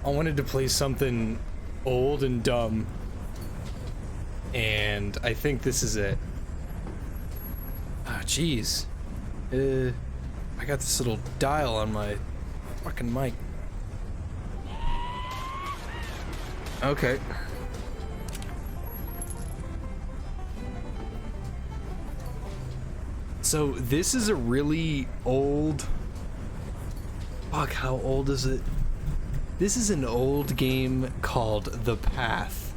I wanted to play something old and dumb, and I think this is it. Ah, jeez. I got this little dial on my fucking mic. Okay. So this is a really old... Fuck, how old is it? This is an old game called The Path.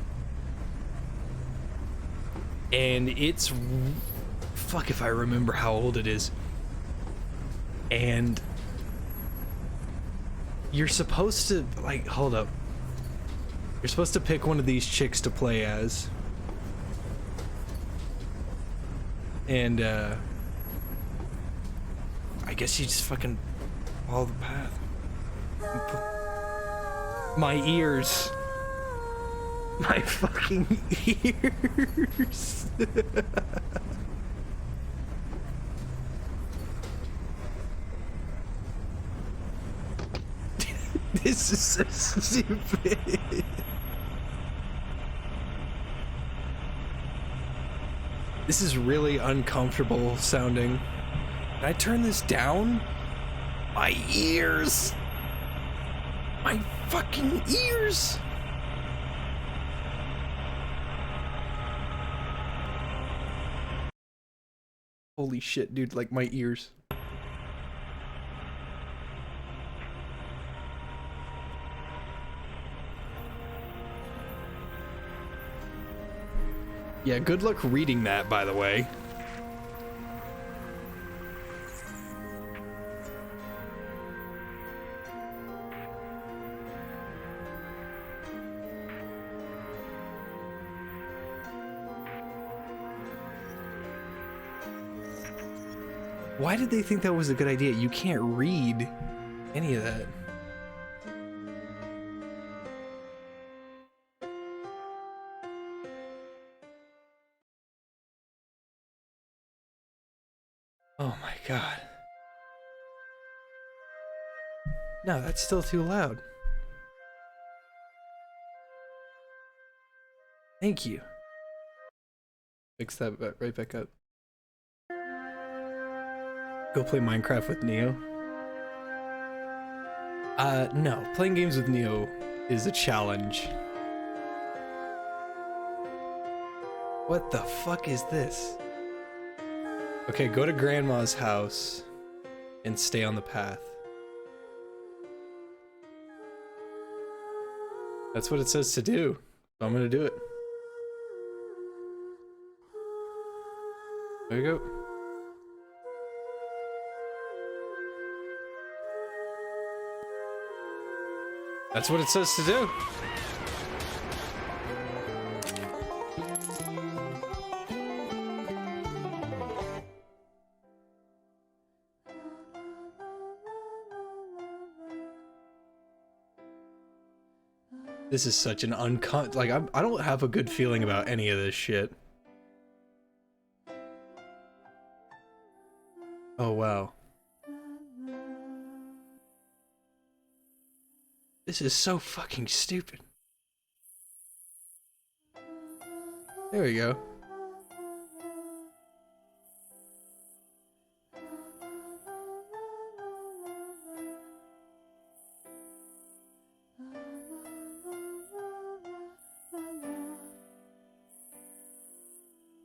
And it's... Fuck if I remember how old it is. And... You're supposed to... Like, hold up. You're supposed to pick one of these chicks to play as. And, I guess you just fucking follow the path. My ears. My fucking ears. This is so stupid. This is really uncomfortable sounding. Can I turn this down? My ears! My fucking ears! Holy shit, dude, like my ears. Yeah, good luck reading that, by the way. Why did they think that was a good idea? You can't read any of that. Oh my god. No, that's still too loud. Thank you. Fix that right back up. Go play Minecraft with Neo? No. Playing games with Neo is a challenge. What the fuck is this? Okay, go to Grandma's house and stay on the path. That's what it says to do. So I'm gonna do it. There you go. That's what it says to do. This is such an like I don't have a good feeling about any of this shit. Oh wow. This is so fucking stupid. There we go.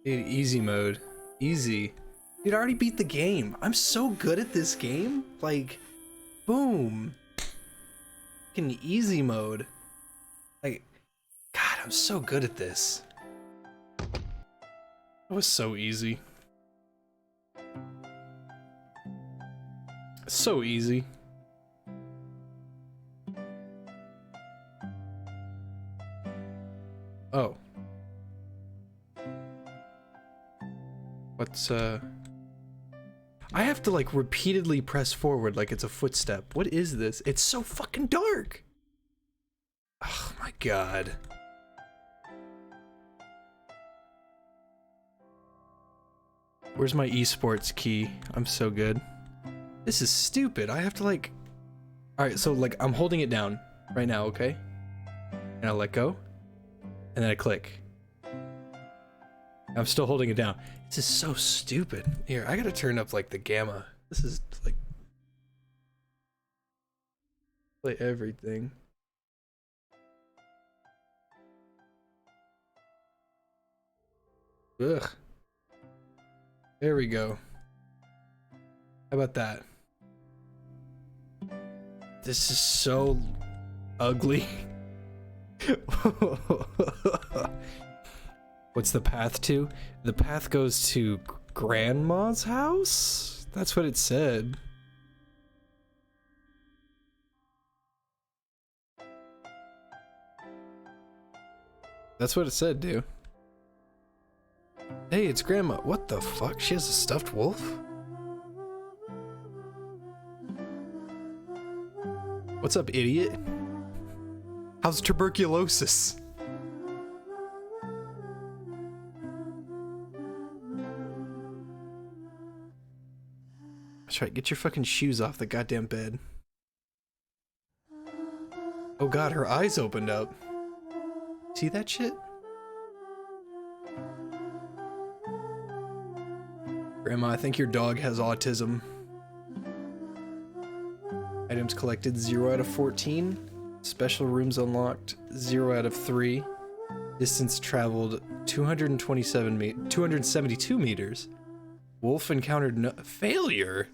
Dude, easy mode. Easy. Dude, I already beat the game. I'm so good at this game. Like, boom. Fucking easy mode. Like, God, I'm so good at this. It was so easy. So easy. Oh. What's, I have to, like, repeatedly press forward like it's a footstep. What is this? It's so fucking dark! Oh my god. Where's my esports key? I'm so good. This is stupid. I have to, like... Alright, so, like, I'm holding it down. right now, okay? And I let go, and then I click. I'm still holding it down. This is so stupid. Here, I gotta turn up like the gamma. This is like play everything. Ugh. There we go. How about that? This is so ugly. What's the path to? The path goes to Grandma's house? That's what it said. That's what it said, dude. Hey, it's Grandma. What the fuck? She has a stuffed wolf? What's up, idiot? How's tuberculosis? That's right, get your fucking shoes off the goddamn bed. Oh god, her eyes opened up. See that shit? Grandma, I think your dog has autism. Items collected 0 out of 14. Special rooms unlocked 0 out of 3. Distance traveled 272 meters. Wolf encountered no failure.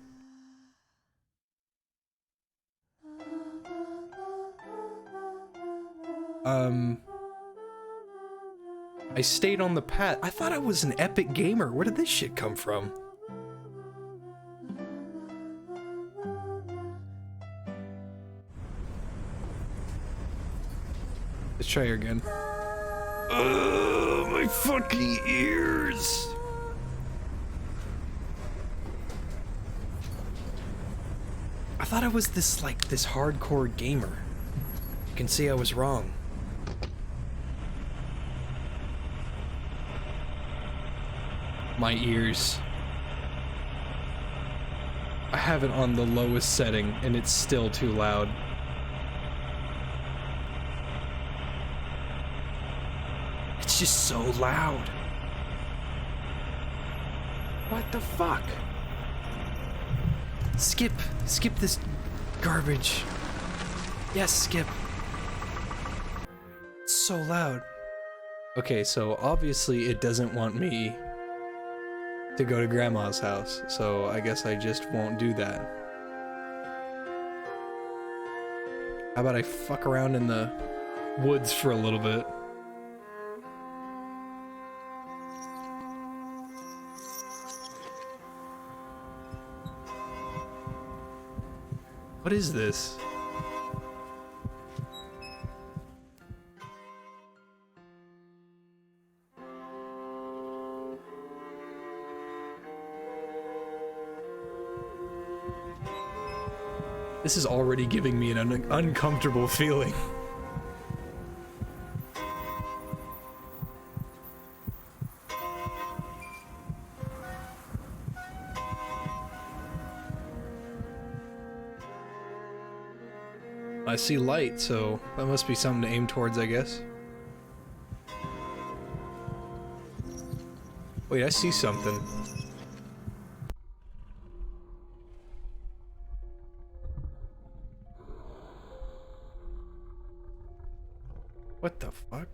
I stayed on the path. I thought I was an epic gamer. Where did this shit come from? Let's try her again. My fucking ears! I thought I was this hardcore gamer. You can see I was wrong. My ears. I have it on the lowest setting and it's still too loud. It's just so loud. What the fuck? Skip this garbage. Yes, skip. It's so loud. Okay, so obviously it doesn't want me to go to Grandma's house, so I guess I just won't do that. How about I fuck around in the woods for a little bit? What is this? This is already giving me an uncomfortable feeling. I see light, so that must be something to aim towards, I guess. Wait, I see something. What the fuck?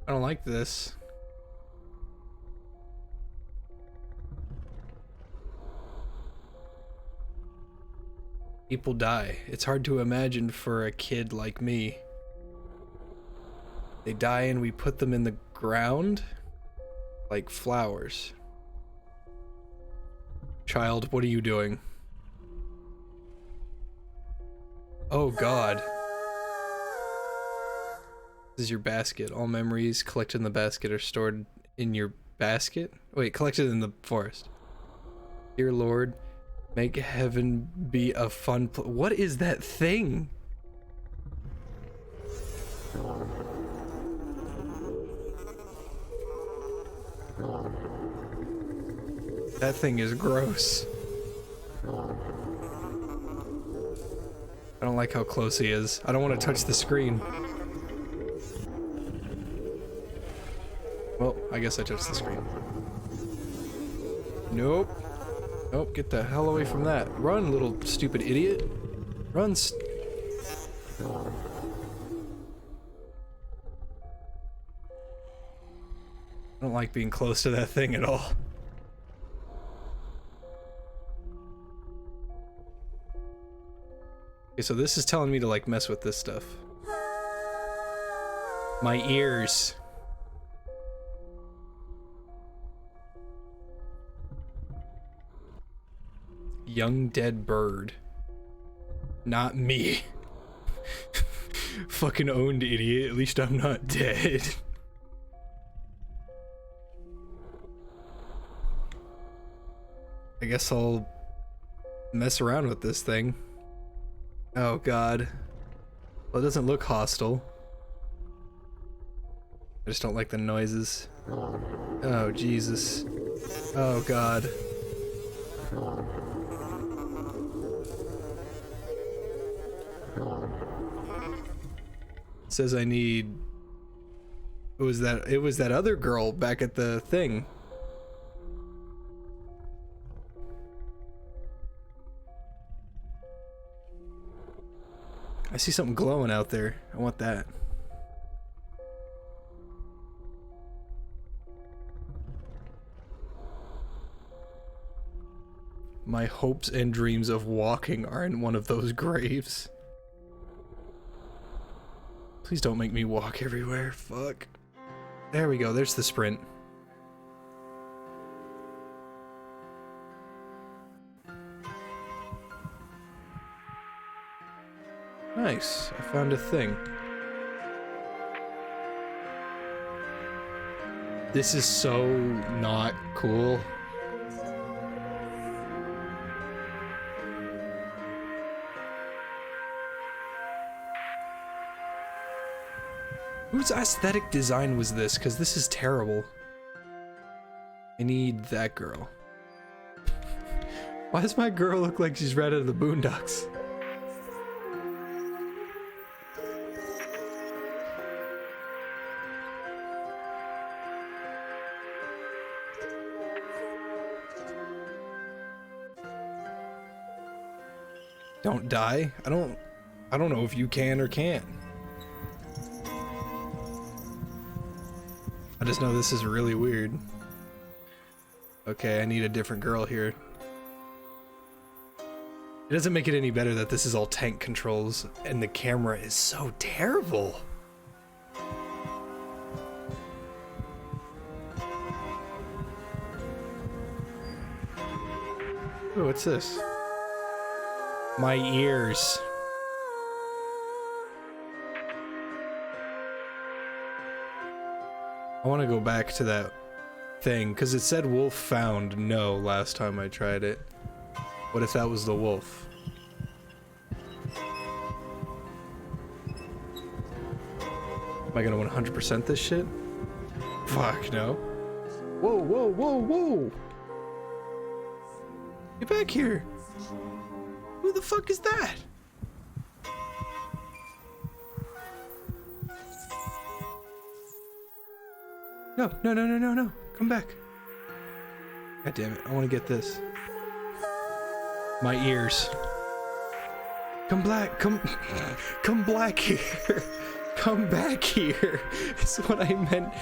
I don't like this. People die. It's hard to imagine for a kid like me. They die and we put them in the ground like flowers. Child, what are you doing? Oh god. This is your basket. All memories collected in the basket are stored in your basket? Wait, collected in the forest. Dear Lord, make heaven be a fun what is that thing? That thing is gross. I don't like how close he is. I don't want to touch the screen. Well, I guess I touched the screen. Nope. Nope, get the hell away from that. Run, little stupid idiot. Run. I don't like being close to that thing at all. Okay, so this is telling me to like mess with this stuff. My ears. Young dead bird. Not me. Fucking owned, idiot. At least I'm not dead. I guess I'll mess around with this thing. Oh god. Well, it doesn't look hostile. I just don't like the noises. Oh Jesus. Oh god. It says I need... It was that other girl back at the thing. I see something glowing out there. I want that. My hopes and dreams of walking are in one of those graves. Please don't make me walk everywhere. Fuck. There we go. There's the sprint. Nice. I found a thing. This is so not cool. Whose aesthetic design was this? Because this is terrible. I need that girl. Why does my girl look like she's right out of the Boondocks? Don't die? I don't know if you can or can't. I just know this is really weird. Okay, I need a different girl here. It doesn't make it any better that this is all tank controls and the camera is so terrible. Oh, what's this? My ears. I want to go back to that thing, because it said wolf found no last time I tried it. What if that was the wolf? Am I gonna 100% this shit? Fuck no. Whoa, whoa, whoa, whoa! Get back here! Who the fuck is that? No, no, no, no, no, no. Come back. God damn it. I want to get this. My ears. Come black. Come black here. Come back here. It's what I meant.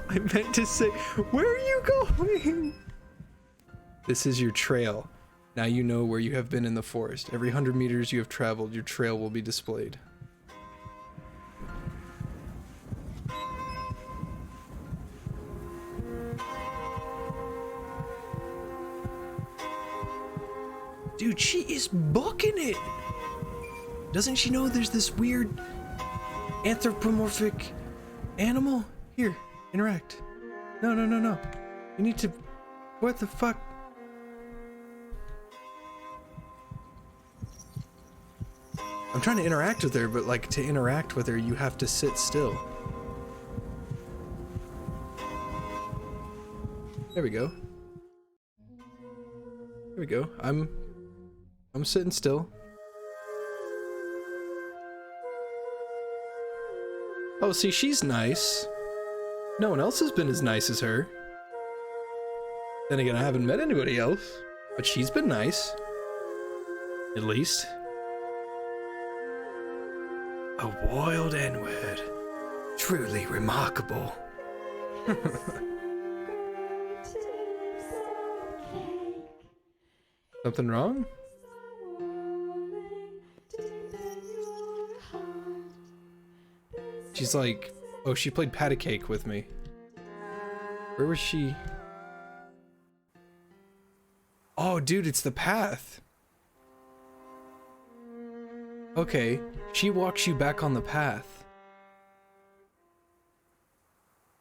I meant to say, where are you going? This is your trail. Now you know where you have been in the forest. Every 100 meters you have traveled, your trail will be displayed. Dude, she is booking it! Doesn't she know there's this weird anthropomorphic animal? Here, interact. No, no, no, no. You need to... What the fuck? I'm trying to interact with her, but like to interact with her, you have to sit still. There we go. There we go. I'm sitting still. Oh, see, she's nice. No one else has been as nice as her. Then again, I haven't met anybody else, but she's been nice. At least. A wild N-word. Truly remarkable. Something wrong? She's like, oh, she played patty cake with me. Where was she? Oh, dude, it's the path. Okay, she walks you back on the path.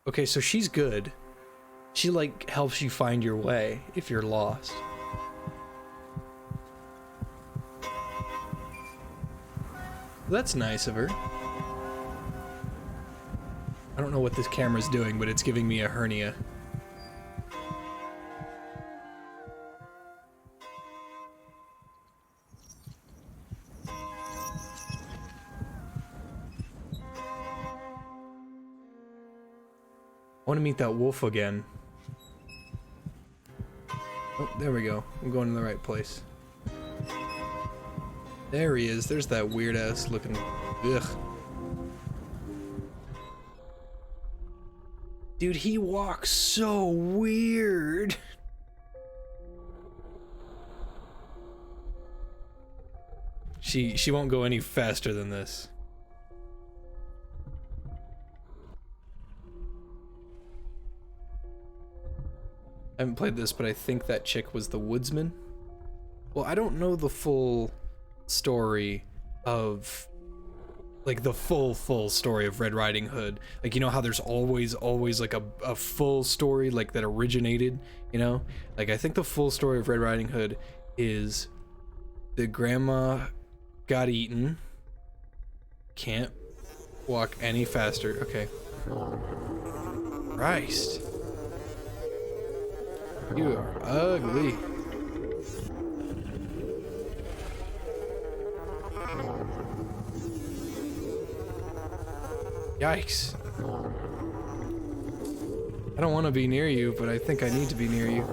Okay, so she's good. She, like, helps you find your way if you're lost. That's nice of her. I don't know what this camera's doing, but it's giving me a hernia. I want to meet that wolf again. Oh, there we go. I'm going to the right place. There he is. There's that weird-ass looking... Ugh. Dude, he walks so weird. She won't go any faster than this. I haven't played this, but I think that chick was the woodsman. Well, I don't know the full story of, like, the full story of Red Riding Hood. Like, you know how there's always like a full story, like, that originated, you know? Like, I think the full story of Red Riding Hood is the grandma got eaten, can't walk any faster. Okay. Christ. You are ugly. Yikes. I don't want to be near you, but I think I need to be near you.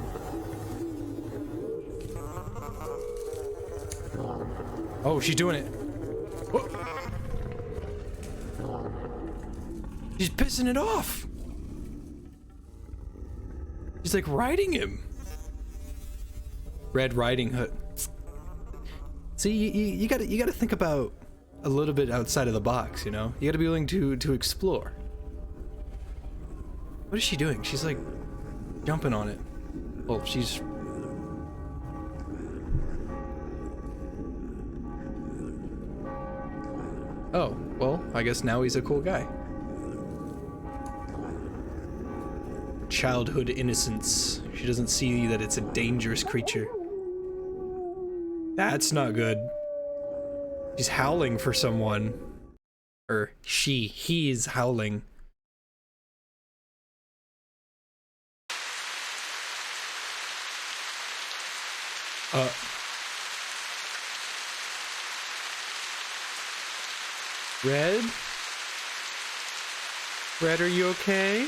Oh, she's doing it. Whoa. She's pissing it off. She's like riding him. Red Riding Hood. See, you gotta think about a little bit outside of the box, you know? You gotta be willing to explore. What is she doing? She's like jumping on it. Well, she's... Oh, well, I guess now he's a cool guy. Childhood innocence. She doesn't see that it's a dangerous creature. That's not good. She's howling for someone. Or he is howling. Red? Red, are you okay?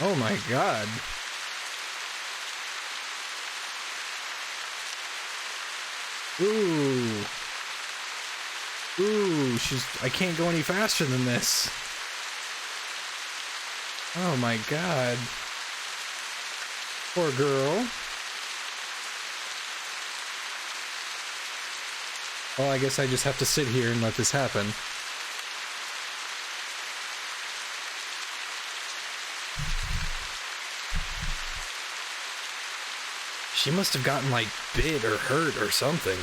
Oh my god. Ooh. Ooh, I can't go any faster than this. Oh my god. Poor girl. Well, I guess I just have to sit here and let this happen. She must have gotten, like, bit or hurt or something.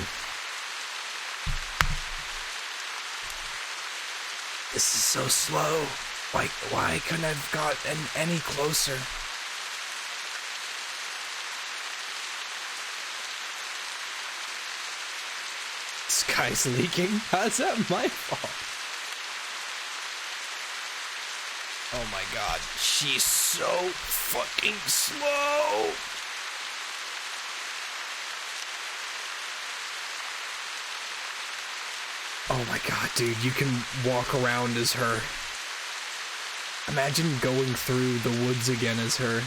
This is so slow. Why couldn't I have gotten any closer? Sky's leaking? How's that my fault? Oh my god, she's so fucking slow! Oh my god, dude, you can walk around as her. Imagine going through the woods again as her.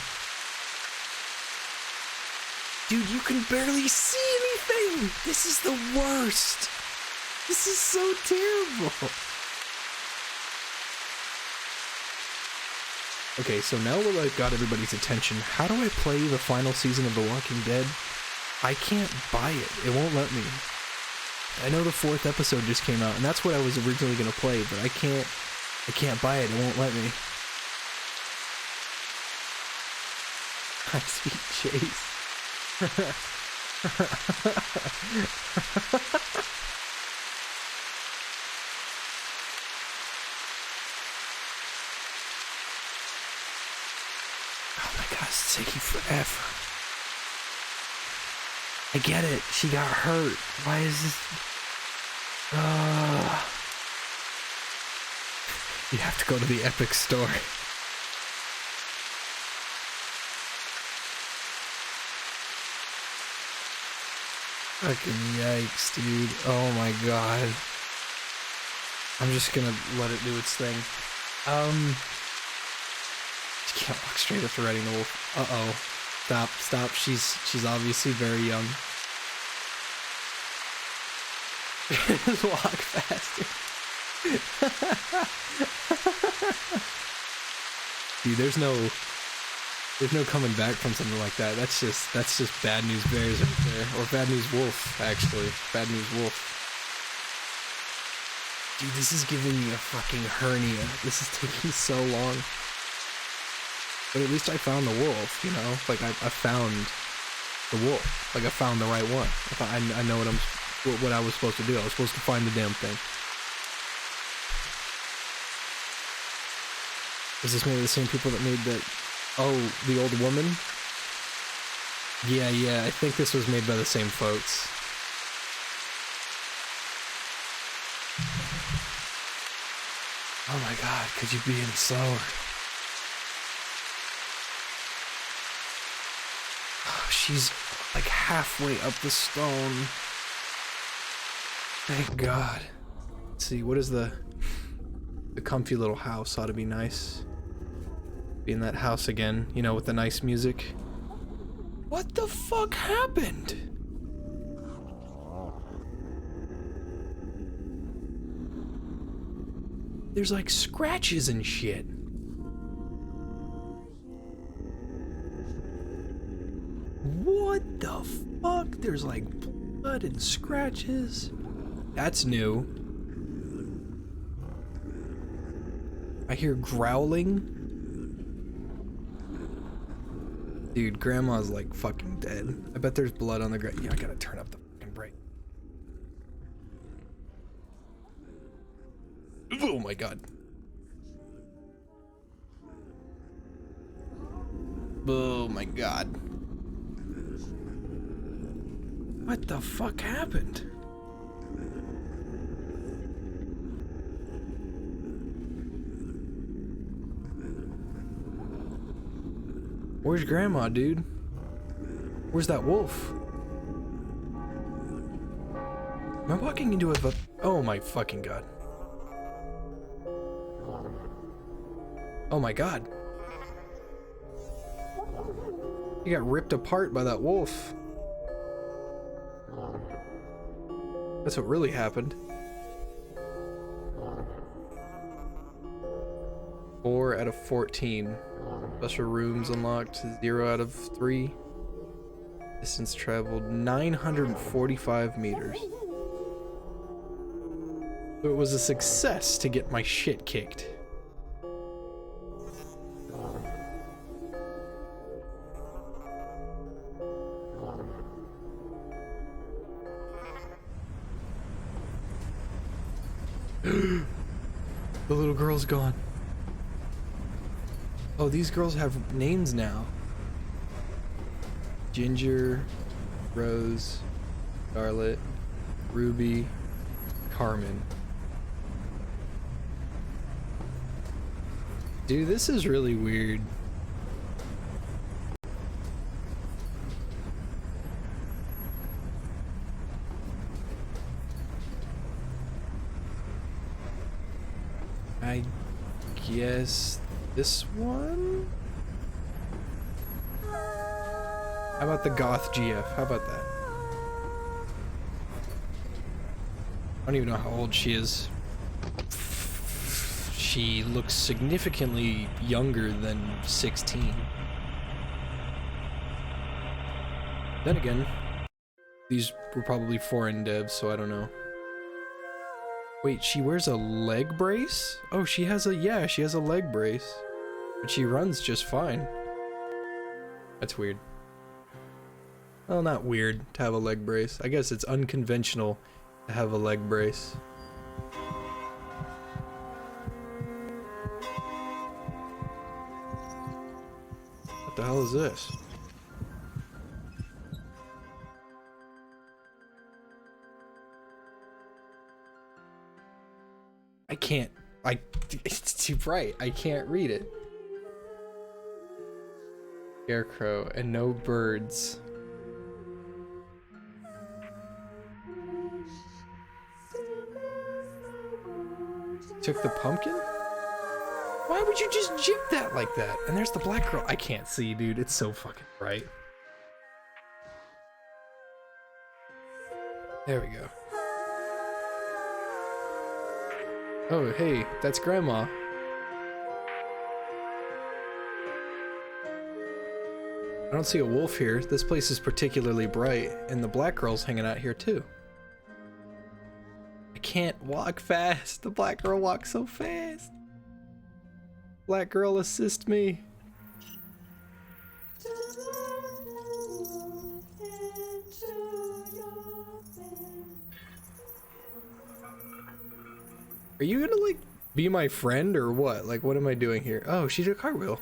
Dude, you can barely see anything! This is the worst! This is so terrible! Okay, so now that I've got everybody's attention, how do I play the final season of The Walking Dead? I can't buy it. It won't let me. I know the 4th episode just came out, and that's what I was originally going to play, but I can't buy it. It won't let me. High-speed chase. Oh my god, it's taking forever. I get it. She got hurt. Why is this? You have to go to the Epic store. Fucking yikes, dude. Oh my god. I'm just gonna let it do its thing. She can't walk straight after riding the wolf. Uh-oh. Stop. She's obviously very young. Just walk faster. Dude, there's no coming back from something like that. That's just bad news bears right there. Or bad news wolf, actually. Bad news wolf. Dude, this is giving me a fucking hernia. This is taking so long. But at least I found the wolf, you know? Like, I found the wolf. Like, I found the right one. I know what I was supposed to do. I was supposed to find the damn thing. Is this made of the same people that made that... Oh, the old woman? Yeah, I think this was made by the same folks. Oh my god, could you be any slower? Oh, she's like halfway up the stone. Thank god. Let's see, what is the comfy little house? Ought to be nice. Be in that house again, you know, with the nice music. What the fuck happened? There's like scratches and shit. What the fuck? There's like blood and scratches. That's new. I hear growling. Dude, grandma's like fucking dead. I bet there's blood on the ground. Yeah, I gotta turn up the fucking brake. Oh my god. Oh my god. What the fuck happened? Where's grandma, dude? Where's that wolf? Am I walking into a... Oh my fucking god. Oh my god. You got ripped apart by that wolf. That's what really happened. 4 out of 14. Special rooms unlocked. 0 out of 3. Distance traveled 945 meters. So it was a success to get my shit kicked. The little girl's gone. Oh, these girls have names now. Ginger, Rose, Scarlet, Ruby, Carmen. Dude, this is really weird. I guess this one? How about the goth GF? How about that? I don't even know how old she is. She looks significantly younger than 16. Then again, these were probably foreign devs, so I don't know. Wait, she wears a leg brace? Oh, she has a, yeah, she has a leg brace. But she runs just fine. That's weird. Well, not weird to have a leg brace. I guess it's unconventional to have a leg brace. What the hell is this? I can't. It's too bright. I can't read it. Scarecrow and no birds. Took the pumpkin? Why would you just jip that like that? And there's the black girl. I can't see, dude. It's so fucking bright. There we go. Oh, hey, that's Grandma. I don't see a wolf here. This place is particularly bright, and the black girl's hanging out here too. I can't walk fast. The black girl walks so fast. Black girl, assist me. Are you gonna like be my friend or what? Like, what am I doing here? Oh, she did a cartwheel.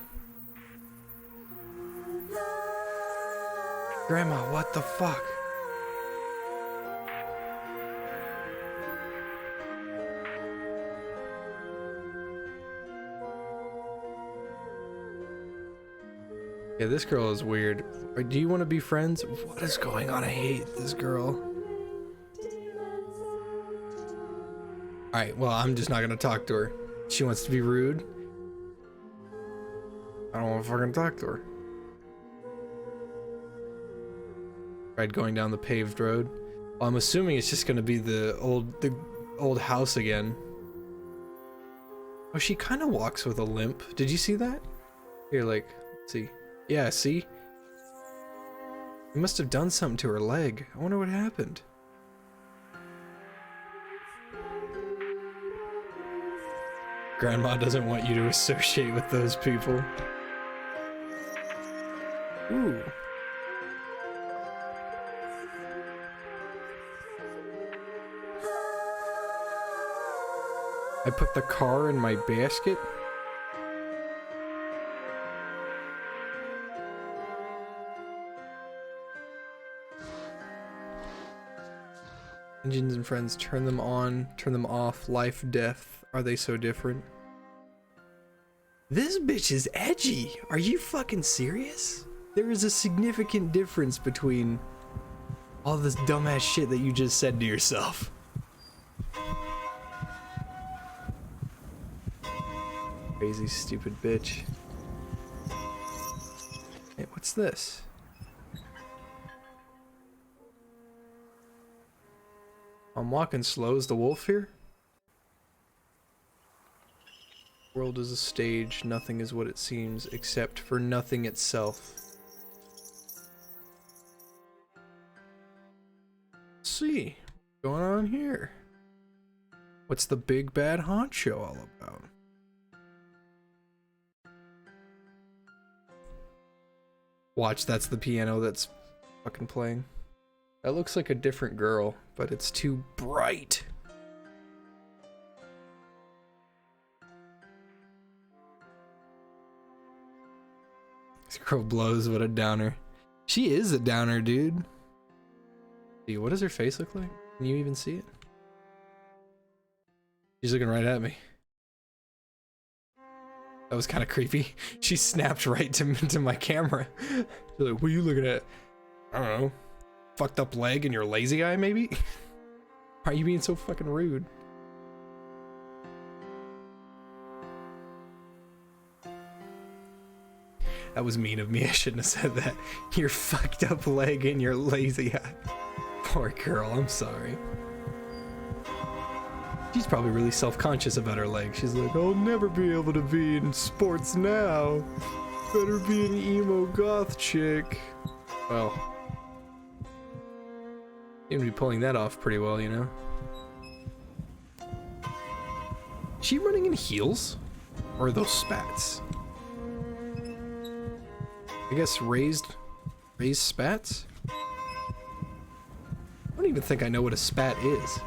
Grandma, what the fuck? Yeah, this girl is weird. Do you want to be friends? What is going on? I hate this girl. Alright, well, I'm just not gonna talk to her. She wants to be rude. I don't want to fucking talk to her. Tried going down the paved road. Well, I'm assuming it's just gonna be the old house again. Oh, she kind of walks with a limp. Did you see that? Here, like, let's see. Yeah, see? You must have done something to her leg. I wonder what happened. Grandma doesn't want you to associate with those people. Ooh. I put the car in my basket. Engines and friends, turn them on, turn them off, life, death. Are they so different? This bitch is edgy. Are you fucking serious? There is a significant difference between all this dumbass shit that you just said to yourself. Crazy, stupid bitch. Hey, what's this? I'm walking slow. Is the wolf here? World is a stage, nothing is what it seems, except for nothing itself. Let's see, what's going on here? What's the big bad honcho all about? Watch, that's the piano that's fucking playing. That looks like a different girl, but it's too bright. This girl blows, what a downer. She is a downer, dude. See, what does her face look like? Can you even see it? She's looking right at me. That was kind of creepy. She snapped right to my camera. She's like, what are you looking at? I don't know. Fucked up leg and your lazy eye, maybe? Why are you being so fucking rude? That was mean of me. I shouldn't have said that. Your fucked up leg and your lazy eye. Poor girl, I'm sorry. She's probably really self-conscious about her leg. She's like, I'll never be able to be in sports now. Better be an emo goth chick. Well, seem to be pulling that off pretty well, you know? Is she running in heels? Or are those spats? I guess raised spats? I don't even think I know what a spat is.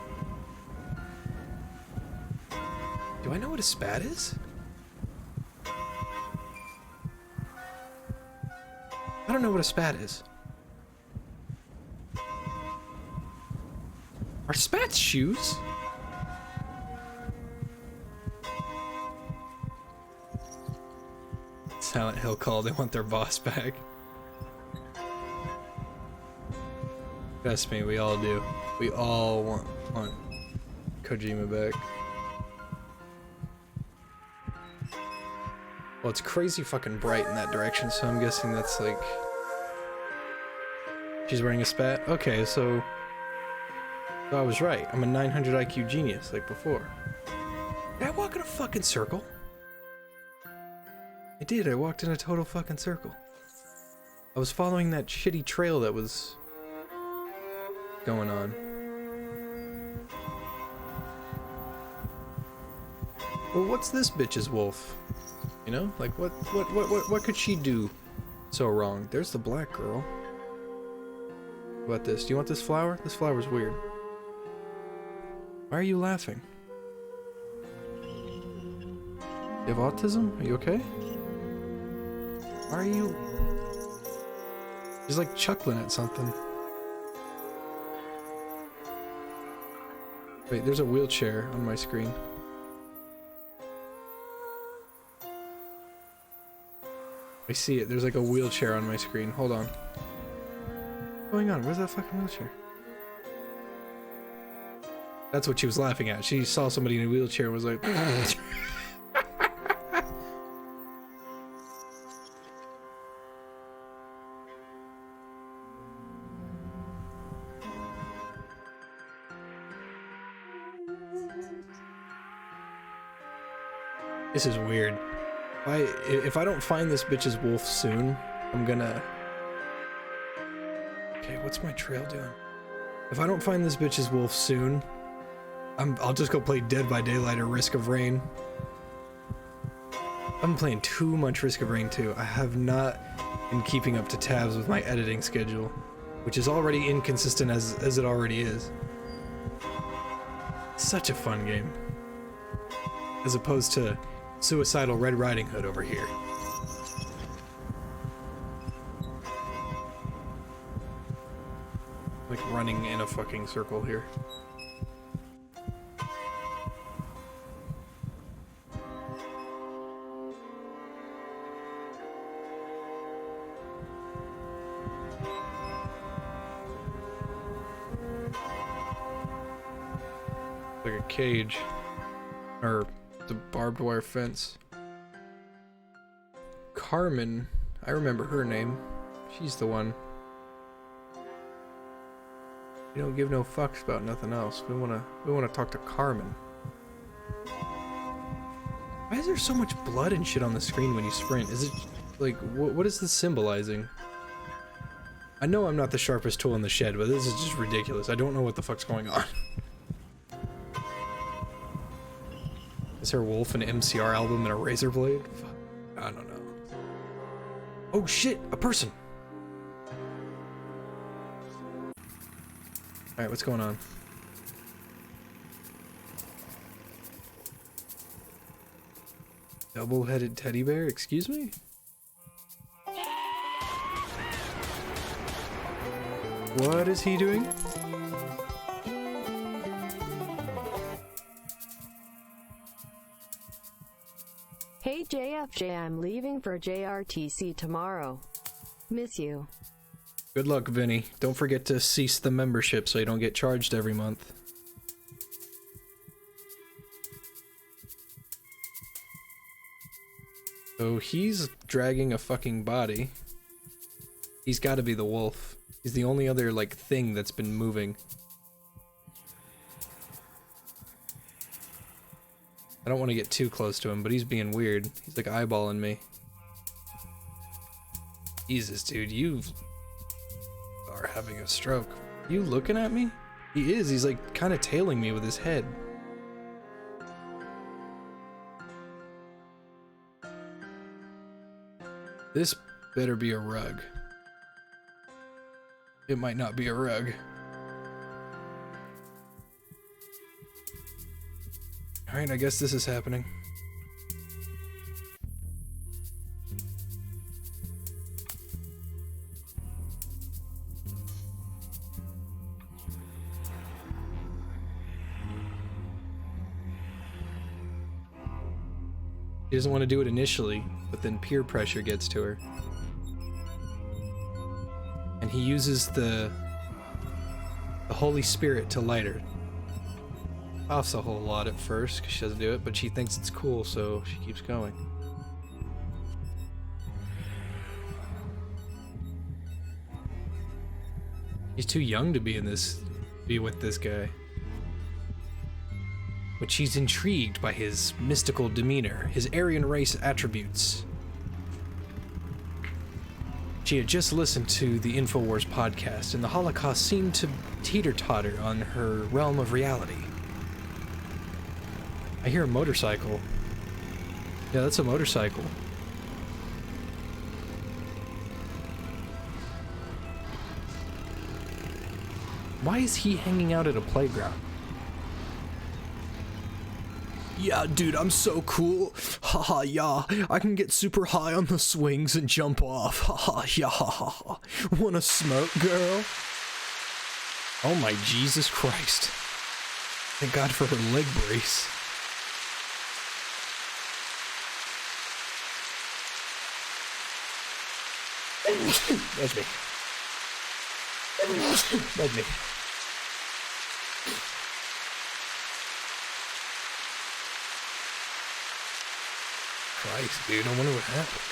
Do I know what a spat is? I don't know what a spat is. Are spats shoes? Silent Hill call, they want their boss back. Trust me, we all do. We all want Kojima back. Well, it's crazy fucking bright in that direction, so I'm guessing that's like... She's wearing a spat? Okay, so I was right. I'm a 900 IQ genius, like before. Did I walk in a fucking circle? I did, I walked in a total fucking circle. I was following that shitty trail that was going on. Well, what's this bitch's wolf? You know? Like, what could she do so wrong? There's the black girl. What about this? Do you want this flower? This flower's weird. Why are you laughing? You have autism? Are you okay? Why are you... She's like chuckling at something. Wait, there's a wheelchair on my screen. I see it. There's like a wheelchair on my screen. Hold on. What's going on? Where's that fucking wheelchair? That's what she was laughing at. She saw somebody in a wheelchair and was like... This is weird. If I don't find this bitch's wolf soon, I'm gonna... Okay, what's my trail doing? If I don't find this bitch's wolf soon, I'll just go play Dead by Daylight or Risk of Rain. I'm playing too much Risk of Rain 2. I have not been keeping up to tabs with my editing schedule, which is already inconsistent as it already is. Such a fun game. As opposed to Suicidal Red Riding Hood over here. Like running in a fucking circle here. Like a cage. Or the barbed wire fence. Carmen, I remember her name. She's the one. We don't give no fucks about nothing else. We wanna talk to Carmen. Why is there so much blood and shit on the screen when you sprint? Is it like what is this symbolizing? I know I'm not the sharpest tool in the shed, but this is just ridiculous. I don't know what the fuck's going on. Is her wolf an MCR album and a razor blade? Fuck, I don't know. Oh shit, a person! Alright, what's going on? Double-headed teddy bear? Excuse me? What is he doing? Hey JFJ, I'm leaving for JRTC tomorrow. Miss you. Good luck, Vinny. Don't forget to cease the membership so you don't get charged every month. So he's dragging a fucking body. He's got to be the wolf. He's the only other, like, thing that's been moving. I don't want to get too close to him, but he's being weird. He's, like, eyeballing me. Jesus, dude, you are having a stroke. You looking at me? He is. He's, like, kind of tailing me with his head. This better be a rug. It might not be a rug. Alright, I guess this is happening. She doesn't want to do it initially, but then peer pressure gets to her. And he uses the Holy Spirit to light her. Coughs a whole lot at first because she doesn't do it, but she thinks it's cool, so she keeps going. He's too young to be with this guy. But she's intrigued by his mystical demeanor, his Aryan race attributes. She had just listened to the InfoWars podcast, and the Holocaust seemed to teeter-totter on her realm of reality. I hear a motorcycle. Yeah, that's a motorcycle. Why is he hanging out at a playground? Yeah, dude, I'm so cool. Haha, yeah. I can get super high on the swings and jump off. Haha, yeah. Wanna smoke, girl? Oh my Jesus Christ. Thank God for her leg brace. That's me. That's me. Christ, dude, I wonder what happened.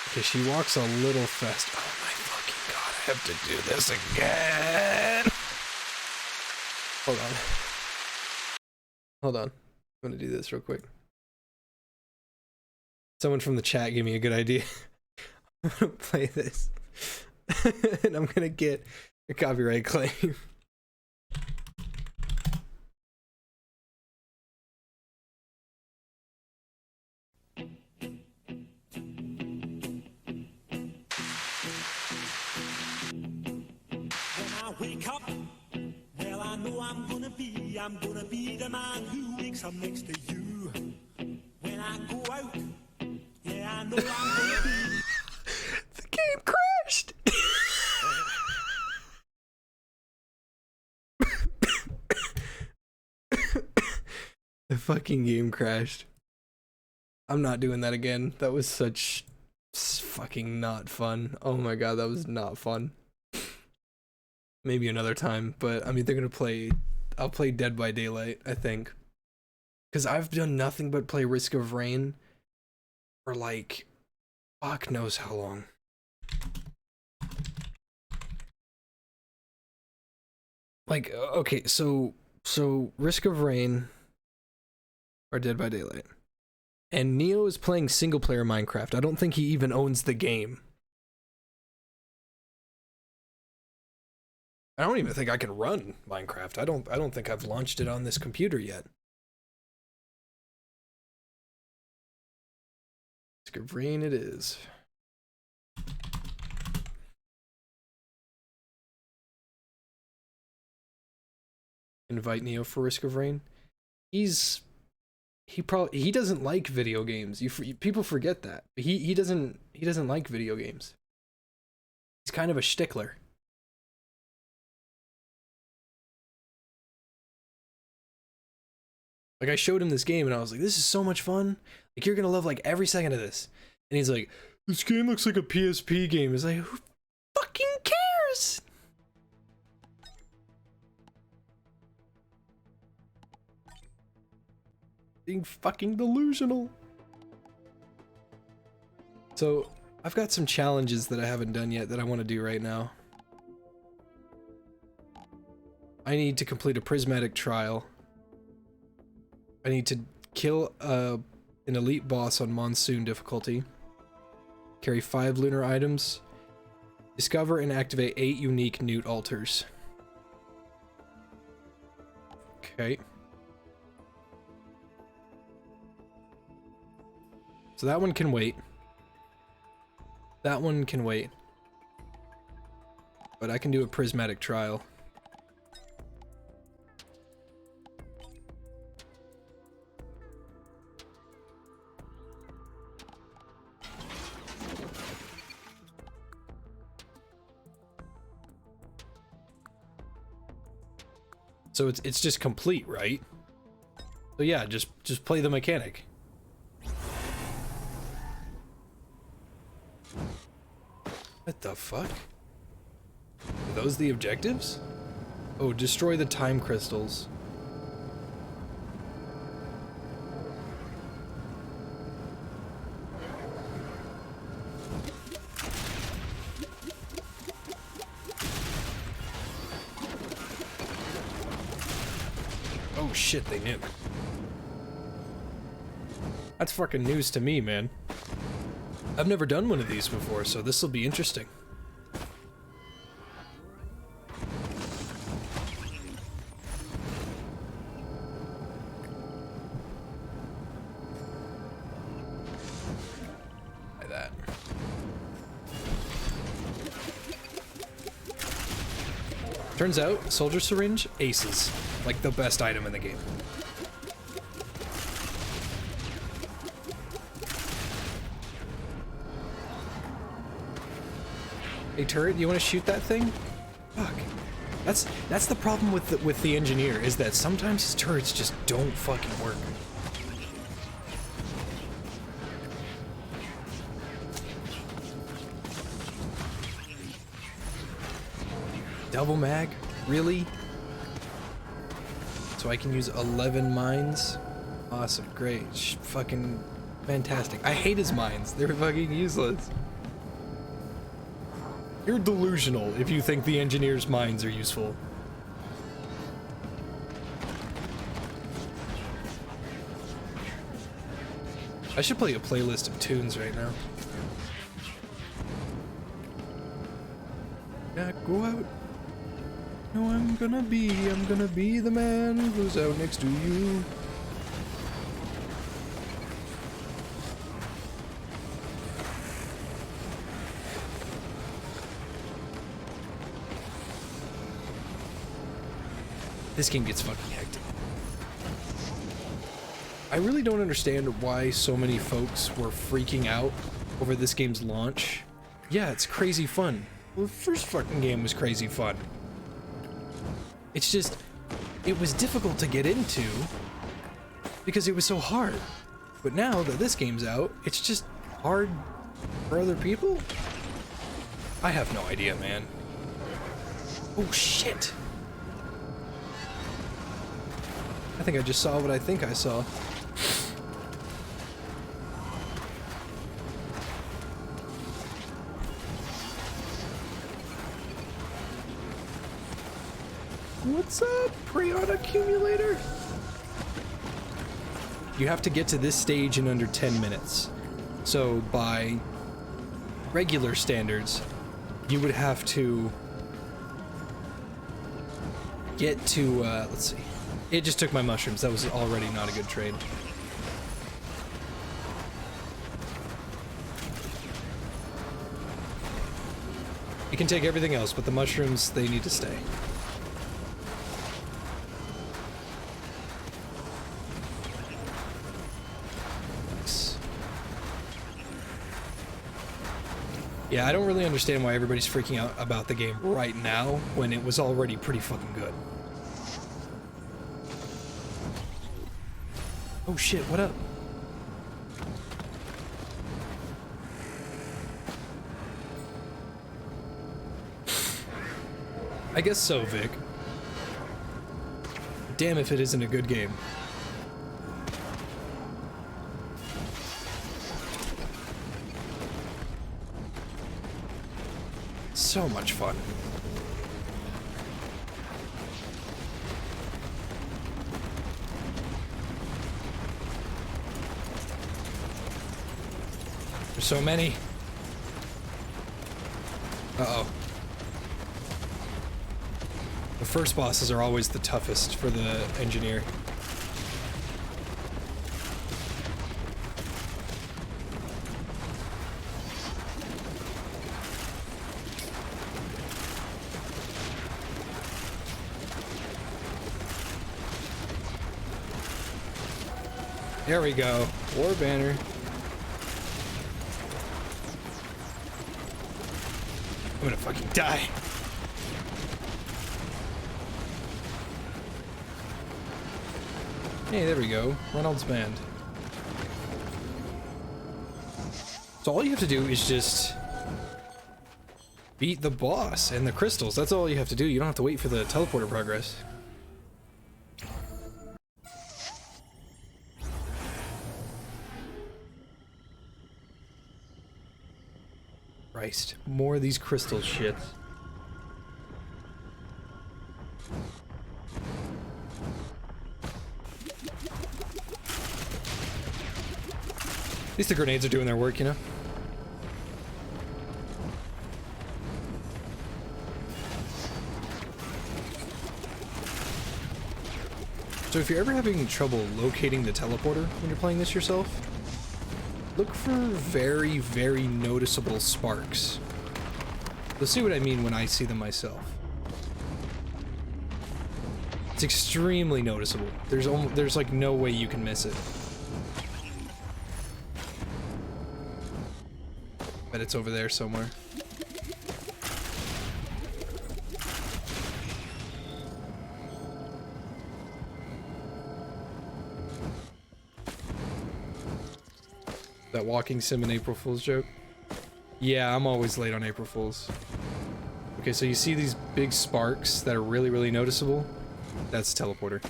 Okay, she walks a little fast. Oh my fucking God, I have to do this again. Hold on. Hold on. I'm gonna do this real quick. Someone from the chat gave me a good idea. I'm gonna play this. And I'm gonna get a copyright claim. Wake up, well I know I'm gonna be the man who wakes up next to you. When I go out, yeah I know I'm gonna be. The game crashed. The fucking game crashed. I'm not doing that again. That was such fucking not fun. Oh my God, that was not fun. Maybe another time, but I mean, they're gonna play. I'll play Dead by Daylight, I think, because I've done nothing but play Risk of Rain for like, fuck knows how long. Like, okay, so Risk of Rain or Dead by Daylight, and Neo is playing single player Minecraft. I don't think he even owns the game. I don't even think I can run Minecraft. I don't think I've launched it on this computer yet. Risk of Rain it is. Invite Neo for Risk of Rain. He doesn't like video games. People forget that. He doesn't like video games. He's kind of a stickler. Like, I showed him this game and I was like, this is so much fun. Like, you're gonna love like every second of this. And he's like, this game looks like a PSP game. It's like, who fucking cares? Being fucking delusional. So, I've got some challenges that I haven't done yet that I want to do right now. I need to complete a prismatic trial. I need to kill an elite boss on monsoon difficulty. Carry 5 lunar items. Discover and activate 8 unique newt altars. Okay. So that one can wait. That one can wait. But I can do a prismatic trial. So it's just complete, right? So yeah, just play the mechanic. What the fuck? Are those the objectives? Oh, destroy the time crystals. Oh shit, they knew. That's fucking news to me, man. I've never done one of these before, so this will be interesting. Like that. Turns out, soldier syringe, aces. Like the best item in the game. Hey turret, you want to shoot that thing? Fuck. That's the problem with the engineer, is that sometimes his turrets just don't fucking work. Double mag? Really? So I can use 11 mines? Awesome, great, fucking fantastic. I hate his mines, they're fucking useless. You're delusional if you think the engineer's mines are useful. I should play a playlist of tunes right now. Yeah, go out. No, I'm gonna be the man who's out next to you. This game gets fucking hectic. I really don't understand why so many folks were freaking out over this game's launch. Yeah, it's crazy fun. Well, the first fucking game was crazy fun. It's just, it was difficult to get into because it was so hard. But now that this game's out, it's just hard for other people? I have no idea, man. Oh shit! I think I just saw what I think I saw. What's up, Prion Accumulator? You have to get to this stage in under 10 minutes. So by regular standards, you would have to get to, let's see. It just took my mushrooms. That was already not a good trade. You can take everything else, but the mushrooms, they need to stay. Yeah, I don't really understand why everybody's freaking out about the game right now when it was already pretty fucking good. Oh shit, what up? I guess so, Vic. Damn if it isn't a good game. so much fun. There's so many. Uh-oh. The first bosses are always the toughest for the engineer. There we go. War banner. I'm gonna fucking die. Hey, there we go. Reynolds Band. So all you have to do is just beat the boss and the crystals. That's all you have to do. You don't have to wait for the teleporter progress. Christ, more of these crystal shits. At least the grenades are doing their work, you know? So if you're ever having trouble locating the teleporter when you're playing this yourself, look for very, very noticeable sparks. You'll see what I mean when I see them myself. It's extremely noticeable. There's like no way you can miss it. Bet it's over there somewhere. That walking sim and April Fool's joke? Yeah, I'm always late on April Fool's. Okay, so you see these big sparks that are really, really noticeable? That's a teleporter.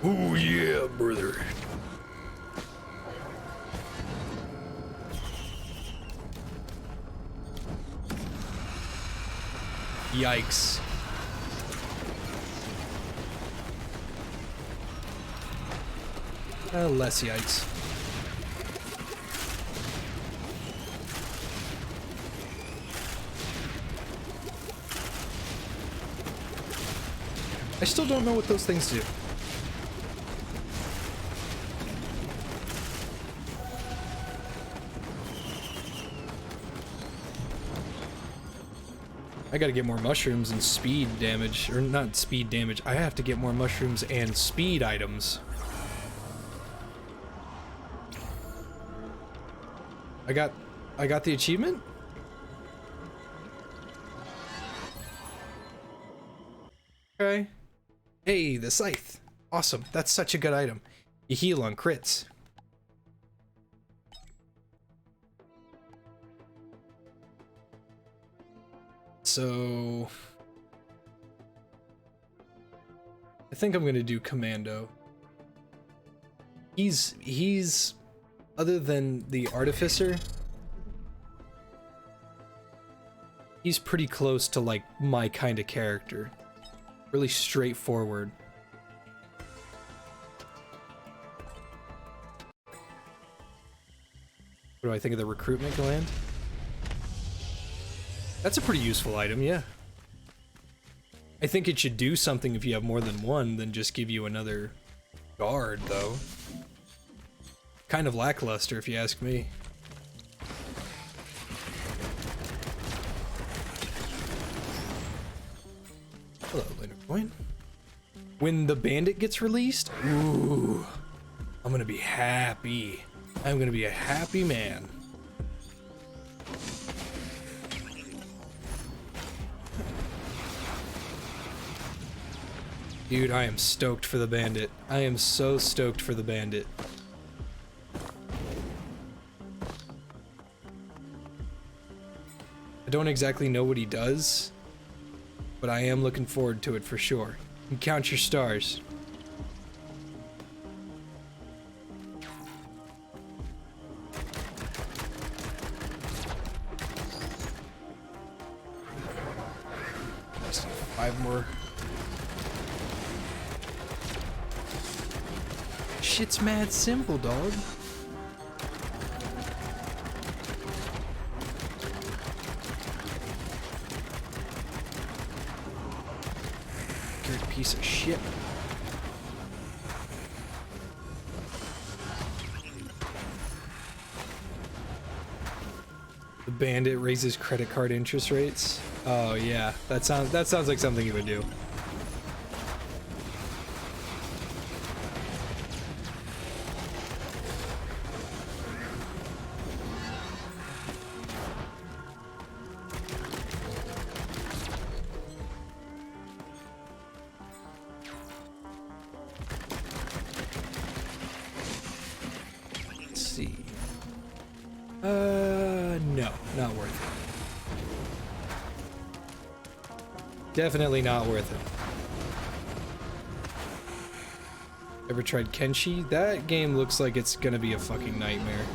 Oh yeah, brother. Yikes. Less yikes. I still don't know what those things do. I gotta get more mushrooms and speed damage, or not speed damage. I have to get more mushrooms and speed items. I got the achievement? Okay. Hey, the scythe. Awesome. That's such a good item. You heal on crits. So I think I'm gonna do commando. He's other than the artificer, he's pretty close to like my kind of character. Really straightforward. What do I think of the recruitment gland? That's a pretty useful item, yeah. I think it should do something if you have more than one than just give you another guard, though. Kind of lackluster, if you ask me. Hello, later point. When the bandit gets released, ooh, I'm gonna be happy. I'm gonna be a happy man. Dude, I am stoked for the bandit. I am so stoked for the bandit. I don't exactly know what he does, but I am looking forward to it for sure. And count your stars. 5 more. Shit's mad simple, dog. Good piece of shit. The bandit raises credit card interest rates. Oh yeah, that sounds like something you would do. Let's see. No, not worth it. Definitely not worth it. Ever tried Kenshi? That game looks like it's gonna be a fucking nightmare.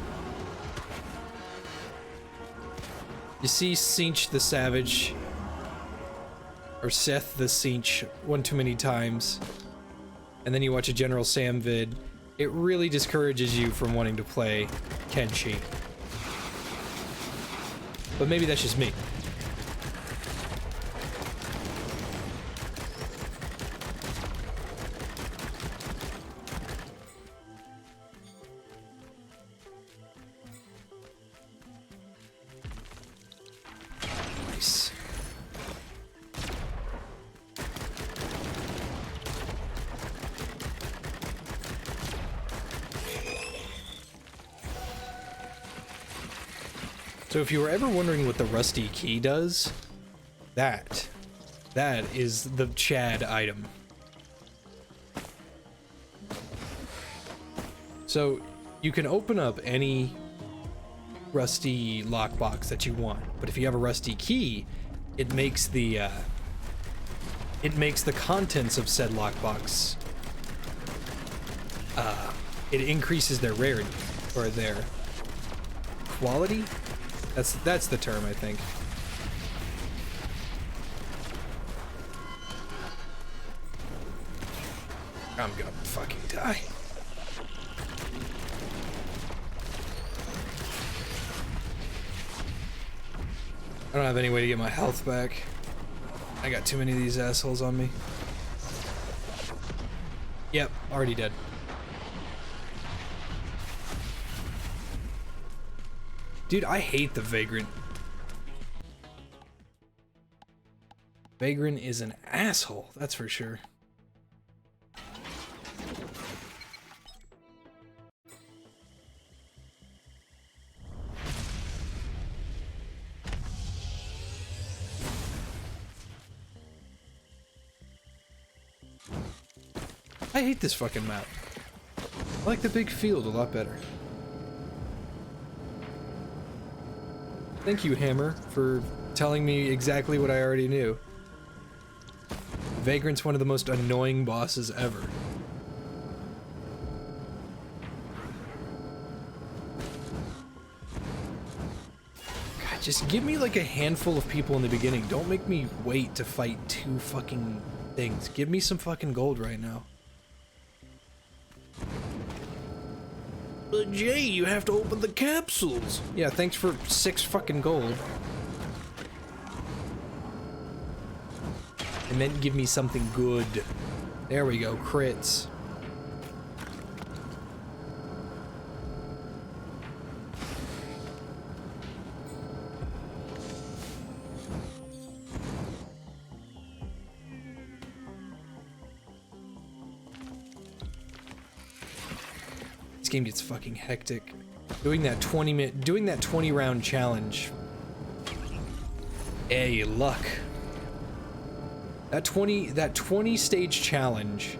You see Sinch the Savage, or Seth the Sinch, one too many times, and then you watch a General Sam vid, it really discourages you from wanting to play Kenshi. But maybe that's just me. Nice. So if you were ever wondering what the rusty key does, that is the Chad item. So you can open up any rusty lockbox that you want, but if you have a rusty key, it makes the contents of said lockbox, it increases their rarity, or their quality. That's the term, I think. I'm gonna fucking die. I don't have any way to get my health back. I got too many of these assholes on me. Yep, already dead. Dude, I hate the Vagrant. Vagrant is an asshole, that's for sure. I hate this fucking map. I like the big field a lot better. Thank you, Hammer, for telling me exactly what I already knew. Vagrant's one of the most annoying bosses ever. God, just give me like a handful of people in the beginning. Don't make me wait to fight 2 fucking things. Give me some fucking gold right now. But Jay, you have to open the capsules. Yeah, thanks for 6 fucking gold. And then give me something good. There we go, crits. This game gets fucking hectic. Doing that 20 round challenge. Hey, luck. That 20 stage challenge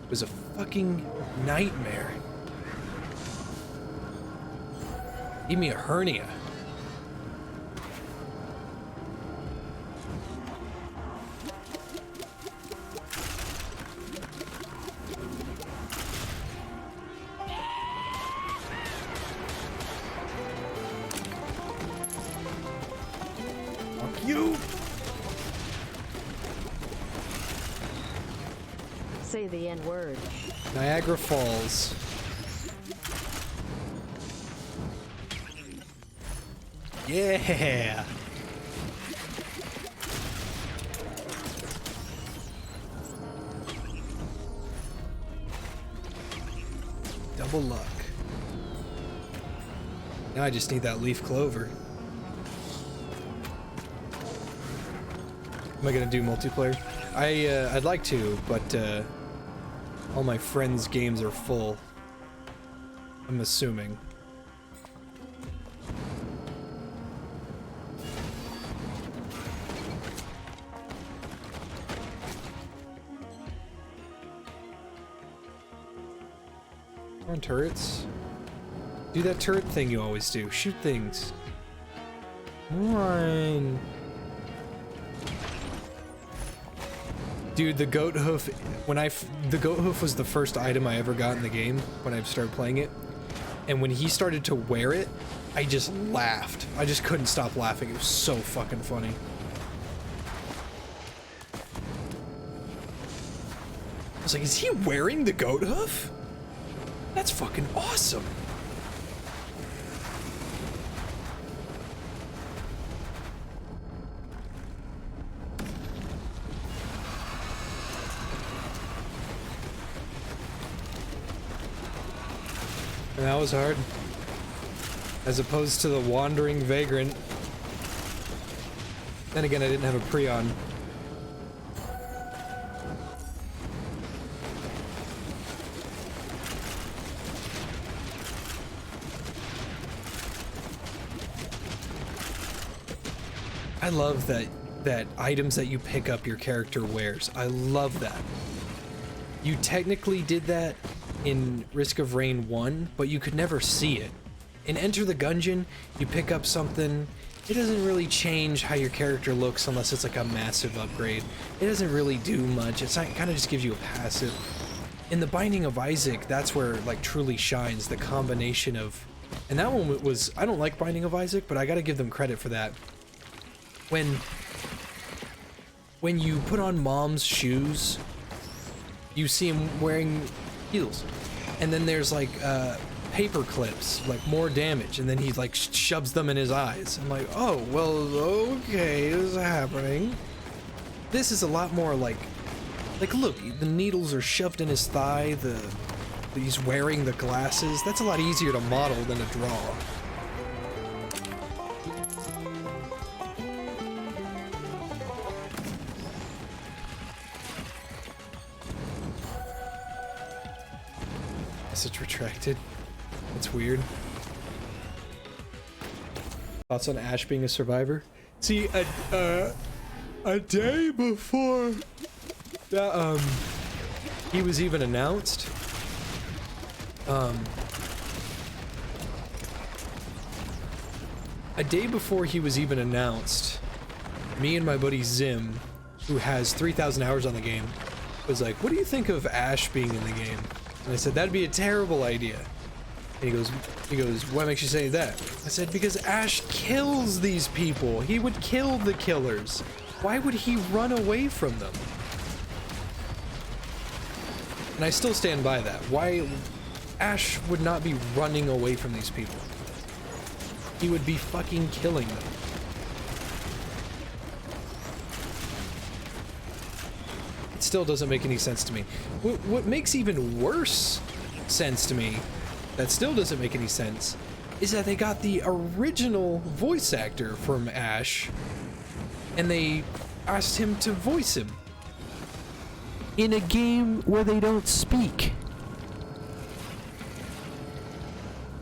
was a fucking nightmare. Give me a hernia. Fuck you. Say the N-word. Niagara Falls. Yeah! Double luck. Now I just need that leaf clover. Am I gonna do multiplayer? I'd like to, but all my friends' games are full. I'm assuming. Come on, turrets. Do that turret thing you always do. Shoot things. Come on. Dude, the goat hoof, the goat hoof was the first item I ever got in the game when I started playing it. And when he started to wear it, I just laughed. I just couldn't stop laughing. It was so fucking funny. I was like, is he wearing the goat hoof? That's fucking awesome. And that was hard. As opposed to the wandering vagrant. Then again, I didn't have a pre-on. I love that items that you pick up your character wears. I love that. You technically did that in Risk of Rain 1, but you could never see it. In Enter the Gungeon, you pick up something, it doesn't really change how your character looks unless it's like a massive upgrade. It doesn't really do much, it kind of just gives you a passive. In The Binding of Isaac, that's where it like truly shines, the combination of... And that one was... I don't like Binding of Isaac, but I gotta give them credit for that. When you put on Mom's shoes, you see him wearing heels, and then there's like paper clips, like more damage, and then he like shoves them in his eyes. I'm like, oh well, okay, this is happening. This is a lot more like look, the needles are shoved in his thigh, he's wearing the glasses. That's a lot easier to model than to draw. Message retracted. That's weird. Thoughts on Ash being a survivor? See, a day before that, he was even announced, a day before he was even announced, me and my buddy Zim, who has 3,000 hours on the game, was like, what do you think of Ash being in the game? And I said, that'd be a terrible idea. And he goes, what makes you say that? I said, because Ash kills these people. He would kill the killers. Why would he run away from them? And I still stand by that. Why? Ash would not be running away from these people. He would be fucking killing them. It still doesn't make any sense to me. What makes even worse sense to me, that still doesn't make any sense, is that they got the original voice actor from Ash, and they asked him to voice him in a game where they don't speak.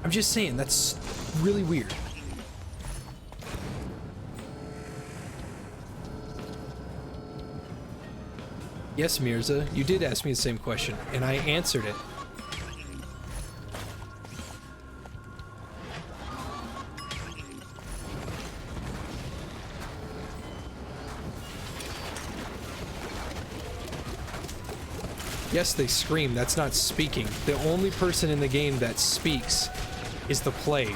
I'm just saying, that's really weird. Yes, Mirza, you did ask me the same question, and I answered it. Yes, they scream. That's not speaking. The only person in the game that speaks is the Plague.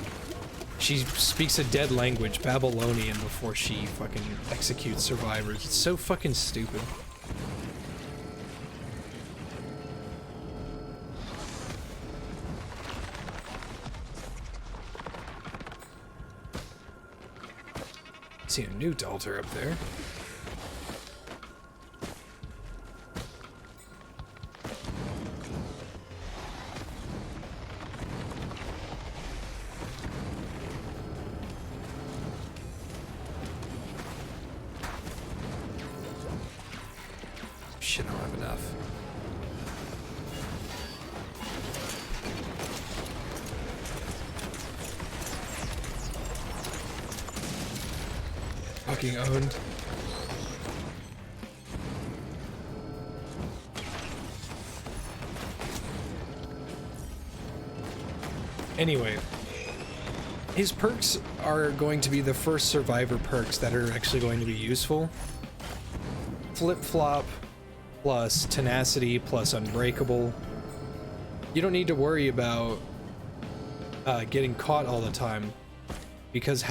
She speaks a dead language, Babylonian, before she fucking executes survivors. It's so fucking stupid. See a new altar up there. Shit, I don't have enough. Fucking owned. Anyway, his perks are going to be the first survivor perks that are actually going to be useful. Flip-flop plus tenacity plus unbreakable. You don't need to worry about getting caught all the time, because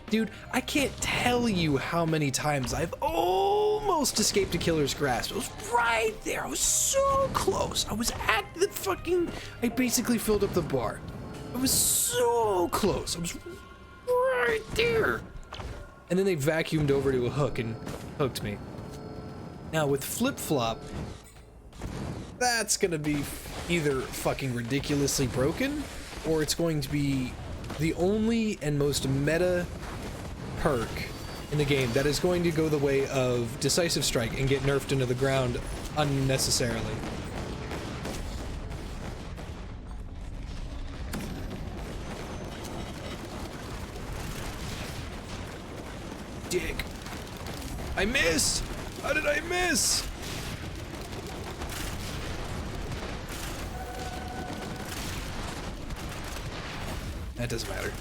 dude, I can't tell you how many times I've almost escaped a killer's grasp. I was right there. I was so close. I was at the fucking, I basically filled up the bar. I was so close. I was right there. And then they vacuumed over to a hook and hooked me. Now with flip-flop, that's gonna be either fucking ridiculously broken, or it's going to be the only and most meta perk in the game that is going to go the way of Decisive Strike and get nerfed into the ground unnecessarily. Dick. I missed! How did I miss? That doesn't matter.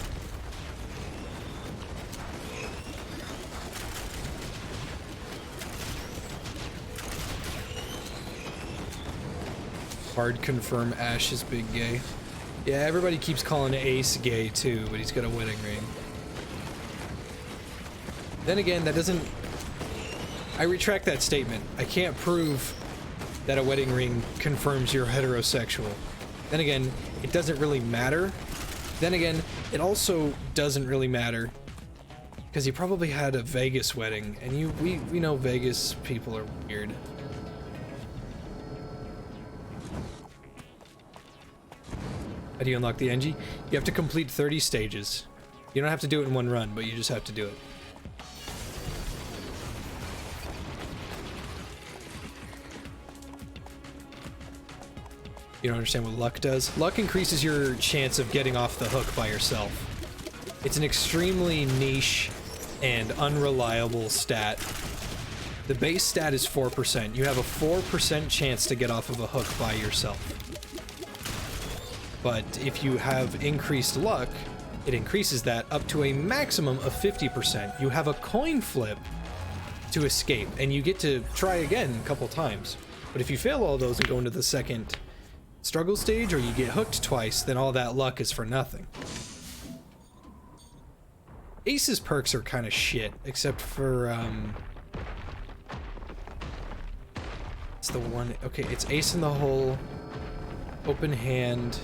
Hard confirm Ash is big gay. Yeah, everybody keeps calling Ace gay too, but he's got a wedding ring. Then again, that doesn't... I retract that statement. I can't prove that a wedding ring confirms you're heterosexual. Then again, it doesn't really matter. Then again, it also doesn't really matter because you probably had a Vegas wedding, and we know Vegas people are weird. How do you unlock the NG? You have to complete 30 stages. You don't have to do it in one run, but you just have to do it. You don't understand what luck does? Luck increases your chance of getting off the hook by yourself. It's an extremely niche and unreliable stat. The base stat is 4%. You have a 4% chance to get off of a hook by yourself. But if you have increased luck, it increases that up to a maximum of 50%. You have a coin flip to escape, and you get to try again a couple times. But if you fail all those and go into the second struggle stage, or you get hooked twice, then all that luck is for nothing. Ace's perks are kind of shit, except for, it's the one, okay, it's Ace in the Hole, Open Hand,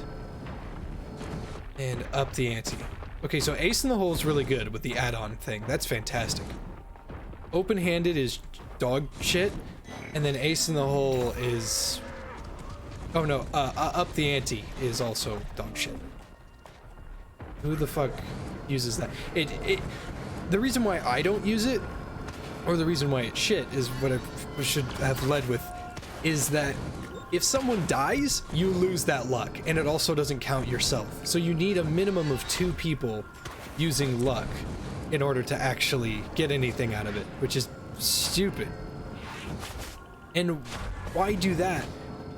and Up the Ante. Okay, so Ace in the Hole is really good with the add-on thing. That's fantastic. Open-handed is dog shit, and then Ace in the Hole is... Oh no, Up the Ante is also dog shit. Who the fuck uses that? The reason why I don't use it, or the reason why it's shit, is what I should have led with, is that if someone dies, you lose that luck, and it also doesn't count yourself. So you need a minimum of 2 people using luck in order to actually get anything out of it, which is stupid. And why do that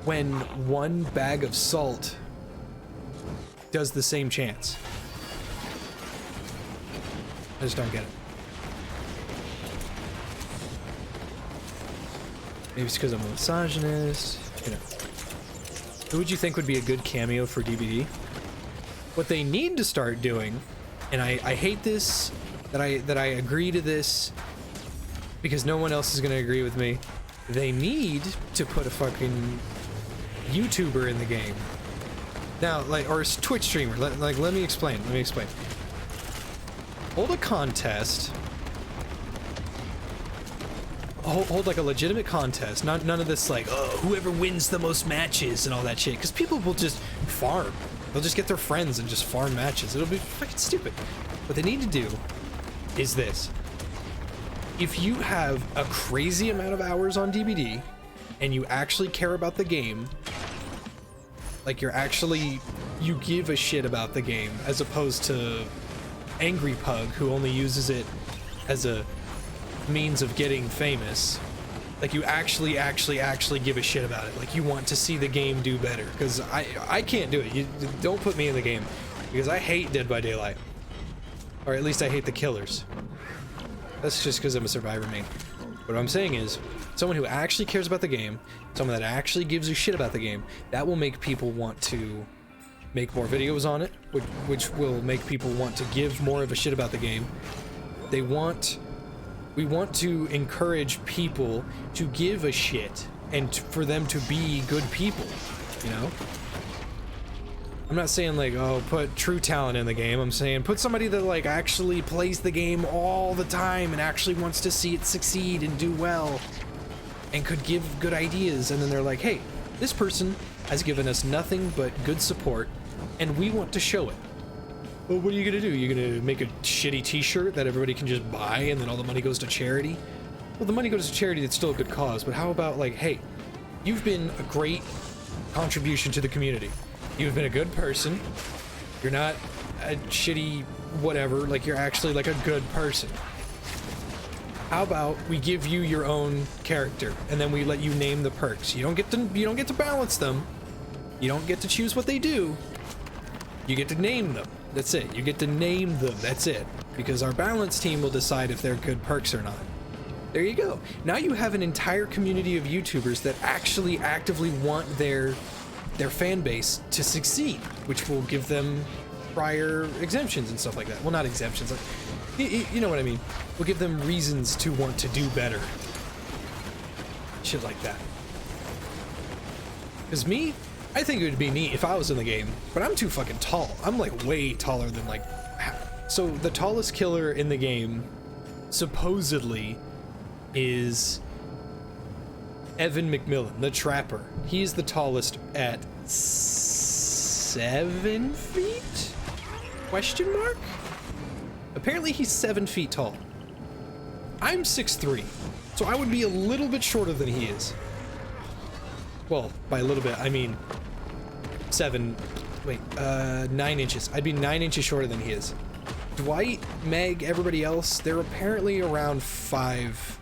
when 1 bag of salt does the same chance? I just don't get it. Maybe it's because I'm a misogynist, you know. Who would you think would be a good cameo for DBD? What they need to start doing, and I hate this, that I agree to this, because no one else is gonna agree with me. They need to put a fucking YouTuber in the game. Now, like, or a Twitch streamer. Let me explain. Hold a contest hold like a legitimate contest, none of this like, oh, whoever wins the most matches and all that shit, because people will just farm. They'll just get their friends and just farm matches. It'll be fucking stupid. What they need to do is this. If you have a crazy amount of hours on DBD and you actually care about the game, like you give a shit about the game, as opposed to Angry Pug, who only uses it as a means of getting famous. Like, you actually give a shit about it. Like, you want to see the game do better. Because I can't do it. You don't put me in the game, because I hate Dead by Daylight. Or at least I hate the killers. That's just because I'm a survivor main. What I'm saying is, someone who actually cares about the game, someone that actually gives a shit about the game, that will make people want to make more videos on it, which will make people want to give more of a shit about the game. We want to encourage people to give a shit and for them to be good people, you know? I'm not saying like, oh, put true talent in the game. I'm saying put somebody that like actually plays the game all the time and actually wants to see it succeed and do well and could give good ideas. And then they're like, hey, this person has given us nothing but good support and we want to show it. Well, what are you gonna do? You're gonna make a shitty t-shirt that everybody can just buy and then all the money goes to charity? Well, the money goes to charity, that's still a good cause, but how about like, hey, you've been a great contribution to the community. You've been a good person. You're not a shitty whatever, like you're actually like a good person. How about we give you your own character and then we let you name the perks. You don't get to balance them. You don't get to choose what they do. You get to name them. That's it. You get to name them. That's it. Because our balance team will decide if they're good perks or not. There you go. Now you have an entire community of YouTubers that actually actively want their fan base to succeed, which will give them prior exemptions and stuff like that. Well, not exemptions. Like, you know what I mean. Will give them reasons to want to do better. Shit like that. Because me, I think it would be neat if I was in the game, but I'm too fucking tall. I'm like way taller than like... So the tallest killer in the game, supposedly, is Evan McMillan, the Trapper. He's the tallest at 7 feet? Question mark? Apparently he's 7 feet tall. I'm 6'3", so I would be a little bit shorter than he is. Well, by a little bit, I mean 9 inches. I'd be 9 inches shorter than he is. Dwight, Meg, everybody else, they're apparently around 5.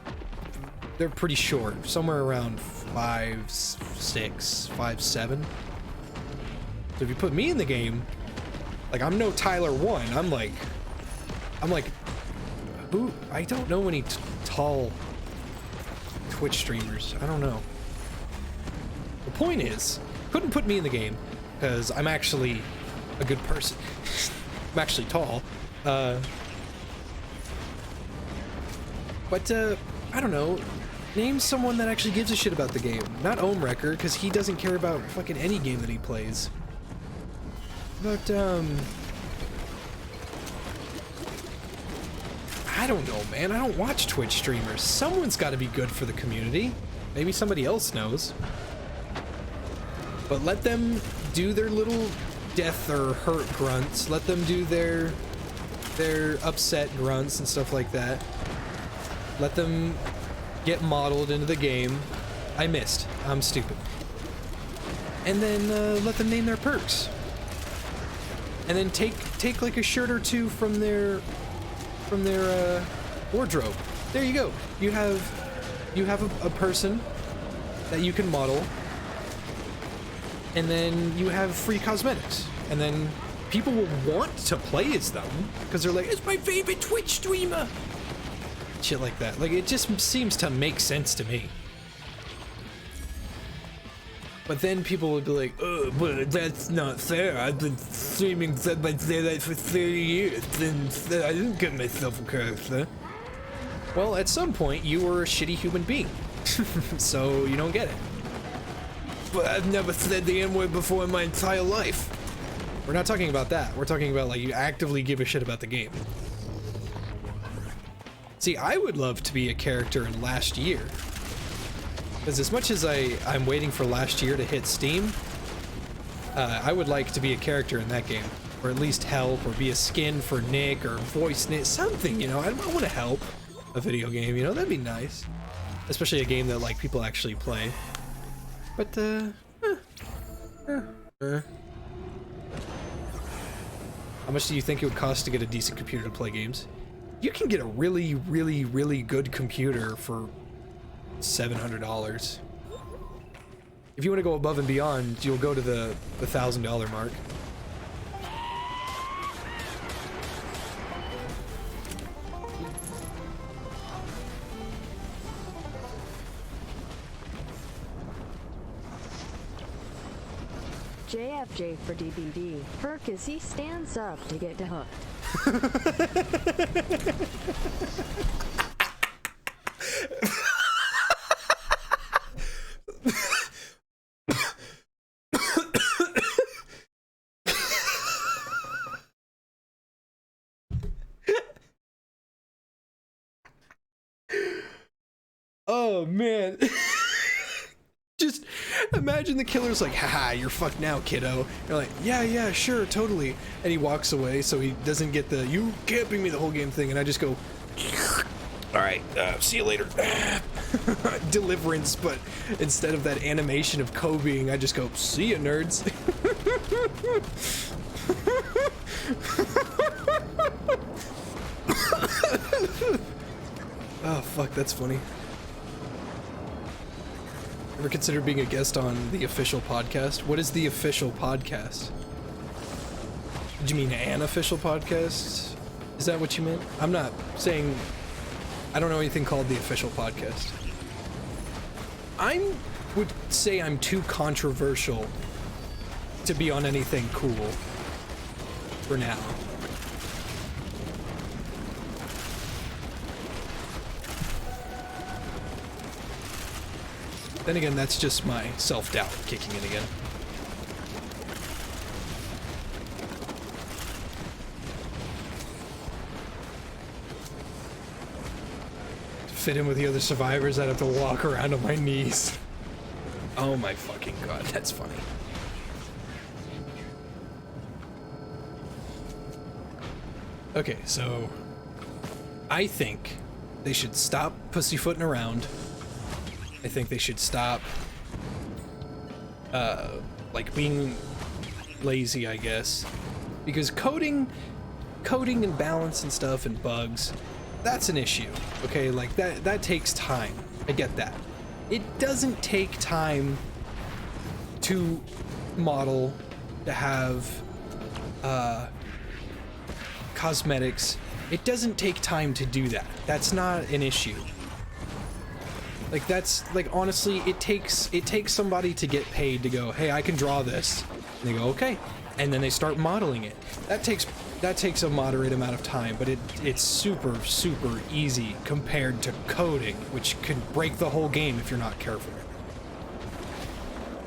They're pretty short, somewhere around 5'6", 5'7". So if you put me in the game, like I'm no Tyler 1. I'm like, who? I don't know any tall Twitch streamers. I don't know. The point is, couldn't put me in the game because I'm actually a good person. I'm actually tall. But I don't know. Name someone that actually gives a shit about the game. Not Ohmwrecker, because he doesn't care about fucking any game that he plays. But, I don't know, man. I don't watch Twitch streamers. Someone's got to be good for the community. Maybe somebody else knows. But let them do their little death or hurt grunts. Let them do their upset grunts and stuff like that. Let them get modeled into the game. I missed. I'm stupid. And then let them name their perks. And then take like a shirt or two from their wardrobe. There you go. You have a person that you can model. And then you have free cosmetics. And then people will want to play as them because they're like, it's my favorite Twitch streamer. Shit like that. Like, it just seems to make sense to me. But then people would be like, oh, but that's not fair. I've been streaming Dead by Daylight for 30 years and I didn't get myself a character. Well, at some point, you were a shitty human being. So you don't get it. But I've never said the N-word before in my entire life. We're not talking about that. We're talking about, like, you actively give a shit about the game. See, I would love to be a character in Last Year. Because as much as I'm waiting for Last Year to hit Steam, I would like to be a character in that game. Or at least help, or be a skin for Nick, or voice Nick, something, you know? I want to help a video game, you know? That'd be nice. Especially a game that, like, people actually play. But, how much do you think it would cost to get a decent computer to play games? You can get a really, really, really good computer for $700. If you want to go above and beyond, you'll go to the $1,000 mark. JFJ for DBD. Herc as he stands up to get to hooked. Oh man. Just imagine the killer's like, haha, you're fucked now, kiddo. You're like, yeah, sure, totally. And he walks away so he doesn't get the you camping me the whole game thing, and I just go, alright, see you later. Deliverance, but instead of that animation of Kobeing, I just go, see ya, nerds. Oh, fuck, that's funny. Ever considered being a guest on the official podcast? What is the official podcast? Did you mean an official podcast? Is that what you meant? I'm not saying... I don't know anything called the official podcast. I would say I'm too controversial to be on anything cool for now. Then again, that's just my self-doubt kicking in again. To fit in with the other survivors, I'd have to walk around on my knees. Oh my fucking god, that's funny. Okay, so... I think they should stop pussyfooting around. I think they should stop, like, being lazy, I guess. Because coding and balance and stuff and bugs, that's an issue, okay? Like, that takes time. I get that. It doesn't take time to model, to have, cosmetics. It doesn't take time to do that. That's not an issue. Like, that's, like, honestly, it takes somebody to get paid to go, hey, I can draw this. And they go, okay. And then they start modeling it. That takes a moderate amount of time, but it's super, super easy compared to coding, which can break the whole game if you're not careful.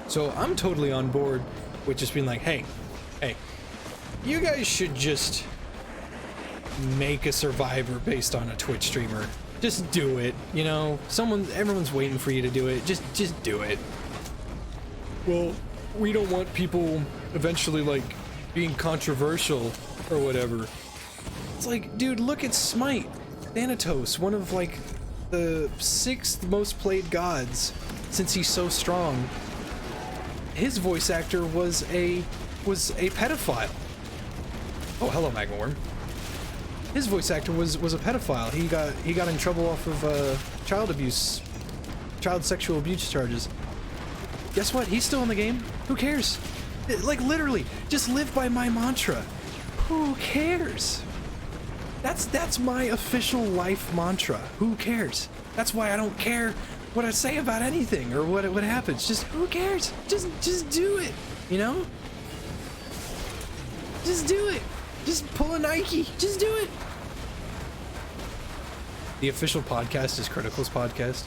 So I'm totally on board with just being like, hey, you guys should just make a survivor based on a Twitch streamer. Just do it, you know? Everyone's waiting for you to do it. Just do it. Well, we don't want people eventually, like, being controversial or whatever. It's like, dude, look at Smite. Thanatos, one of, like, the 6th most played gods since he's so strong. His voice actor was a pedophile. Oh, hello, Magmaworm. His voice actor was a pedophile. He got in trouble off of child sexual abuse charges. Guess what? He's still in the game. Who cares? Like, literally, just live by my mantra. Who cares? That's my official life mantra. Who cares? That's why I don't care what I say about anything or what happens. Just who cares? Just do it. You know? Just do it. Just pull a Nike. Just do it. The official podcast is Critical's podcast.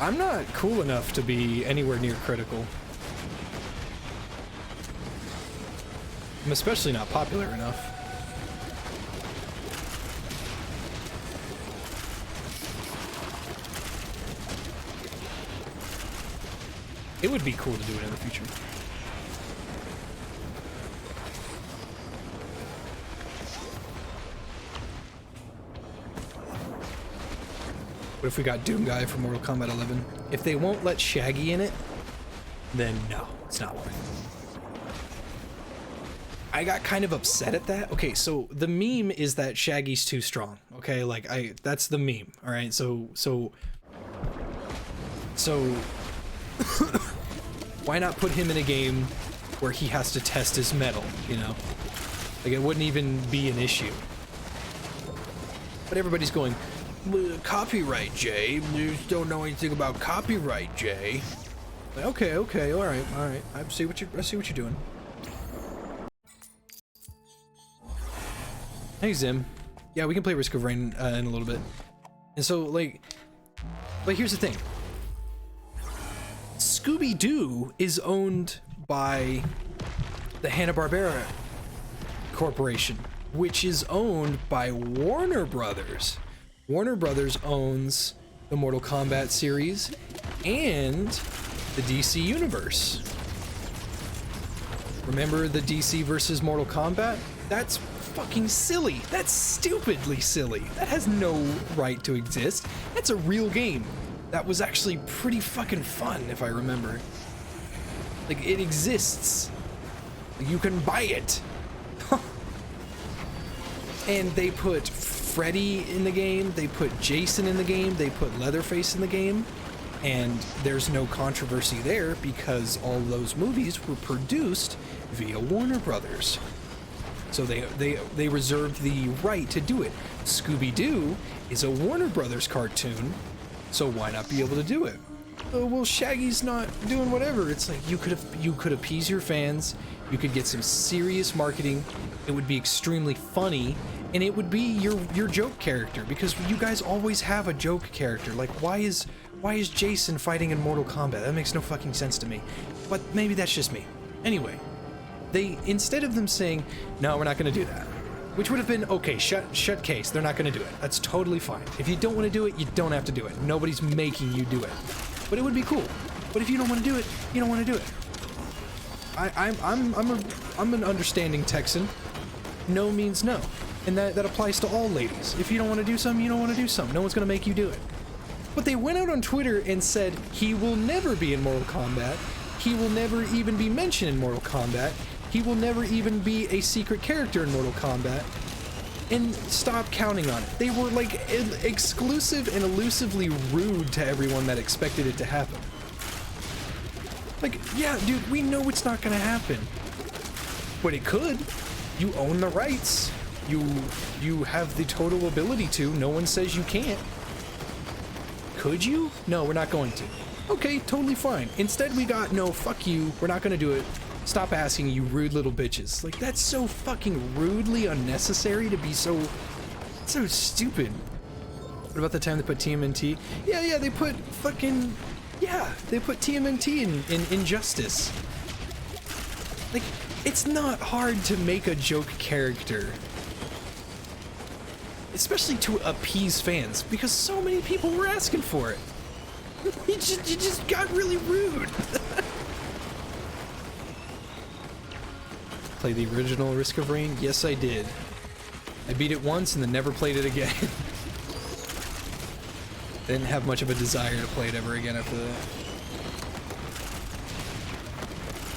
I'm not cool enough to be anywhere near Critical. I'm especially not popular enough. It would be cool to do it in the future. What if we got Doom Guy from Mortal Kombat 11? If they won't let Shaggy in it, then no, it's not worth it. I got kind of upset at that. Okay, so the meme is that Shaggy's too strong. Okay, like that's the meme. All right, so why not put him in a game where he has to test his metal? You know, like it wouldn't even be an issue. But everybody's going, copyright, Jay. You don't know anything about copyright, Jay. Okay, all right. I see what you're doing. Hey, Zim. Yeah, we can play Risk of Rain in a little bit. And so, like, here's the thing. Scooby-Doo is owned by the Hanna-Barbera Corporation, which is owned by Warner Brothers. Warner Brothers owns the Mortal Kombat series and the DC Universe. Remember the DC versus Mortal Kombat? That's fucking silly. That's stupidly silly. That has no right to exist. That's a real game. That was actually pretty fucking fun, if I remember. Like, it exists. You can buy it. And they put Freddy in the game, they put Jason in the game, they put Leatherface in the game, and there's no controversy there because all those movies were produced via Warner Brothers. So they reserved the right to do it. Scooby-Doo is a Warner Brothers cartoon, so why not be able to do it? Oh, well, Shaggy's not doing whatever. It's like you could appease your fans, you could get some serious marketing, it would be extremely funny, and it would be your joke character, because you guys always have a joke character. Like, why is Jason fighting in Mortal Kombat? That makes no fucking sense to me. But maybe that's just me. Anyway, they, instead of them saying, no, we're not gonna do that, which would have been, okay, shut case, they're not gonna do it. That's totally fine. If you don't want to do it, you don't have to do it. Nobody's making you do it. But it would be cool. But if you don't want to do it, you don't want to do it. I'm an understanding Texan. No means no. And that applies to all ladies. If you don't want to do something, you don't want to do something. No one's gonna make you do it. But they went out on Twitter and said he will never be in Mortal Kombat. He will never even be mentioned in Mortal Kombat. He will never even be a secret character in Mortal Kombat. And stop counting on it. They were like exclusive and elusively rude to everyone that expected it to happen. Like, yeah, dude, we know it's not gonna happen. But it could. You own the rights. You have the total ability to. No one says you can't. Could you? No, we're not going to. Okay, totally fine. Instead we got, no, fuck you, we're not gonna do it. Stop asking, you rude little bitches. Like, that's so fucking rudely unnecessary to be so stupid. What about the time they put TMNT? Yeah, they put fucking, they put TMNT in Injustice. Like, it's not hard to make a joke character. Especially to appease fans, because so many people were asking for it. You just got really rude. Play the original Risk of Rain? Yes, I did. I beat it once and then never played it again. Didn't have much of a desire to play it ever again after that.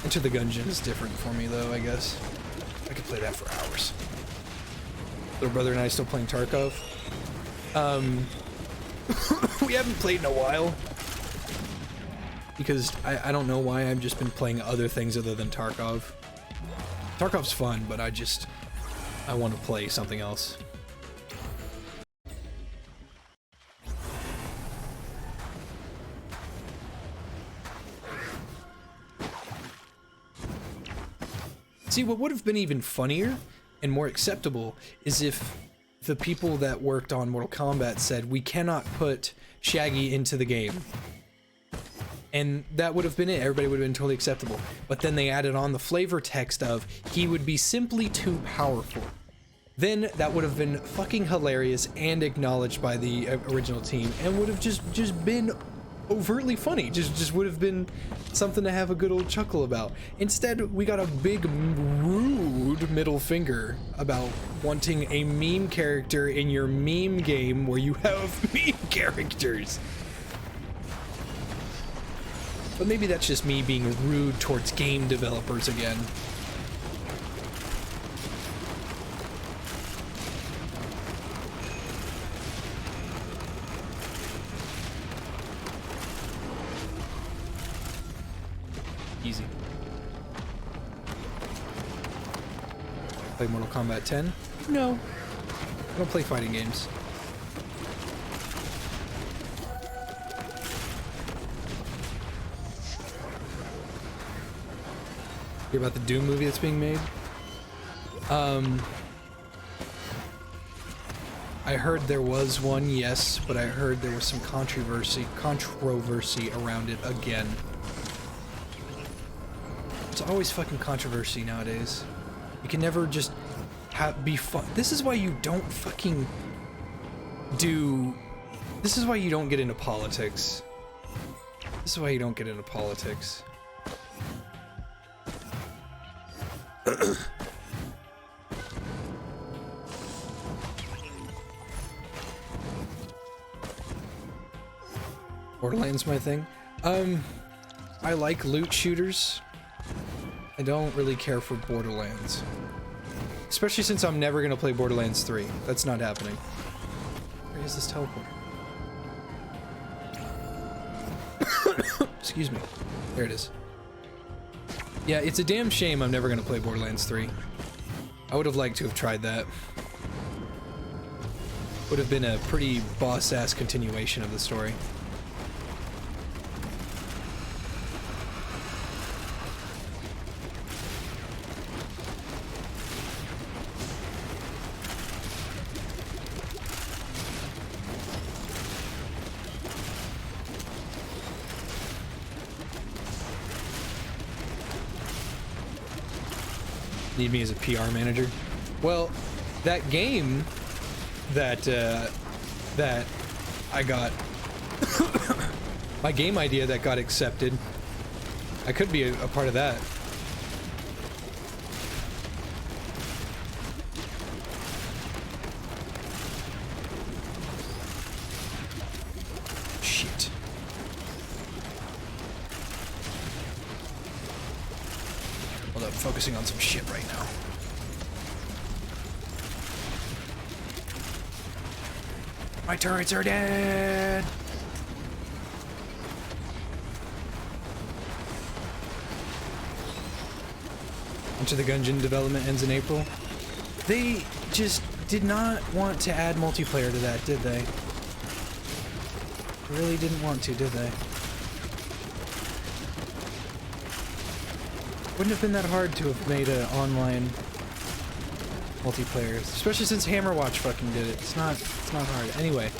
Enter the Gungeon is different for me though, I guess. I could play that for hours. Little brother and I still playing Tarkov. We haven't played in a while. Because I don't know why, I've just been playing other things other than Tarkov. Tarkov's fun, but I want to play something else. See, what would have been even funnier and more acceptable is if the people that worked on Mortal Kombat said, we cannot put Shaggy into the game. And that would have been it. Everybody would have been totally acceptable. But then they added on the flavor text of, he would be simply too powerful. Then that would have been fucking hilarious and acknowledged by the original team, and would have just been overtly funny. Just would have been something to have a good old chuckle about. Instead, we got a big rude middle finger about wanting a meme character in your meme game where you have meme characters. But maybe that's just me being rude towards game developers again. Easy. Play Mortal Kombat 10? No. I don't play fighting games. Hear about the Doom movie that's being made? I heard there was one, yes, but I heard there was some controversy around it again. It's always fucking controversy nowadays. You can never just be fun. This is why you don't fucking do. This is why you don't get into politics. This is why you don't get into politics. Borderlands my thing. I like loot shooters. I don't really care for Borderlands. Especially since I'm never gonna play Borderlands 3. That's not happening. Where is this teleporter? Excuse me. There it is. Yeah, it's a damn shame I'm never gonna play Borderlands 3. I would have liked to have tried that. Would have been a pretty boss-ass continuation of the story. Need me as a PR manager? Well, that game that that I got, my game idea that got accepted, I could be a part of that. Shit. Hold up, focusing on some shit right now. My turrets are dead! Enter the Gungeon development ends in April. They just did not want to add multiplayer to that, did they? Really didn't want to, did they? Wouldn't have been that hard to have made an online multiplayer, especially since Hammerwatch fucking did it. It's not hard. Anyway.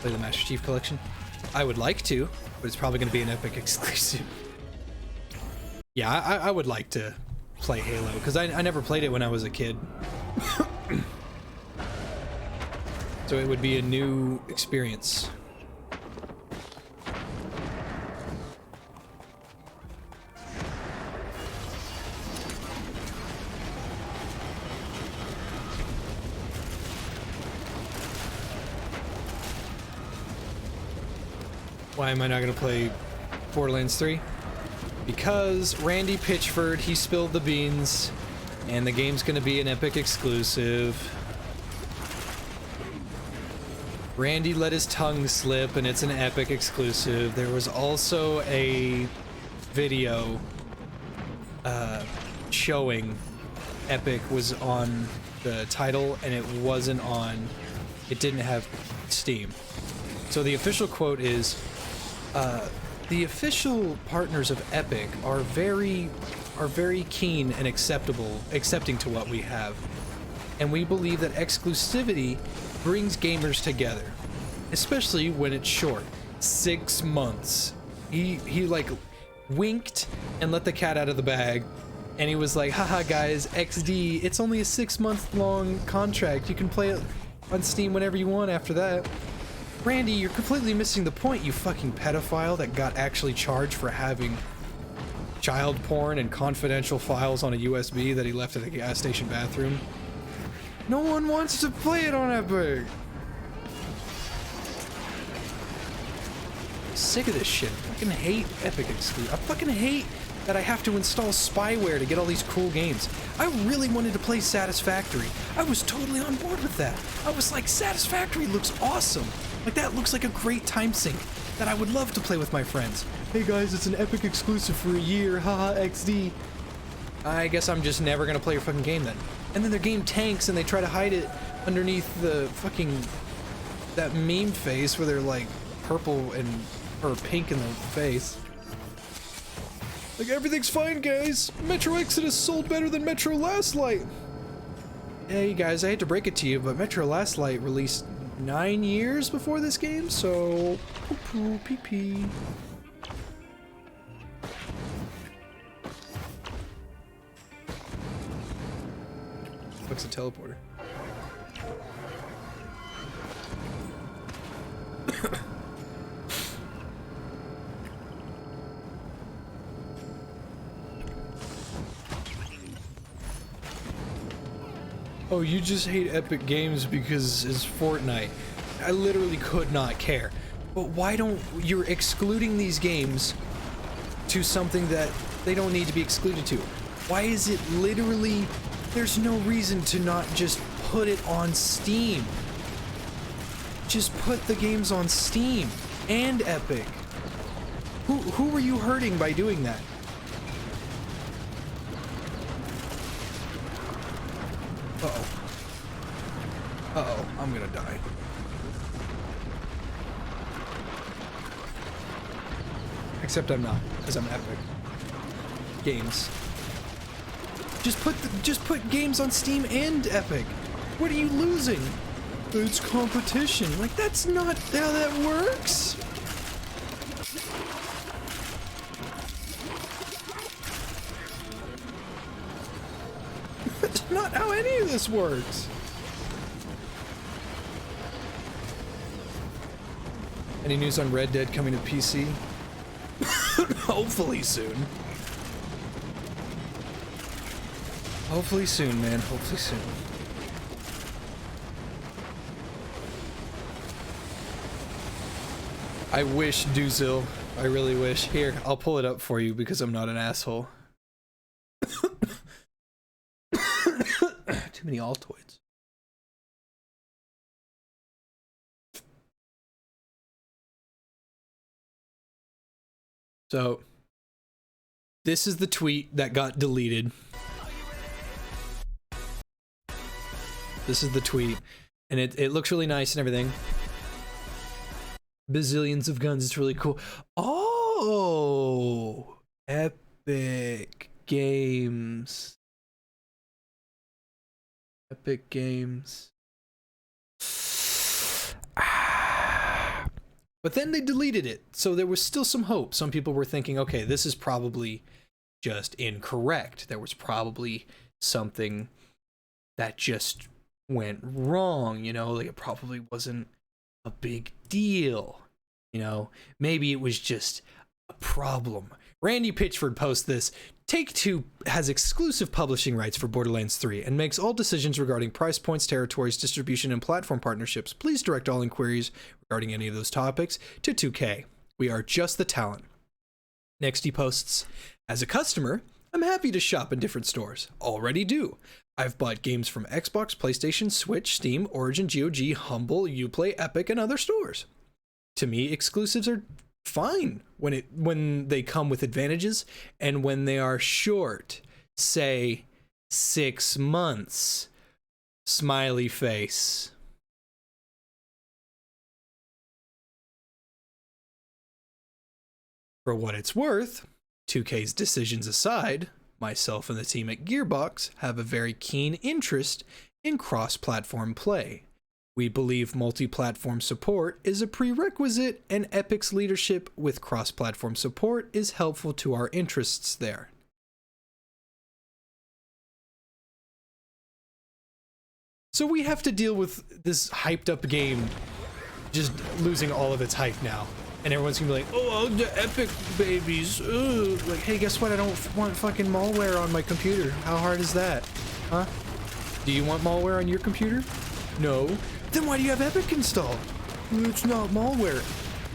Play the Master Chief Collection? I would like to, but it's probably going to be an Epic exclusive. Yeah, I would like to play Halo, because I never played it when I was a kid. So it would be a new experience. Why am I not going to play Borderlands 3? Because Randy Pitchford, he spilled the beans, and the game's going to be an Epic exclusive. Randy let his tongue slip, and it's an Epic exclusive. There was also a video showing Epic was on the title, and it wasn't on, it didn't have Steam. So the official quote is, the official partners of Epic are very keen and accepting to what we have. And we believe that exclusivity brings gamers together, especially when it's short. 6 months. He like winked and let the cat out of the bag And he was like, haha guys, XD, it's only a 6-month long contract. You can play it on Steam whenever you want after that. Randy, you're completely missing the point, you fucking pedophile that got actually charged for having child porn and confidential files on a USB that he left at the gas station bathroom. No one wants to play it on Epic. I'm sick of this shit. I fucking hate Epic exclusive. I fucking hate that I have to install spyware to get all these cool games. I really wanted to play Satisfactory. I was totally on board with that. I was like, Satisfactory looks awesome. Like, that looks like a great time sink that I would love to play with my friends. Hey guys, it's an Epic exclusive for a year, haha, XD. I guess I'm just never gonna play your fucking game then. And then their game tanks and they try to hide it underneath the fucking, that meme face where they're like purple and, or pink in the face. Like, everything's fine, guys. Metro Exodus sold better than Metro Last Light. Hey guys, I hate to break it to you, but Metro Last Light released 9 years before this game, so poo-poo, pee-pee. What's a teleporter? Oh, you just hate Epic Games because it's Fortnite. I literally could not care. But why don't you're excluding these games to something that they don't need to be excluded to? Why is it literally, there's no reason to not just put it on Steam. Just put the games on Steam and Epic. Who are you hurting by doing that? Uh-oh. Uh-oh, I'm gonna die. Except I'm not, because I'm Epic. Games. Just put games on Steam and Epic. What are you losing? It's competition. Like, that's not how that works. That's not how any of this works. Any news on Red Dead coming to PC? Hopefully soon. Hopefully soon, man. Hopefully soon. I wish, Duzil. I really wish. Here, I'll pull it up for you because I'm not an asshole. Too many Altoids. So, this is the tweet that got deleted. This is the tweet. And it looks really nice and everything. Bazillions of guns, it's really cool. Oh! Epic Games. Epic Games. But then they deleted it, so there was still some hope. Some people were thinking, okay, this is probably just incorrect. There was probably something that just went wrong, you know, like it probably wasn't a big deal, you know, maybe it was just a problem. Randy Pitchford posts this. Take-Two has exclusive publishing rights for Borderlands 3 and makes all decisions regarding price points, territories, distribution, and platform partnerships. Please direct all inquiries regarding any of those topics to 2K. We are just the talent. Next he posts, as a customer, I'm happy to shop in different stores. Already do. I've bought games from Xbox, PlayStation, Switch, Steam, Origin, GOG, Humble, Uplay, Epic, and other stores. To me, exclusives are fine when they come with advantages and when they are short, say 6 months. Smiley face. For what it's worth, 2K's decisions aside, myself and the team at Gearbox have a very keen interest in cross-platform play. We believe multi-platform support is a prerequisite, and Epic's leadership with cross-platform support is helpful to our interests there. So we have to deal with this hyped up game just losing all of its hype now. And everyone's gonna be like, oh, the Epic babies. Ugh. Like, hey, guess what? I don't want fucking malware on my computer. How hard is that? Huh? Do you want malware on your computer? No. Then why do you have Epic installed? It's not malware.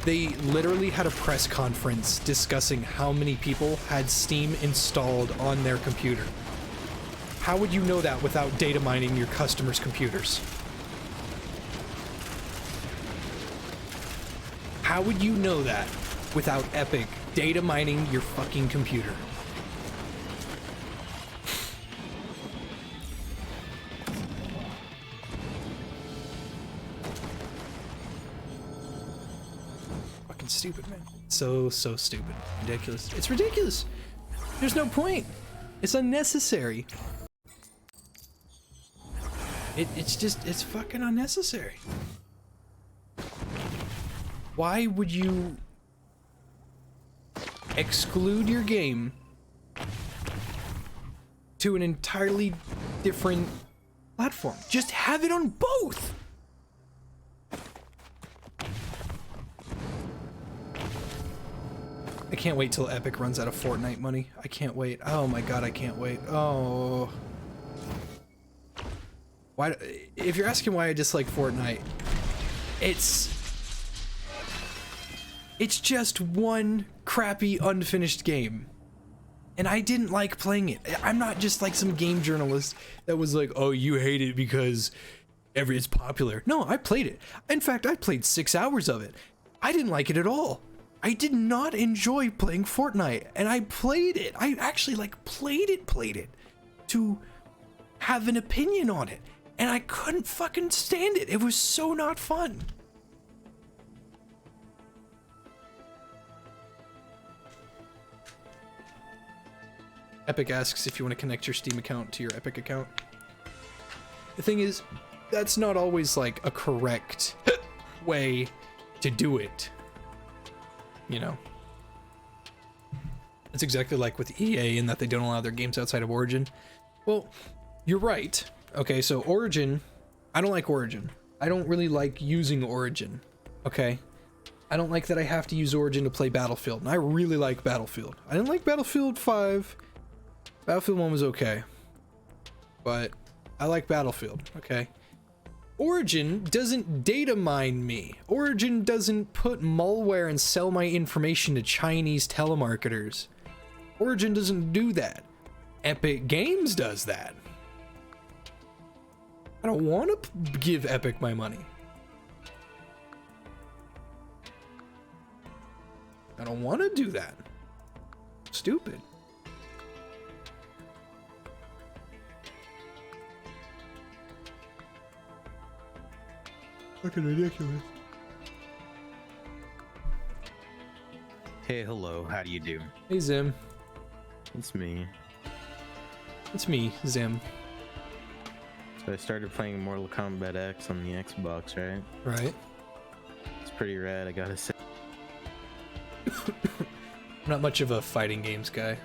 They literally had a press conference discussing how many people had Steam installed on their computer. How would you know that without data mining your customers' computers? How would you know that without Epic data mining your fucking computer? Fucking stupid, man. So stupid. Ridiculous. It's ridiculous. There's no point. It's unnecessary. It's fucking unnecessary. Why would you exclude your game to an entirely different platform? Just have it on both. I can't wait till Epic runs out of Fortnite money. I can't wait. Oh my god, I can't wait. Oh. Why? If you're asking why I dislike Fortnite, it's just one crappy unfinished game. And I didn't like playing it. I'm not just like some game journalist that was like, oh, you hate it because it's popular. No, I played it. In fact, I played 6 hours of it. I didn't like it at all. I did not enjoy playing Fortnite, and I played it. I actually like played it to have an opinion on it, and I couldn't fucking stand it. It was so not fun. Epic asks if you want to connect your Steam account to your Epic account. The thing is, that's not always like a correct way to do it. You know, it's exactly like with EA in that they don't allow their games outside of Origin. Well, you're right. Okay, so Origin, I don't like Origin. I don't really like using Origin. Okay, I don't like that I have to use Origin to play Battlefield, and I really like Battlefield. I didn't like Battlefield 5. Battlefield 1 was okay, but I like Battlefield. Okay. Origin doesn't data mine me. Origin doesn't put malware and sell my information to Chinese telemarketers. Origin doesn't do that. Epic Games does that. I don't want to give Epic my money. I don't want to do that. Stupid. Fucking ridiculous. Hey, hello, how do you do? Hey, Zim. It's me. It's me, Zim. So I started playing Mortal Kombat X on the Xbox, right? Right. It's pretty rad, I gotta say. I'm not much of a fighting games guy.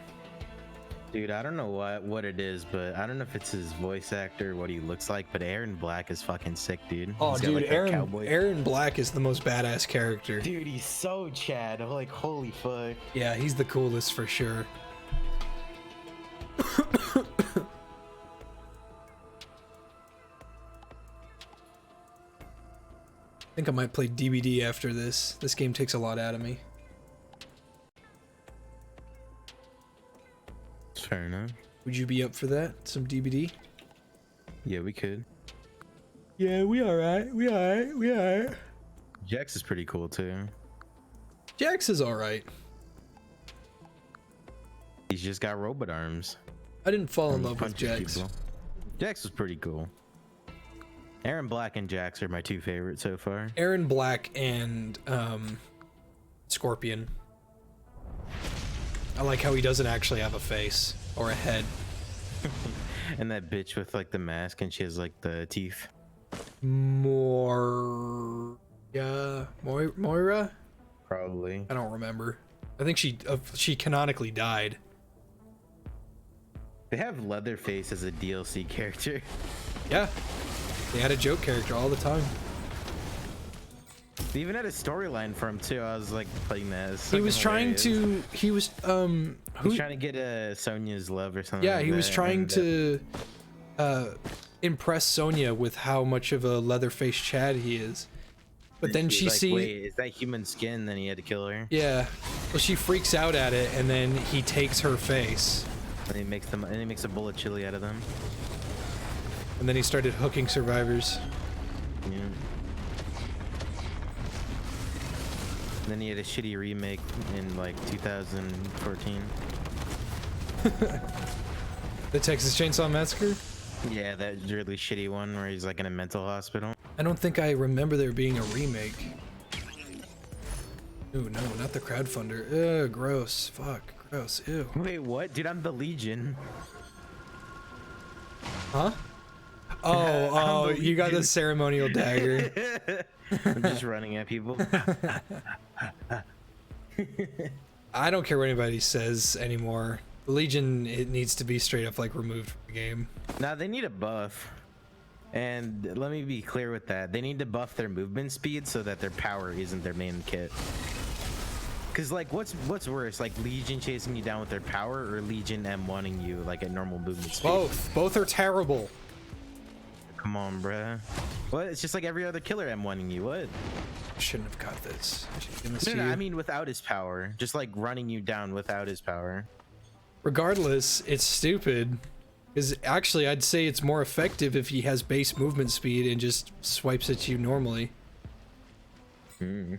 Dude, I don't know what it is, but I don't know if it's his voice actor, what he looks like, but Aaron Black is fucking sick, dude. Oh, He's got, dude, like, that Aaron cowboy- Black is the most badass character. Dude, he's so Chad. I'm like, holy fuck. Yeah, he's the coolest for sure. I think I might play DBD after this. This game takes a lot out of me. Fair enough. Would you be up for that? Some DBD? Yeah, we could. Yeah, we alright. We alright. Jax is pretty cool too. Jax is alright. He's just got robot arms. I didn't fall in And he love with punches Jax. people. Jax was pretty cool. Aaron Black and Jax are my two favorites so far. Aaron Black and Scorpion. I like how he doesn't actually have a face or a head. And that bitch with like the mask and she has like the teeth. Moira? Probably. I don't remember. I think she canonically died. They have Leatherface as a DLC character. Yeah. They had a joke character all the time. They even had a storyline for him too. I was like playing that. He was trying to. He was He's trying to get Sonya's love or something. Yeah, like he was that, trying and, to impress Sonya with how much of a leather-faced Chad he is. But then she like, sees. Wait, is that human skin? Then he had to kill her. Yeah. Well, she freaks out at it, and then he takes her face. And he makes them. And he makes a bowl of chili out of them. And then he started hooking survivors. Yeah. And then he had a shitty remake in like 2014. The Texas Chainsaw Massacre? Yeah, that really shitty one where he's like in a mental hospital. I don't think I remember there being a remake. Ooh, no, not the crowdfunder. Ugh, gross. Fuck, gross. Ew. Wait, what? Dude, I'm the Legion. Huh? Oh, you got the ceremonial dagger. I'm just running at people. I don't care what anybody says anymore. The Legion, it needs to be straight up like removed from the game. Now they need a buff. And let me be clear with that. They need to buff their movement speed so that their power isn't their main kit. Cause like what's worse, like Legion chasing you down with their power or Legion M1ing you like at normal movement speed? Both are terrible. Come on, bruh. What? It's just like every other killer M1ing you. What? Shouldn't have got this. I should give this to No, you. I mean without his power. Just like running you down without his power. Regardless, it's stupid. Because actually, I'd say it's more effective if he has base movement speed and just swipes at you normally. Hmm.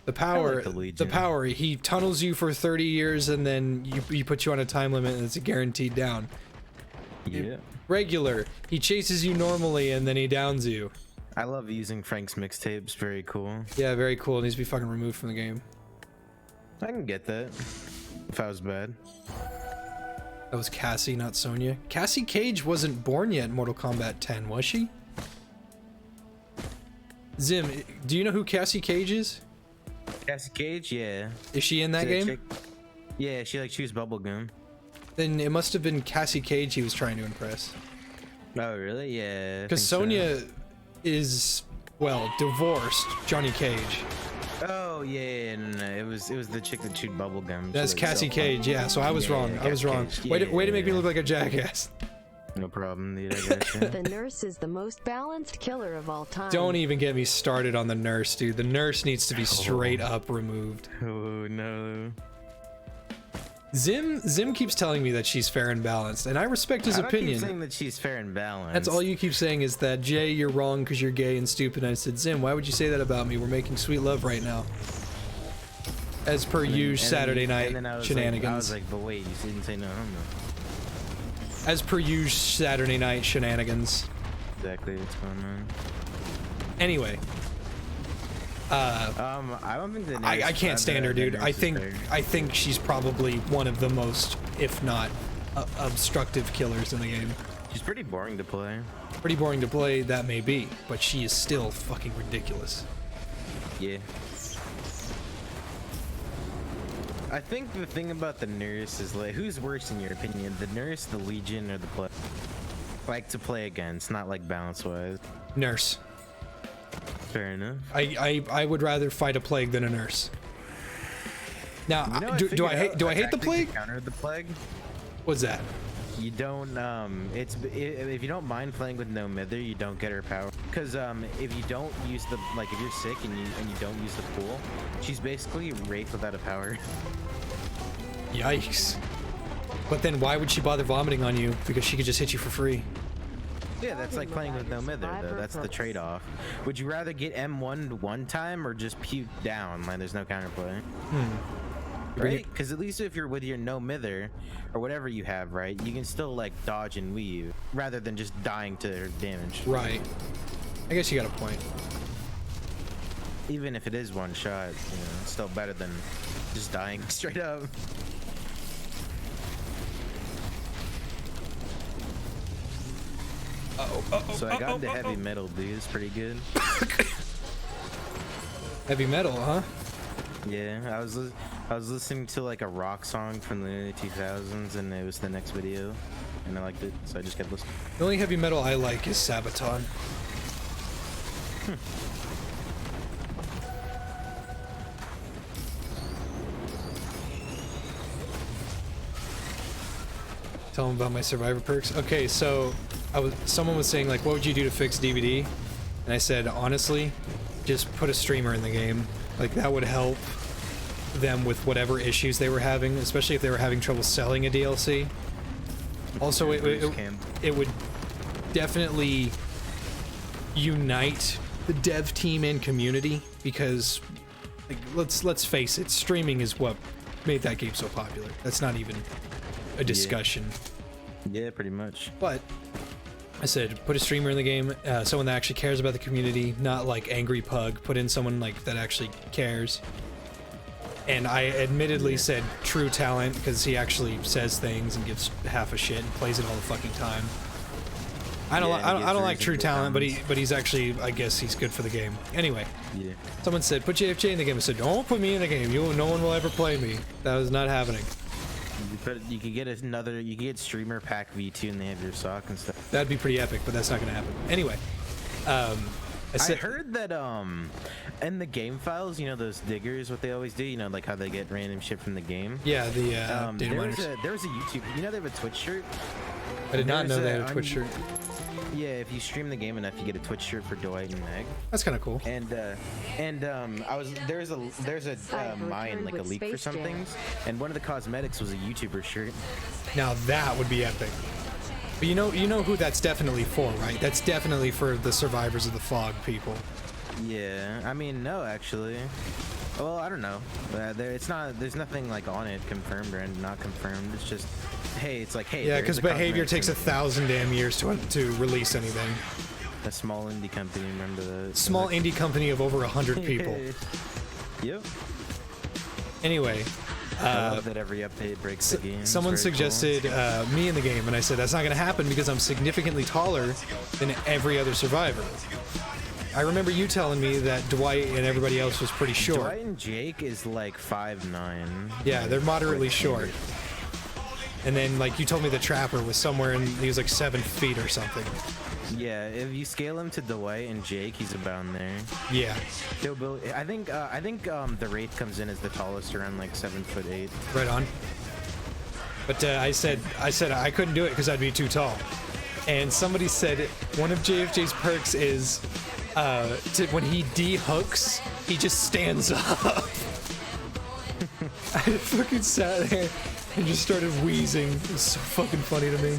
The power, like the Legion. power, he tunnels you for 30 years and then he puts you on a time limit and it's a guaranteed down. Yeah. Regular, he chases you normally and then he downs you. I love using Frank's mixtapes. Very cool. Yeah, very cool. It needs to be fucking removed from the game. I can get that. If I was bad. That was Cassie, not Sonya. Cassie Cage wasn't born yet in Mortal Kombat 10, was she? Zim, do you know who Cassie Cage is? Cassie Cage, yeah. Is she in that See game? chick? Yeah, she like chews bubblegum. Then it must have been Cassie Cage he was trying to impress. Oh really? Yeah. Because Sonya is, well, divorced Johnny Cage. Oh yeah, no, it was the chick that chewed bubblegum. That's Cassie Cage, yeah, so I was wrong. I was wrong. Way to make me look like a jackass. No problem, dude. I got you. The nurse is the most balanced killer of all time. Don't even get me started on the nurse, dude. The nurse needs to be straight up removed. Oh no. Zim keeps telling me that she's fair and balanced, and I respect his I don't opinion. keep saying that she's fair and balanced. That's all you keep saying is that, Jay, you're wrong because you're gay and stupid. And I said, Zim, why would you say that about me? We're making sweet love right now. As per usual Saturday night shenanigans. I was like, but wait, you didn't say no homo. As per usual Saturday night shenanigans. Exactly what's going on. Anyway. I don't think the I can't stand her, dude. I think she's probably one of the most, if not, obstructive killers in the game. She's pretty boring to play. Pretty boring to play, that may be, but she is still fucking ridiculous. Yeah. I think the thing about the nurse is like, who's worse in your opinion, the nurse, the Legion, or the plague? Like to play against, not like balance-wise. Nurse. Fair enough. I would rather fight a plague than a nurse. Now, You know, do I hate the tactic to plague? Counter the plague. What's that? You don't if you don't mind playing with no mither, you don't get her power. Because if you don't use the if you're sick and you don't use the pool, she's basically Wraith without a power. Yikes. But then why would she bother vomiting on you? Because she could just hit you for free. Yeah, that's like playing with no mither though. That's the trade-off. Would you rather get M1 one time or just puke down? Like there's no counterplay. Right? Because at least if you're with your no mither or whatever you have, right, you can still like dodge and weave rather than just dying to her damage. Right. I guess you got a point. Even if it is one shot, you know, it's still better than just dying straight up. So I got into heavy metal, dude. It's pretty good. Heavy metal, huh? Yeah, I was listening to like a rock song from the 2000s, and it was the next video. and I liked it, so I just kept listening. The only heavy metal I like is Sabaton. Tell them about my survivor perks. Okay, so someone was saying like, what would you do to fix DVD? And I said, honestly, just put a streamer in the game. Like that would help them with whatever issues they were having, especially if they were having trouble selling a DLC. Also, it would definitely unite the dev team and community, because like, let's face it, streaming is what made that game so popular. That's not even a discussion. Yeah, pretty much. But I said, put a streamer in the game, someone that actually cares about the community, not like Angry Pug. Put in someone like that actually cares. And I admittedly said true talent, because he actually says things and gives half a shit and plays it all the fucking time. I don't like true talent, but he's actually, I guess he's good for the game. Anyway, yeah. Someone said put JFJ in the game. I said don't put me in the game. No one will ever play me. That was not happening. You could get you could get streamer pack V2 and they have your sock and stuff. That'd be pretty epic, but that's not gonna happen. Anyway, I heard that in the game files, you know, those diggers, what they always do, you know, like how they get random shit from the game. Yeah, the data miners. There was a YouTube, you know, they have a Twitch shirt. I did not know they had a Twitch shirt. Yeah, if you stream the game enough, you get a Twitch shirt for Dwight and Meg. That's kind of cool. And there's a mine, like a leak for some things, and one of the cosmetics was a YouTuber shirt. Now that would be epic. But you know who that's definitely for, right? That's definitely for the survivors of the fog people. Yeah, I mean, no, actually. Well, I don't know. There's nothing like on it confirmed or not confirmed. It's just, hey, it's like, hey. Yeah, because behavior takes 1,000 damn years to release anything. A small indie company, remember that? Small indie company of over 100 people. Yep. Anyway. I love that every update breaks the game. Someone suggested me in the game, and I said that's not going to happen because I'm significantly taller than every other survivor. I remember you telling me that Dwight and everybody else was pretty short. Dwight and Jake is like 5'9". Yeah, they're moderately short. And then, like, you told me the Trapper was somewhere in, he was like 7 feet or something. Yeah, if you scale him to Dwight and Jake, he's about in there. Yeah. I think the Wraith comes in as the tallest, around like 7'8". Right on. But I said I couldn't do it because I'd be too tall. And somebody said one of JFJ's perks is when he de-hooks, he just stands up. I fucking sat there and just started wheezing. It was so fucking funny to me.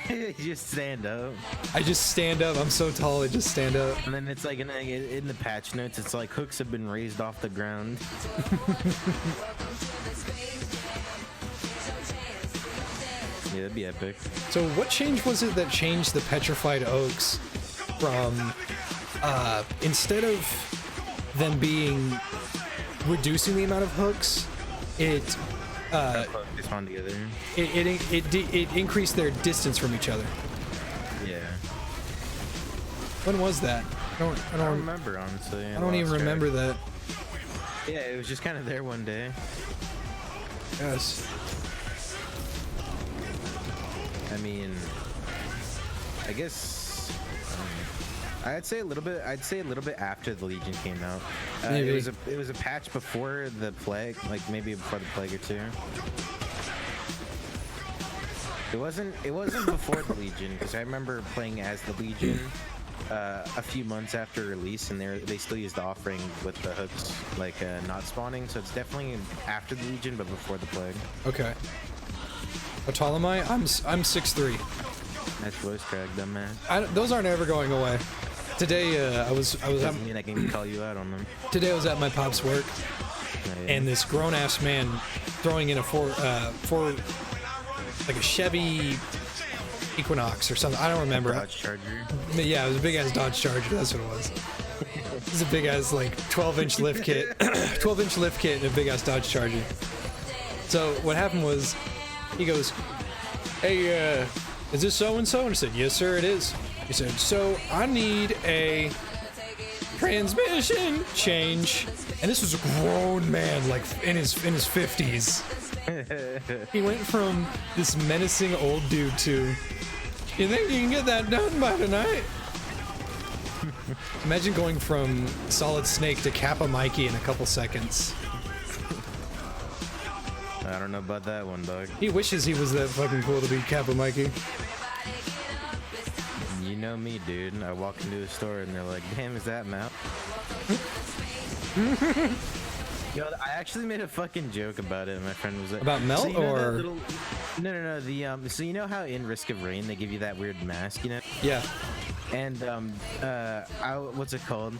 You just stand up. I just stand up. I'm so tall, I just stand up. And then it's like in the patch notes, it's like hooks have been raised off the ground. Yeah, that'd be epic. So what change was it that changed the petrified oaks from instead of them being reducing the amount of hooks, it spawn together. It increased their distance from each other. Yeah. When was that? I don't remember, honestly. I don't even remember that. Yeah, it was just kind of there one day. Yes. I mean, I guess I'd say a little bit after the Legion came out. It was a patch before the plague, like maybe before the plague or two. It wasn't before the Legion, because I remember playing as the Legion a few months after release, and they still used the offering with the hooks like not spawning. So it's definitely after the Legion, but before the plague. Okay. How tall am I? I'm 6'3". That's voice crack, dumbass. Those aren't ever going away. Today I was Doesn't mean I can call you out on them. Today I was at my pop's work, and this grown ass man throwing in a like a Chevy Equinox or something. I don't remember. Dodge Charger. Yeah, it was a big ass Dodge Charger. That's what it was. It was a big ass like 12-inch lift kit, 12-inch lift kit, and a big ass Dodge Charger. So what happened was, he goes, "Hey, is this so and so?" And I said, "Yes, sir, it is." He said, "So I need a transmission change." And this was a grown man, like in his 50s. He went from this menacing old dude to, you think you can get that done by tonight? Imagine going from Solid Snake to Kappa Mikey in a couple seconds. I don't know about that one, dog. He wishes he was that fucking cool to be Kappa Mikey. You know me, dude. I walk into a store and they're like, damn, is that Mount? Yo, I actually made a fucking joke about it. My friend was like, about Melt, so you know or little... no, the so you know how in Risk of Rain they give you that weird mask, you know? yeah. And what's it called?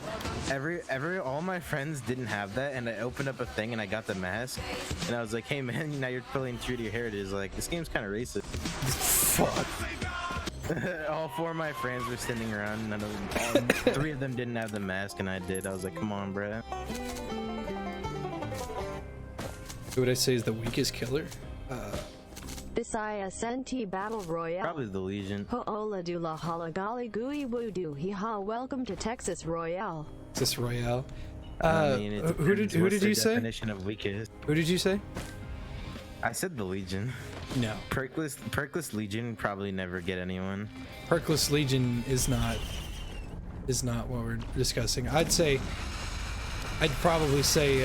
All my friends didn't have that, and I opened up a thing and I got the mask, and I was like, hey man, now you're pulling true to your heritage. Like, this game's kind of racist. Fuck. All 4 of my friends were standing around. None of them, 3 of them didn't have the mask, and I did. I was like, come on, bruh. Who would I say is the weakest killer? This ISNT Battle Royale. Probably the Legion. Ho'ola dula halagali gooey woodoo hee ha. Welcome to Texas Royale. Texas Royale. I mean, who did you say? Definition of weakest. Who did you say? I said the Legion. No. Perkless Legion probably never get anyone. Perkless Legion is not what we're discussing. I'd probably say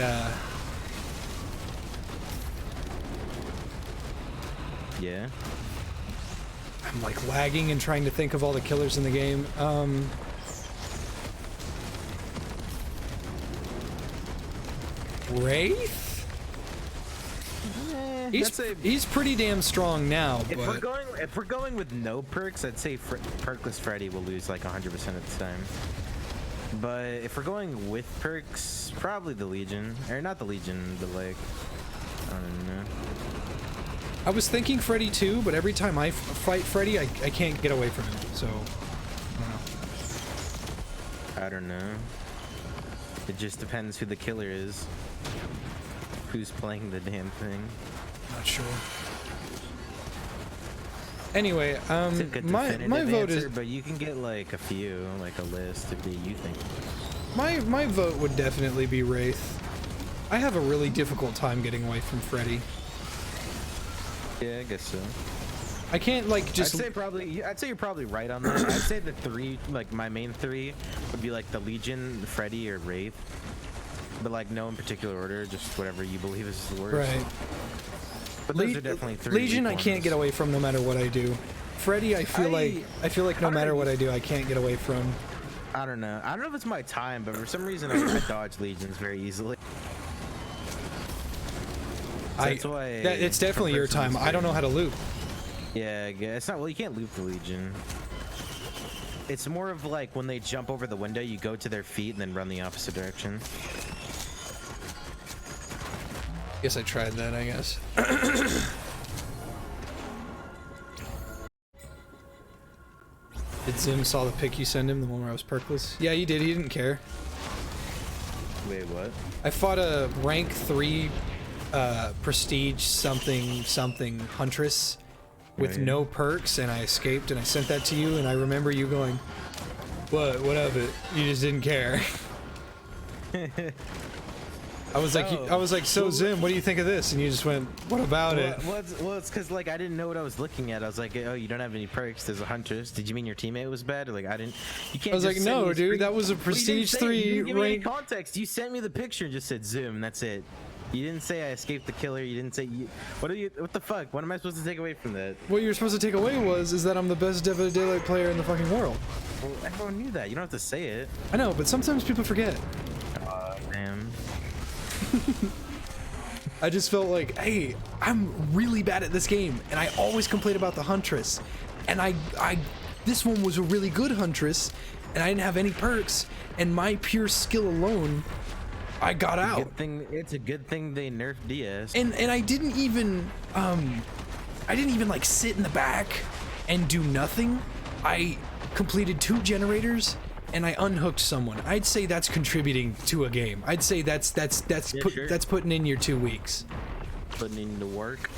yeah. I'm like lagging and trying to think of all the killers in the game. Wraith? He's pretty damn strong now. If we're going with no perks, I'd say Perkless Freddy will lose like 100% of the time. But if we're going with perks, probably the Legion, or not the Legion, but like, I don't know. I was thinking Freddy too, but every time I fight Freddy, I can't get away from him. So I don't know. It just depends who the killer is. Who's playing the damn thing. Not sure. Anyway, my vote answer, is. But you can get like a few, like a list if you think. My vote would definitely be Wraith. I have a really difficult time getting away from Freddy. Yeah, I guess so. I can't like just. I'd say you're probably right on that. I'd say the 3, like my main 3, would be like the Legion, Freddy, or Wraith. But like no in particular order, just whatever you believe is the worst. Right. But those are definitely 3. Legion, I can't get away from no matter what I do. Freddy, I feel like no matter what I do, I can't get away from. I don't know. I don't know if it's my time, but for some reason I dodge Legions very easily. That's why it's definitely your time. I don't know how to loop. Yeah, it's not. Well, you can't loop the Legion. It's more of like when they jump over the window, you go to their feet and then run the opposite direction. Guess I tried that, I guess. Did Zim saw the pic you sent him, the one where I was perkless? Yeah, he did. He didn't care. Wait, what? I fought a rank 3 prestige something huntress with no perks, and I escaped, and I sent that to you, and I remember you going, what of it? You just didn't care. I was like, so Zim, what do you think of this? And you just went, what about it? Well, it's because like I didn't know what I was looking at. I was like, oh, you don't have any perks. There's a huntress. Did you mean your teammate was bad? Or like I didn't. You can't. I was like, no, dude, that was a prestige 3 you didn't give me any rank. context. You sent me the picture and just said Zoom, and that's it. You didn't say I escaped the killer. You didn't say what the fuck? What am I supposed to take away from that? What you're supposed to take away is that I'm the best Dead by Daylight player in the fucking world. Well, everyone knew that. You don't have to say it. I know, but sometimes people forget. Damn. I just felt like, hey, I'm really bad at this game, and I always complain about the Huntress, and this one was a really good Huntress, and I didn't have any perks, and my pure skill alone, I got out. It's a good thing they nerfed DS. And I didn't even like sit in the back and do nothing. I completed 2 generators and I unhooked someone. I'd say that's contributing to a game. I'd say that's putting in your 2 weeks. Putting in the work.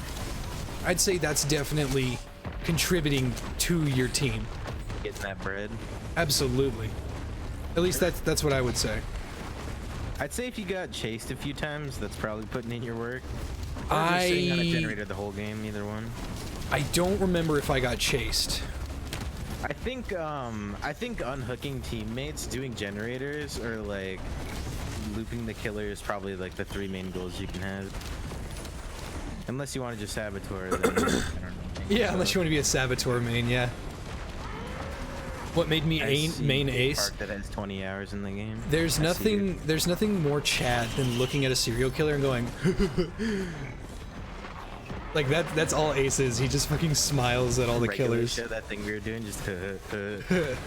I'd say that's definitely contributing to your team. Getting that bread. Absolutely. At least that's what I would say. I'd say if you got chased a few times, that's probably putting in your work. Or just sitting on a generator the whole game, either one. I don't remember if I got chased. I think unhooking teammates, doing generators, or like looping the killer is probably like the 3 main goals you can have. Unless you want to just saboteur, then I don't know. Yeah, unless you want to be a saboteur main, yeah. What made me main ace? That has 20 hours in the game. There's nothing more Chad than looking at a serial killer and going like that's all Ace is. He just fucking smiles at all the killers. Show that thing we were doing, just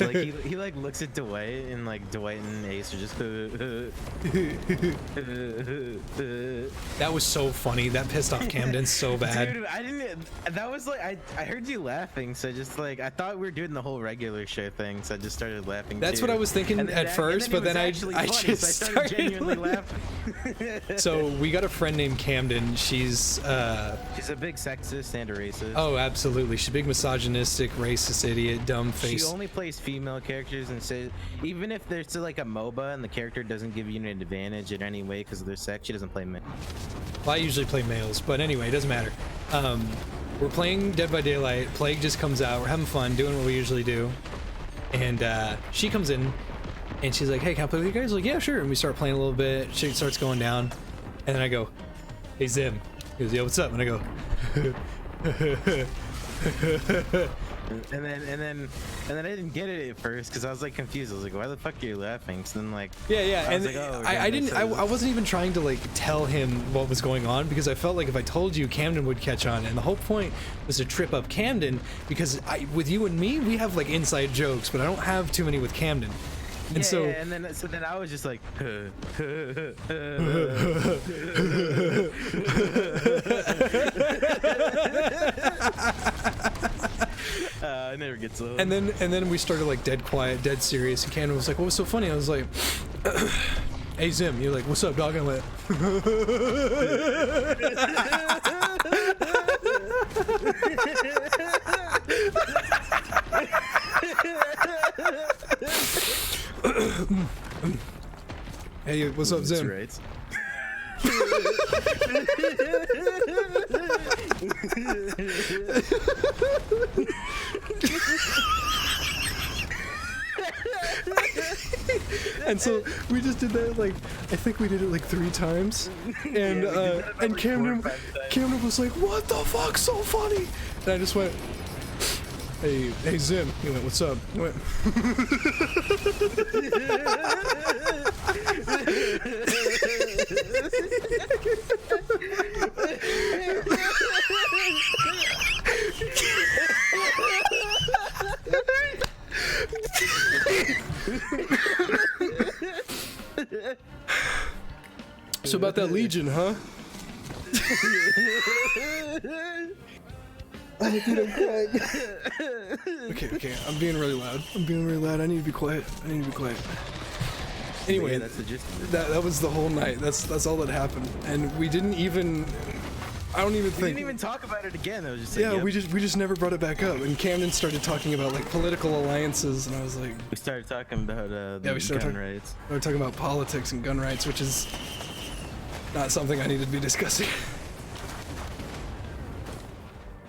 like he like looks at Dwight, and like Dwight and Ace are just That was so funny. That pissed off Camden so bad. Dude, I didn't. That was like I heard you laughing, so just like I thought we were doing the whole regular show thing, so I just started laughing. That's what I was thinking at first, but then I just started genuinely laughing. So we got a friend named Camden. She's a big sexist and a racist. Oh, absolutely. She's a big misogynistic, racist, idiot, dumb face. She only plays female characters and says even if there's like a MOBA and the character doesn't give you an advantage in any way because of their sex, she doesn't play men. Well, I usually play males, but anyway, it doesn't matter. We're playing Dead by Daylight. Plague just comes out. We're having fun, doing what we usually do. And she comes in, and she's like, "Hey, can I play with you guys?" Like, "Yeah, sure." And we start playing a little bit. She starts going down, and then I go, "Hey, Zim." He goes, "Yeah, what's up?" And I go, and then I didn't get it at first because I was like confused. I was like, "Why the fuck are you laughing?" So then like, yeah, and like, oh, I wasn't even trying to like tell him what was going on because I felt like if I told you, Camden would catch on, and the whole point was to trip up Camden because with you and me, we have like inside jokes, but I don't have too many with Camden. And then I was just like, I never get so. And then we started like dead quiet, dead serious, and Camden was like, "What was so funny?" I was like, "Hey Zim," you're like, "What's up, dog?" I'm like, "Hey, what's up, Zim?" Right. And so we just did that like I think we did it like 3 times, and and Camden was like, "What the fuck, so funny?" And I just went, Hey Zim. He went, "What's up?" I went, "So about that Legion, huh?" Oh, dude, I'm crying. Okay, I'm being really loud. I need to be quiet. Anyway, yeah, that's the gist of it. that was the whole night. That's all that happened, and we didn't even. I don't even think. We didn't even talk about it again. It was just like, yeah, yep. we just never brought it back up. And Camden started talking about like political alliances, and I was like, we started talking about we started gun rights. We were talking about politics and gun rights, which is not something I needed to be discussing.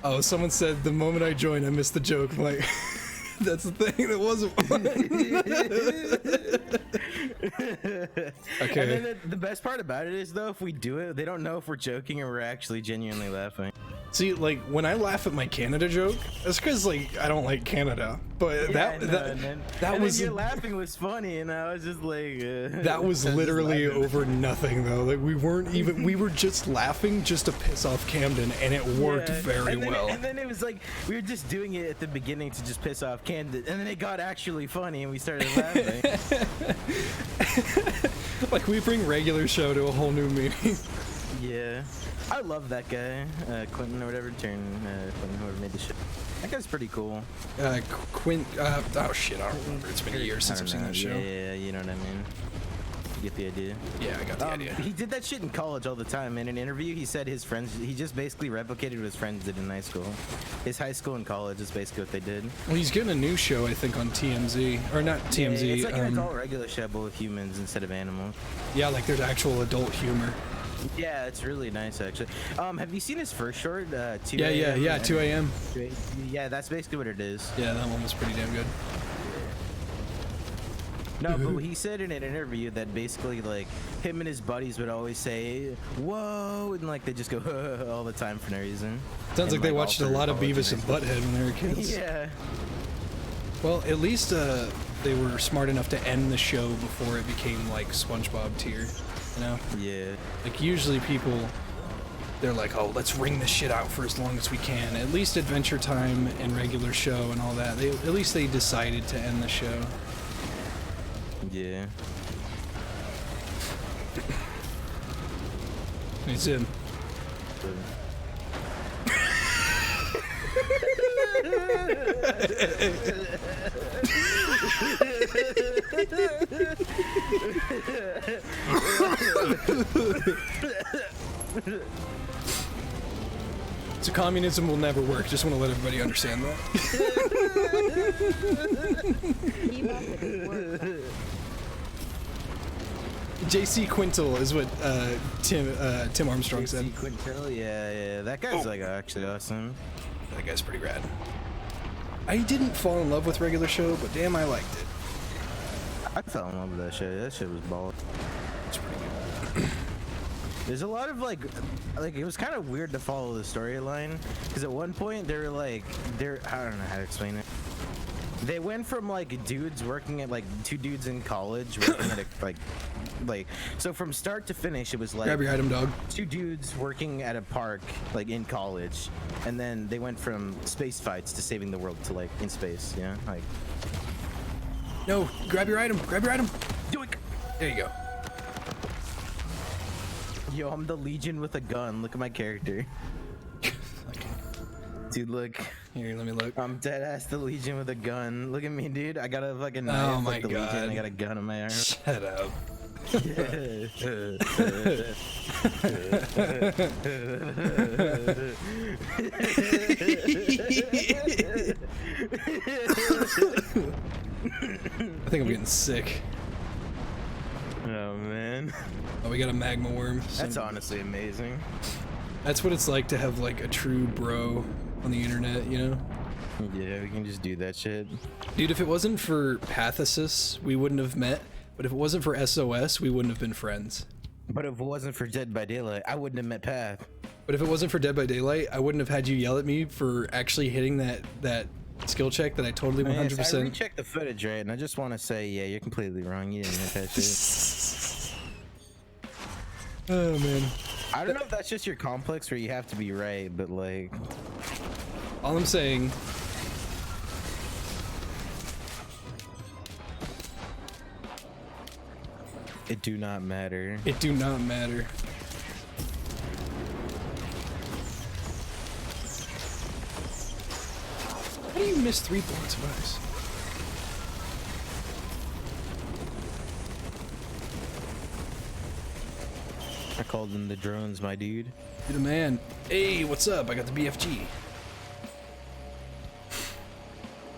Oh, someone said the moment I joined, I missed the joke. I'm like, that's the thing. That wasn't fun. Okay. And then the best part about it is, though, if we do it, they don't know if we're joking or we're actually genuinely laughing. See, like when I laugh at my Canada joke, that's because like I don't like Canada. But Yeah, that was your laughing was funny, and I was just like, that was literally over nothing though. Like we were just laughing just to piss off Camden, and it worked very well. And then it was like we were just doing it at the beginning to just piss off Camden, and then it got actually funny, and we started laughing. Like we bring regular show to a whole new meaning. Yeah. I love that guy, Quentin or whatever. Quentin, whoever made the show. That guy's pretty cool. Oh shit, I don't remember. It's been a year since I've seen that show. Yeah, you know what I mean. You get the idea. Yeah, I got the idea. He did that shit in college all the time. In an interview, he said his friends, he just basically replicated what his friends did in high school. His high school and college is basically what they did. Well, he's getting a new show, I think, on TMZ. Or not TMZ. Yeah, it's like an adult regular show, but with humans instead of animals. Yeah, like there's actual adult humor. Yeah, it's really nice actually. Have you seen his first short? 2 Yeah, 2 a.m. Yeah, that's basically what it is. Yeah, that one was pretty damn good. No, but he said in an interview that basically like him and his buddies would always say "whoa" and like they just go all the time for no reason. Sounds like they all watched a for lot of college Beavis and Butthead when they were kids. Yeah. Well, at least they were smart enough to end the show before it became like SpongeBob tier, you know? Yeah. Like usually people, they're like, oh, let's wring this shit out for as long as we can. At least Adventure Time and regular show and all that. At least they decided to end the show. Yeah. It's in. So communism will never work. Just want to let everybody understand that. Keep up the good work. JC Quintal is what Tim Armstrong said. Quintel, yeah, that guy's like actually awesome. That guy's pretty rad. I didn't fall in love with regular show, but damn, I liked it. I fell in love with that shit. That shit was ball. It's pretty good. There's a lot of like it was kind of weird to follow the storyline because at one point they were like I don't know how to explain it. They went from like dudes working at like 2 dudes in college working at a, like so from start to finish it was like Grab your item, dog. 2 dudes working at a park like in college, and then they went from space fights to saving the world to like in space, you know, like. No, grab your item. Grab your item. Do it. There you go. Yo, I'm the Legion with a gun. Look at my character. Dude, look. Here, let me look. I'm dead ass the Legion with a gun. Look at me, dude. I got a fucking Oh knife my like the God. Legion. I got a gun in my arm. Shut up. I think I'm getting sick. Oh man, Oh, we got a magma worm. that's honestly amazing. That's what it's like to have like a true bro on the internet, you know? Yeah, we can just do that shit. Dude, if it wasn't for Pathesis, we wouldn't have met. But if it wasn't for SOS, we wouldn't have been friends. But if it wasn't for Dead by Daylight, I wouldn't have met Path. But if it wasn't for Dead by Daylight, I wouldn't have had you yell at me for actually hitting that skill check that I totally 100%. Yes, I rechecked the footage, right? And I just want to say, yeah, you're completely wrong. You didn't hit that shit. Oh man. I don't know if that's just your complex where you have to be right, but like. All I'm saying. It do not matter. It do not matter. How do you miss 3 bullets of ice? I called them the drones, my dude. You're the man. Hey, what's up? I got the BFG.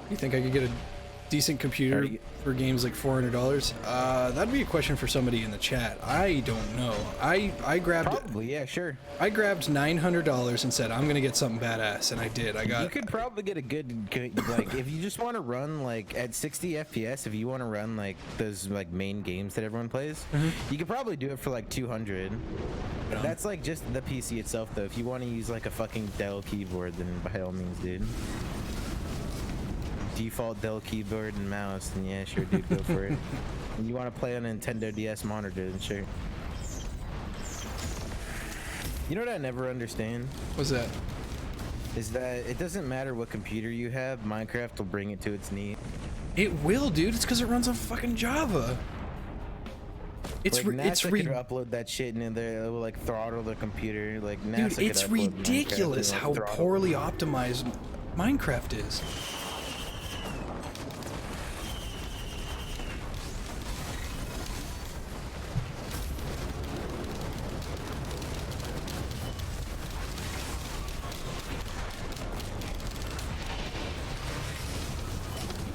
You think I could get a decent computer for games like $400? That'd be a question for somebody in the chat. I don't know. I grabbed Probably, yeah, sure. I grabbed $900 and said I'm gonna get something badass, and I did. I got. You could probably get a good like if you just want to run like at 60 FPS. If you want to run like those like main games that everyone plays, you could probably do it for like 200. Yeah. That's like just the PC itself, though. If you want to use like a fucking Dell keyboard, then by all means, dude. Default Dell keyboard and mouse, then yeah, sure, dude, go for it. And you want to play on a Nintendo DS monitor, then sure. You know what I never understand? What's that? Is that it doesn't matter what computer you have, Minecraft will bring it to its knee. It will, dude. It's because it runs on fucking Java. It's like, NASA it's could upload that shit and then it will like throttle the computer. Like NASA dude, could it's upload Minecraft ridiculous and, how like, throttle poorly it. optimized Minecraft is.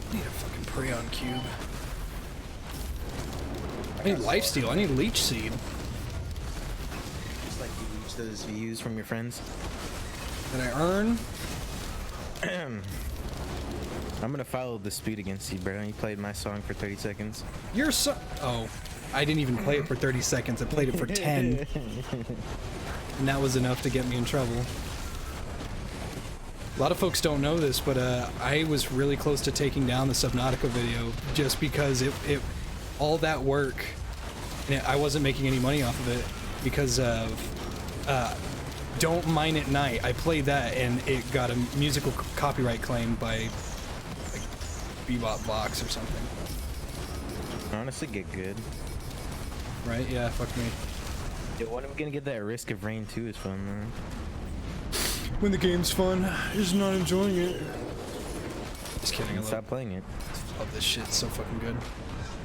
I need a fucking Prion cube. I need lifesteal. I need leech seed. watch those views from your friends. That I earn. I'm gonna follow the dispute against you, bro. You played my song for 30 seconds. You're so. Oh, I didn't even play it for 30 seconds. I played it for 10. And that was enough to get me in trouble. A lot of folks don't know this, but I was really close to taking down the Subnautica video just because it all that work, and I wasn't making any money off of it because of Don't Mine at Night. I played that and it got a musical copyright claim by like Bebop Box or something. Honestly, get good. Right? Yeah, fuck me. Yeah, when am I gonna get that Risk of Rain 2 is fun, man. When the game's fun, just not enjoying it. Just kidding. I Stop playing it. love this shit. It's so fucking good.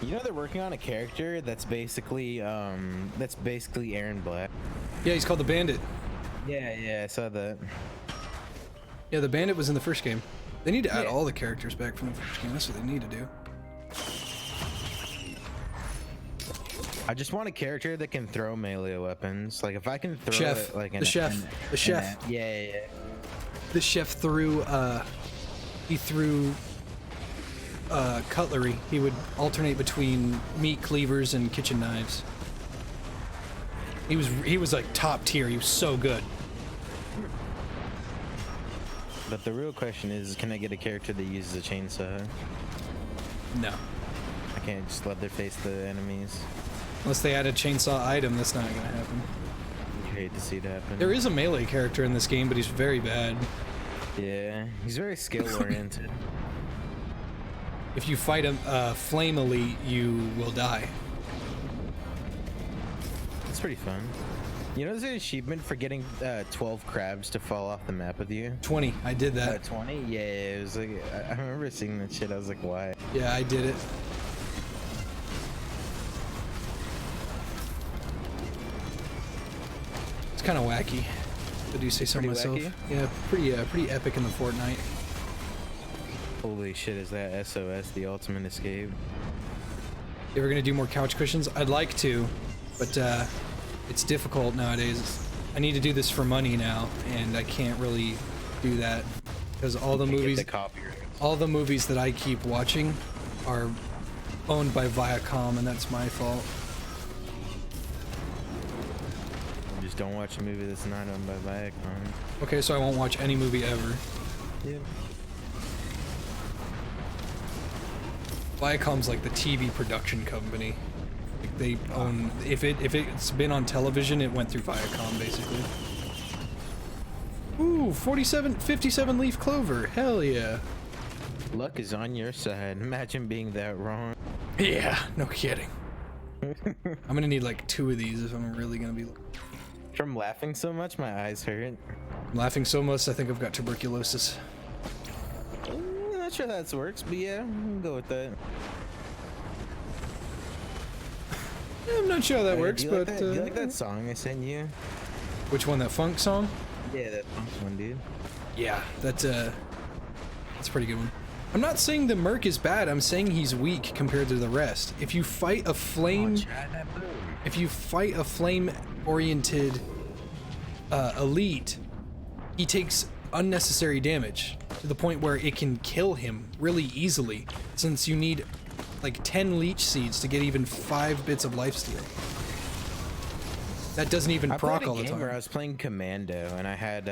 You know they're working on a character that's basically Aaron Black. Yeah, he's called the Bandit. Yeah, I saw that. Yeah, the Bandit was in the first game. They need to add all the characters back from the first game. That's what they need to do. I just want a character that can throw melee weapons. Like if I can throw Chef. it, like The chef. Yeah. The chef threw he threw cutlery. He would alternate between meat cleavers and kitchen knives. He was like top tier. He was so good. But the real question is, can I get a character that uses a chainsaw? No. I can't just let their face the enemies. Unless they add a chainsaw item, that's not gonna happen. I hate to see it happen. There is a melee character in this game, but he's very bad. Yeah, he's very skill oriented. If you fight a flame elite, you will die. It's pretty fun. You know, there's an achievement for getting 12 crabs to fall off the map with you. 20. I did that. 20? Yeah, it was like I remember seeing that shit. I was like, why? Yeah, I did it. It's kind of wacky. I do say so Pretty myself. wacky? Yeah, pretty epic in the Fortnite. Holy shit, is that SOS, the ultimate escape? You ever gonna do more couch cushions? I'd like to, but it's difficult nowadays. I need to do this for money now, and I can't really do that because all the movies, all the movies that I keep watching are owned by Viacom, and that's my fault. Just don't watch a movie that's not owned by Viacom. Okay, so I won't watch any movie ever. Yeah. Viacom's like the TV production company. Like they own, if it's been on television, it went through Viacom basically. Ooh, 57 leaf clover. Hell yeah. Luck is on your side. Imagine being that wrong. Yeah, no kidding. I'm gonna need like 2 of these if I'm really gonna be. From laughing so much, my eyes hurt. I'm laughing so much, I think I've got tuberculosis. I'm not sure that works, but yeah, I'll go with that. I'm not sure how that works, do you but like that? Do you like that song I sent you? which one? That funk song? Yeah, that funk one, dude. Yeah, that's a pretty good one. I'm not saying the Merc is bad. I'm saying he's weak compared to the rest. If you fight a flame, flame-oriented elite, he takes unnecessary damage to the point where it can kill him really easily, since you need like 10 leech seeds to get even 5 bits of lifesteal. That doesn't even proc all the time. Where I was playing Commando and I had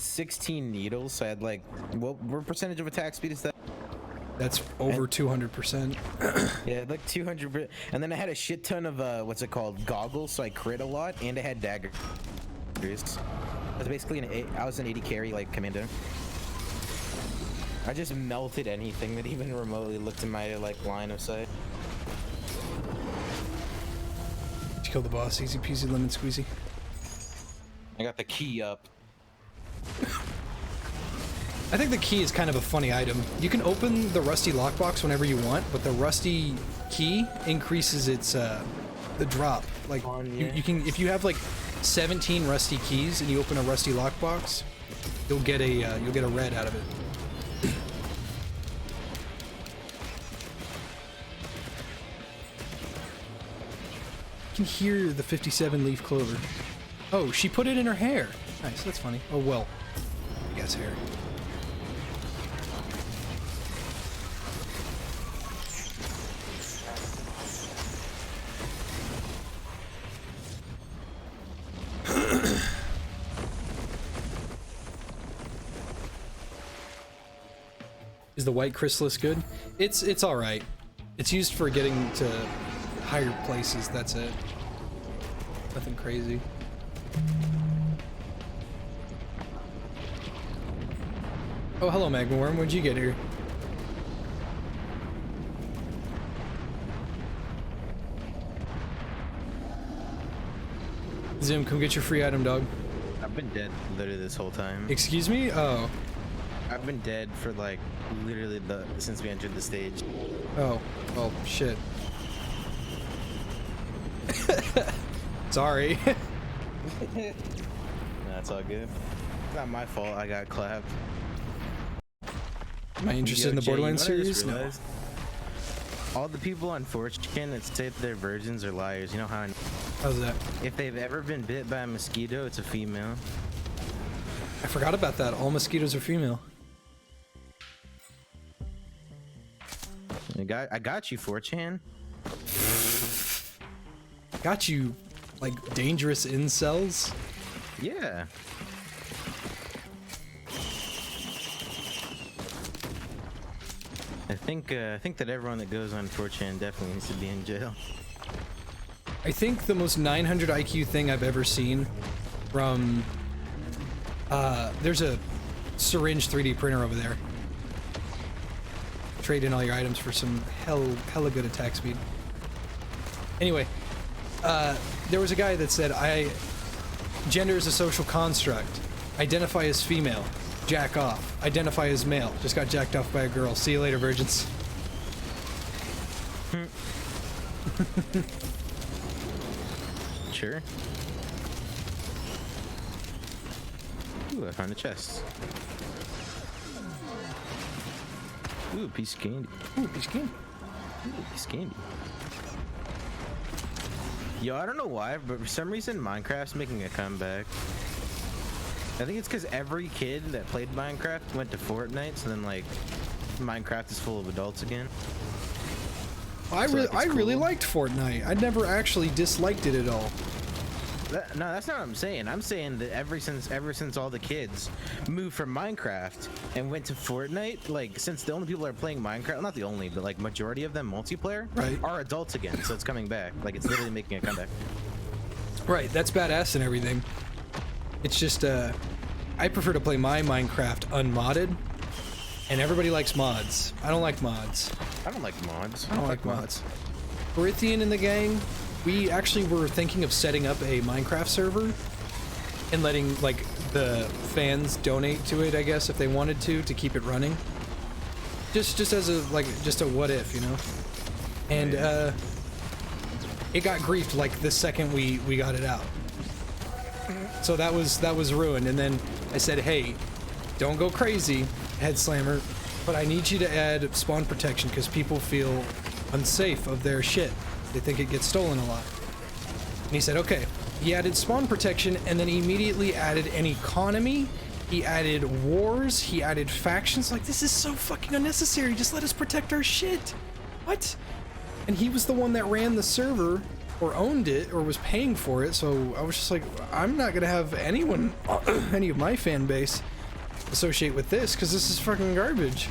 16 needles, so I had like what percentage of attack speed is that? That's over 200%. Yeah, like 200. And then I had a shit ton of what's it called, goggles, so I crit a lot, and I had daggers. I was basically I was an 80 carry like Commando. I just melted anything that even remotely looked in my like line of sight. Did you kill the boss? Easy peasy lemon squeezy. I got the key up. I think the key is kind of a funny item. You can open the rusty lockbox whenever you want, but the rusty key increases its the drop. Like you can, if you have like 17 rusty keys and you open a rusty lockbox, you'll get a red out of it. You can hear the 57 leaf clover. Oh, she put it in her hair. Nice, that's funny. Oh, well, I guess hair. Is the white chrysalis good? It's all right. It's used for getting to higher places. That's it. Nothing crazy. Oh, hello, Magma Worm. When'd you get here? Zim, come get your free item, dog. I've been dead literally this whole time. Excuse me? Oh. I've been dead for like literally since we entered the stage. Oh. Well, shit. Sorry. That's all good. It's not my fault. I got clapped. Am I interested in the Jay, Borderlands you know what I series? just No. realized? All the people on 4chan that say that they're virgins are liars. You know how? How's that? If they've ever been bit by a mosquito, it's a female. I forgot about that. All mosquitoes are female. I got you, 4chan. Got you, like, dangerous incels? Yeah. I think that everyone that goes on 4chan definitely needs to be in jail. I think the most 900 IQ thing I've ever seen from, there's a syringe 3D printer over there. Trade in all your items for some hella good attack speed. Anyway, there was a guy that said, gender is a social construct. Identify as female. Jack off. Identify as male. Just got jacked off by a girl. See you later, virgins. Sure. Ooh, I found a chest. Ooh, a piece of candy. Ooh, piece of candy. Ooh, a piece of candy. Yo, I don't know why, but for some reason Minecraft's making a comeback. I think it's because every kid that played Minecraft went to Fortnite, so then like Minecraft is full of adults again. I really liked Fortnite. I never actually disliked it at all. No, that's not what I'm saying. I'm saying that ever since all the kids moved from Minecraft and went to Fortnite, like since the only people that are playing Minecraft, not the only, but like majority of them multiplayer, right, are adults again. So it's coming back. Like it's literally making a comeback. Right, that's badass and everything. It's just I prefer to play my Minecraft unmodded, and everybody likes mods. I don't like mods. I don't like mods. I don't like mods. Berithian and the gang, we actually were thinking of setting up a Minecraft server and letting like the fans donate to it, I guess, if they wanted to keep it running. Just as a just a what if, you know? And it got griefed like the second we got it out. So that was ruined. And then I said, hey, don't go crazy, head slammer, but I need you to add spawn protection because people feel unsafe of their shit. They think it gets stolen a lot. And he said, okay. He added spawn protection and then he immediately added an economy. He added wars. He added factions. Like, this is so fucking unnecessary. Just let us protect our shit. What? And he was the one that ran the server or owned it or was paying for it. So I was just like, I'm not gonna have anyone, any of my fan base associate with this because this is fucking garbage.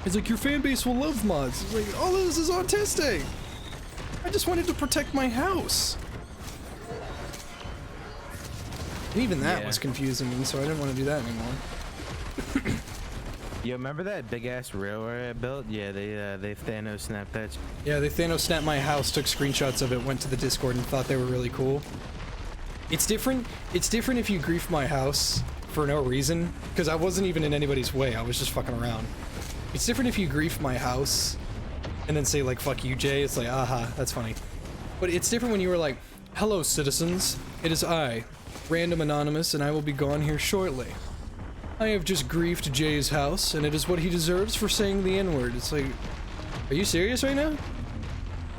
He's like, your fan base will love mods. He's like, all this is autistic. I just wanted to protect my house. And even that was confusing, and so I didn't want to do that anymore. Yo, remember that big ass railway I built? Yeah, they Thanos snapped that. Yeah, they Thanos snapped my house, took screenshots of it, went to the Discord, and thought they were really cool. It's different. It's different if you grief my house for no reason, because I wasn't even in anybody's way. I was just fucking around. It's different if you grief my house and then say like, fuck you, Jay. It's like, aha, that's funny. But it's different when you were like, hello, citizens. It is I, Random Anonymous, and I will be gone here shortly. I have just griefed Jay's house, and it is what he deserves for saying the N-word. It's like, are you serious right now?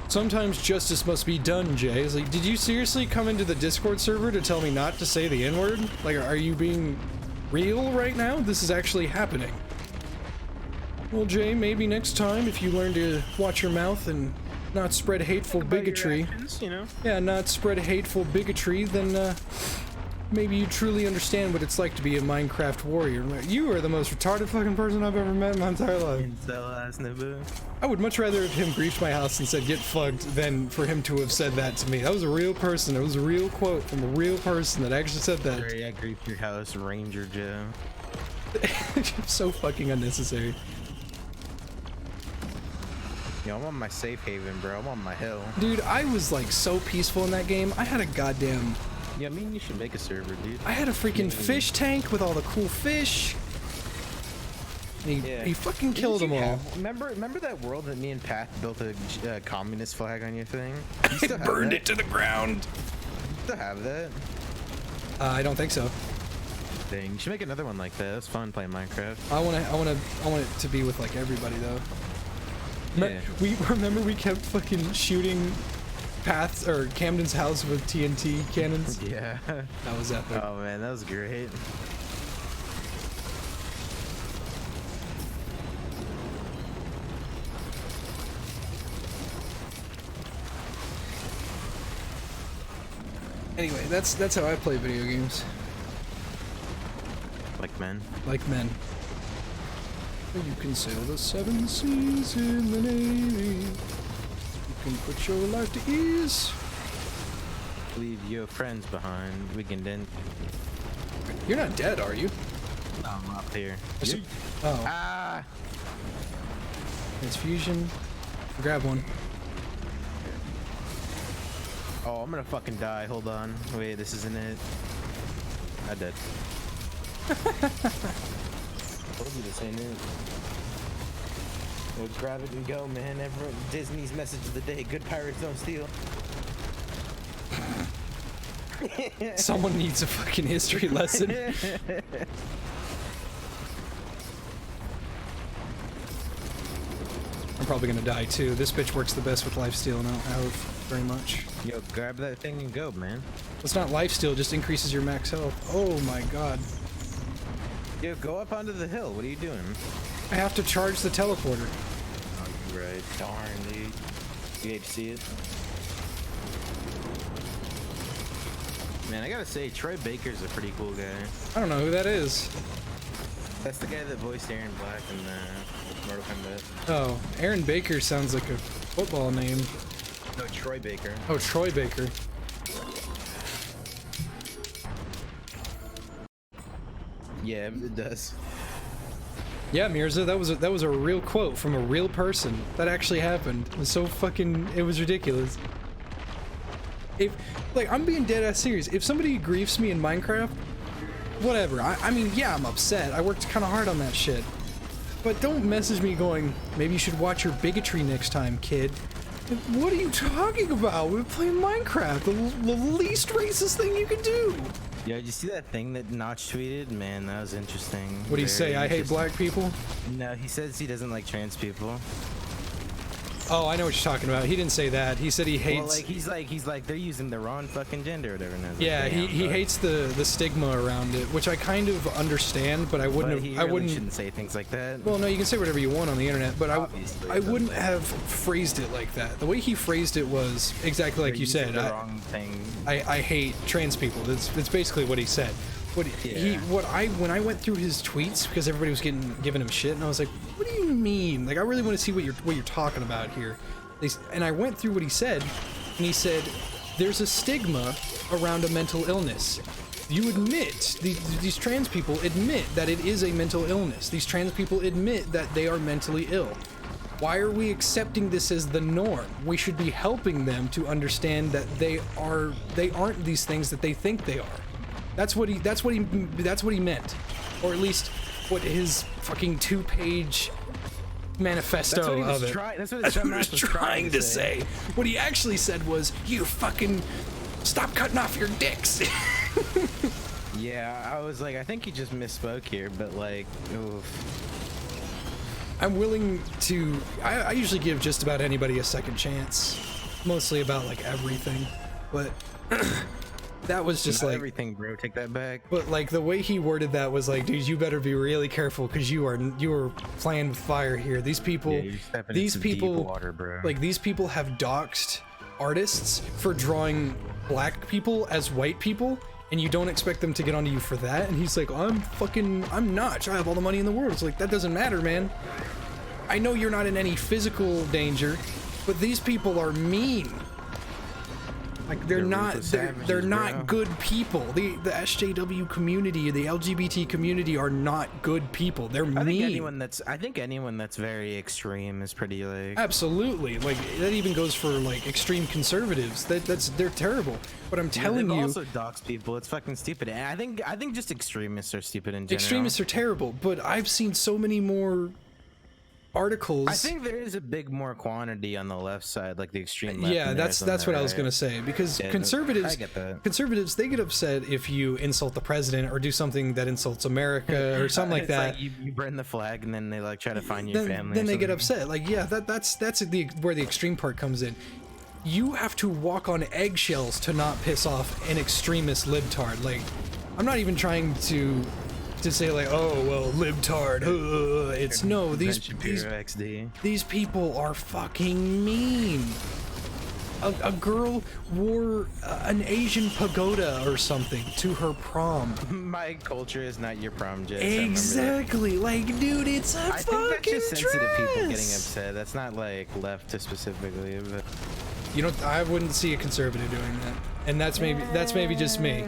Sometimes justice must be done, Jay. It's like, did you seriously come into the Discord server to tell me not to say the N-word? Like, are you being real right now? This is actually happening. Well, Jay, maybe next time, if you learn to watch your mouth and not spread hateful bigotry, actions, you know? yeah, not spread hateful bigotry, then, maybe you truly understand what it's like to be a Minecraft warrior. You are the most retarded fucking person I've ever met in my entire life. I would much rather have him griefed my house and said, get fucked, than for him to have said that to me. That was a real person. It was a real quote from a real person that actually said that. Yeah, griefed your house, Ranger Joe. So fucking unnecessary. Yo, I'm on my safe haven, bro. I'm on my hill. Dude, I was like so peaceful in that game. I had a goddamn... Yeah, I mean, you should make a server, dude. I had a freaking fish tank with all the cool fish. And he fucking killed them all. Remember that world that me and Pat built a communist flag on your thing? I burned it to the ground. You still have that? I don't think so. Dang, you should make another one like that. It was fun playing Minecraft. I want it to be with like everybody though. Yeah. We kept fucking shooting paths or Camden's house with TNT cannons. Yeah. That was epic. Oh man, that was great. Anyway, that's how I play video games. Like men. Like men. You can sail the 7 seas in the Navy. You can put your life to ease. Leave your friends behind. We can then. You're not dead, are you? No, I'm up here. Oh. Ah! Transfusion. Grab one. Oh, I'm gonna fucking die. Hold on. Wait, this isn't it. I did. Told you this ain't it. Well, grab it and go, man. Everyone, Disney's message of the day: good pirates don't steal. Someone needs a fucking history lesson. I'm probably gonna die too. This bitch works the best with lifesteal and I don't have very much. Yo, grab that thing and go, man. It's not lifesteal, it just increases your max health. Oh my god. Yo, go up onto the hill. What are you doing? I have to charge the teleporter. Oh, you're right. Darn, dude. You hate to see it. Man, I gotta say, Troy Baker's a pretty cool guy. I don't know who that is. That's the guy that voiced Aaron Black in Mortal Kombat. Oh, Aaron Baker sounds like a football name. No, Troy Baker. Oh, Troy Baker. Yeah, it does. Yeah, Mirza, that was a real quote from a real person. That actually happened. It was so fucking... It was ridiculous. If... Like, I'm being dead-ass serious. If somebody griefs me in Minecraft, whatever. I mean, yeah, I'm upset. I worked kind of hard on that shit. But don't message me going, maybe you should watch your bigotry next time, kid. What are you talking about? We're playing Minecraft, the least racist thing you can do. Yo, did you see that thing that Notch tweeted? Man, that was interesting. What do you say? I hate black people? No, he says he doesn't like trans people. Oh, I know what you're talking about. He didn't say that. He said he hates... Well, he's like, they're using the wrong fucking gender or whatever. And I was like, yeah, damn, he hates the stigma around it, which I kind of understand, but I wouldn't But have... he I really wouldn't... shouldn't say things like that. Well, no, you can say whatever you want on the internet, but Obviously, I wouldn't have phrased it like that. The way he phrased it was exactly like They're you said. using the wrong thing. I hate trans people. That's basically what he said. When I went through his tweets, because everybody was giving him shit, and I was like, what do you mean? Like, I really want to see what you're talking about here. And I went through what he said, and he said, there's a stigma around a mental illness. You admit, these trans people admit that it is a mental illness. These trans people admit that they are mentally ill. Why are we accepting this as the norm? We should be helping them to understand that they aren't these things that they think they are. That's what he meant. Or at least what his fucking 2-page manifesto of it. That's what he was trying to say. What he actually said was, you fucking stop cutting off your dicks. Yeah, I was like, I think he just misspoke here, but like, oof. I'm willing to. I usually give just about anybody a second chance, mostly about like everything, but that was just Not like everything, bro. Take that back. But like the way he worded that was like, dude, you better be really careful because you are playing with fire here. These people, Yeah, you're stepping these into deep people, water, bro. like these people have doxed artists for drawing black people as white people, and you don't expect them to get onto you for that. And he's like, I'm not. I have all the money in the world. It's like, that doesn't matter, man. I know you're not in any physical danger, but these people are mean. Like they're not not good people. The SJW community, the LGBT community are not good people. They're mean. I think anyone that's very extreme is pretty like. Absolutely. Like that even goes for like extreme conservatives. They're terrible. But I'm telling you, also dox people. It's fucking stupid. And I think just extremists are stupid in general. extremists are terrible. But I've seen so many more articles. I think there is a big more quantity on the left side, like the extreme left. Yeah, that's what I was gonna say, because conservatives, I get that. Conservatives, they get upset if you insult the president or do something that insults America or something like that. Like you burn the flag and then they like try to find your family. Then they get upset. Like, yeah, that's where the extreme part comes in. You have to walk on eggshells to not piss off an extremist libtard. Like, I'm not even trying to say like, oh well, libtard. It's no, these people are fucking mean. A girl wore an Asian pagoda or something to her prom. My culture is not your prom, Jess. Exactly. Like, dude, it's a I think that's just sensitive dress. people getting upset. That's not like left specifically, but You know, I wouldn't see a conservative doing that, and that's maybe just me.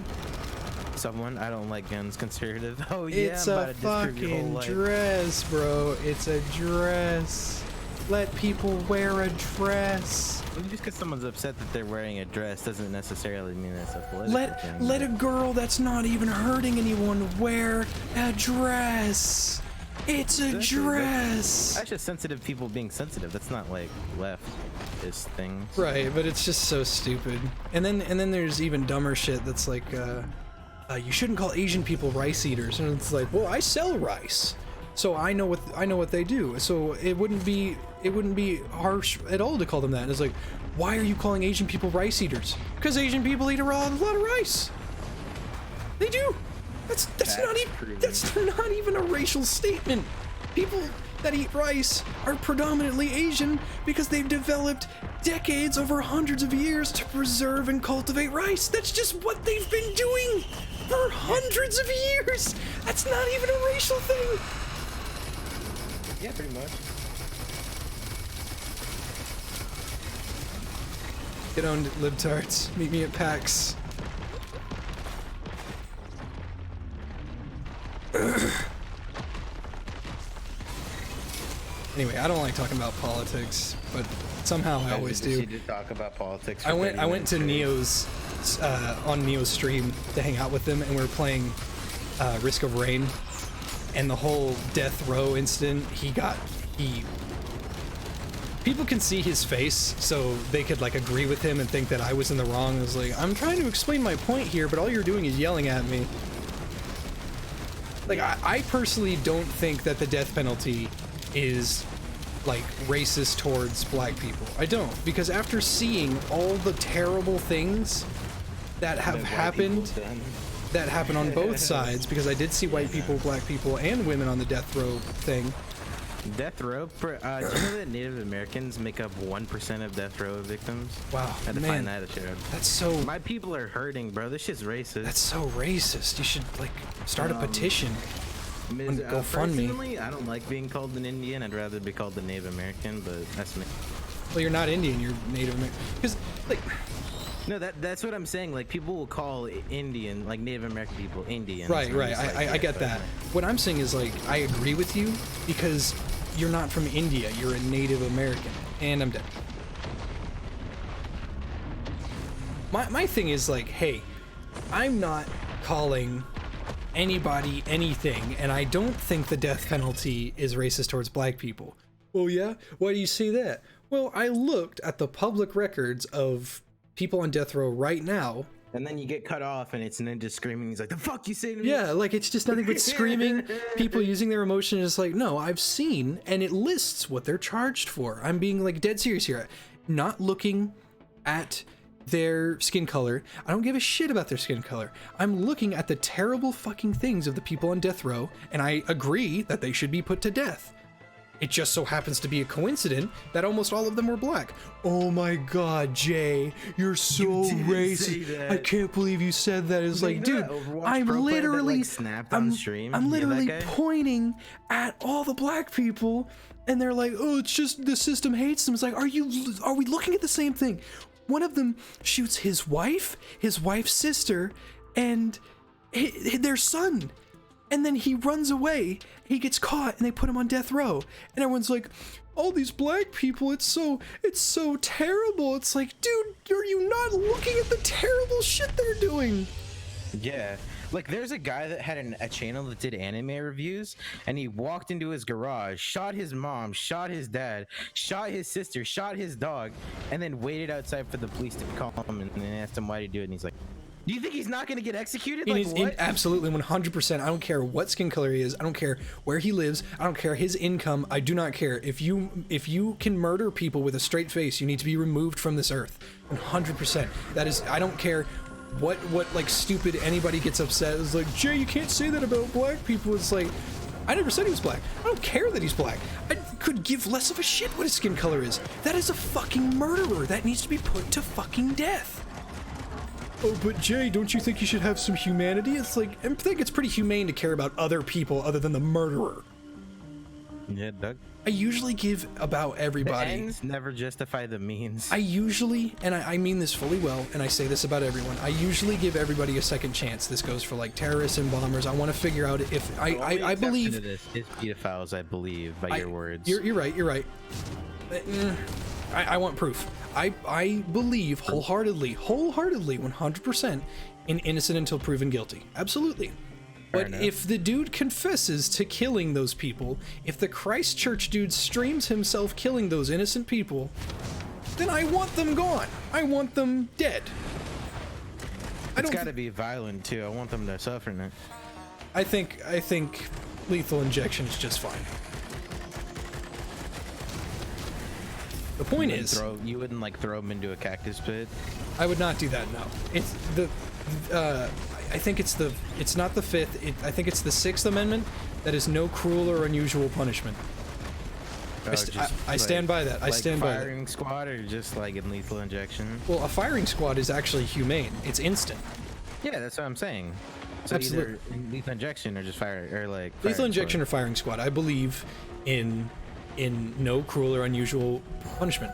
someone. I don't like guns, conservative. Oh yeah, It's a fucking dress, bro. It's a dress. Let people wear a dress. Just because someone's upset that they're wearing a dress doesn't necessarily mean it's a political thing. Let a girl that's not even hurting anyone wear a dress. It's a dress. That's just sensitive people being sensitive. That's not like leftist things. Right, but it's just so stupid. And then there's even dumber shit that's like, you shouldn't call Asian people rice eaters. And it's like, well, I sell rice, so I know what they do. So it wouldn't be harsh at all to call them that. And it's like, why are you calling Asian people rice eaters? Because Asian people eat a lot of rice. They do. That's not even a racial statement. People that eat rice are predominantly Asian because they've developed decades over hundreds of years to preserve and cultivate rice. That's just what they've been doing for hundreds of years. That's not even a racial thing. Yeah, pretty much. Get on, libtards. Meet me at PAX. Anyway, I don't like talking about politics, but somehow I always do. You did talk about politics. I went to Neo's on Neo's stream to hang out with them, and we were playing Risk of Rain, and the whole death row incident. People can see his face, so they could like agree with him and think that I was in the wrong. I was like, I'm trying to explain my point here, but all you're doing is yelling at me. Like, I personally don't think that the death penalty is like racist towards black people. I don't, because after seeing all the terrible things that have happened, that happen on both sides, because I did see white people, black people, and women on the death row thing. Death row? Do you know that Native Americans make up 1% of death row victims? Wow, I had to man, find that a shit. that's so. My people are hurting, bro. This shit's racist. That's so racist. You should like start a petition. Go fund me. Personally, I don't like being called an Indian. I'd rather be called a Native American, but that's me. Well, you're not Indian. You're Native American. Because like. No, that's what I'm saying. Like, people will call Indian, like Native American people, Indians. Right. I get that. What I'm saying is, like, I agree with you because you're not from India. You're a Native American. And I'm dead. My thing is, like, hey, I'm not calling anybody anything, and I don't think the death penalty is racist towards black people. Well, yeah? Why do you say that? Well, I looked at the public records of people on death row right now, And then you get cut off, and it's Ninja screaming. He's like, "The fuck you say to me?" Yeah, like it's just nothing but screaming, people using their emotion. It's like, no, I've seen, and it lists what they're charged for. I'm being like dead serious here. Not looking at their skin color. I don't give a shit about their skin color. I'm looking at the terrible fucking things of the people on death row, and I agree that they should be put to death. It just so happens to be a coincidence that almost all of them were black. Oh my god, Jay, you're so racist. I can't believe you said that. It's like, dude, I'm literally snapped on stream. I'm literally pointing at all the black people, and they're like, oh, it's just the system hates them. It's like, are we looking at the same thing? One of them shoots his wife's sister, and their son. And then he runs away, he gets caught, and they put him on death row. And everyone's like, all these black people, it's so terrible. It's like, dude, are you not looking at the terrible shit they're doing? Yeah. Like, there's a guy that had a channel that did anime reviews, and he walked into his garage, shot his mom, shot his dad, shot his sister, shot his dog, and then waited outside for the police to call him, and then asked him why he do it, and he's like, do you think he's not going to get executed? Like, what? Absolutely, 100%. I don't care what skin color he is. I don't care where he lives. I don't care his income. I do not care. If you can murder people with a straight face, you need to be removed from this earth. 100%. That is, I don't care what like stupid anybody gets upset. It's like, Jay, you can't say that about black people. It's like, I never said he was black. I don't care that he's black. I could give less of a shit what his skin color is. That is a fucking murderer. That needs to be put to fucking death. Oh, but Jay, don't you think you should have some humanity? It's like, I think it's pretty humane to care about other people other than the murderer. Yeah, Doug. I usually give about everybody. The ends never justify the means. I usually, and I mean this fully well, and I say this about everyone, I usually give everybody a second chance. This goes for like terrorists and bombers. I want to figure out if I believe this is pedophiles. I believe by your words. You're right. I want proof. I believe wholeheartedly, 100% in innocent until proven guilty. Absolutely. But if the dude confesses to killing those people, if the Christchurch dude streams himself killing those innocent people, then I want them gone. I want them dead. It's got to be violent too. I want them to suffer in it. I think lethal injection is just fine. The point is, you wouldn't like throw him into a cactus pit. I would not do that. No, it's the. I think it's not the fifth. I think it's the Sixth Amendment. That is no cruel or unusual punishment. I stand by that. I stand by that. Firing squad, or just like in lethal injection. Well, a firing squad is actually humane. It's instant. Yeah, that's what I'm saying. So Absolutely. Either lethal injection or just fire, or like lethal injection or firing squad. I believe in no cruel or unusual punishment.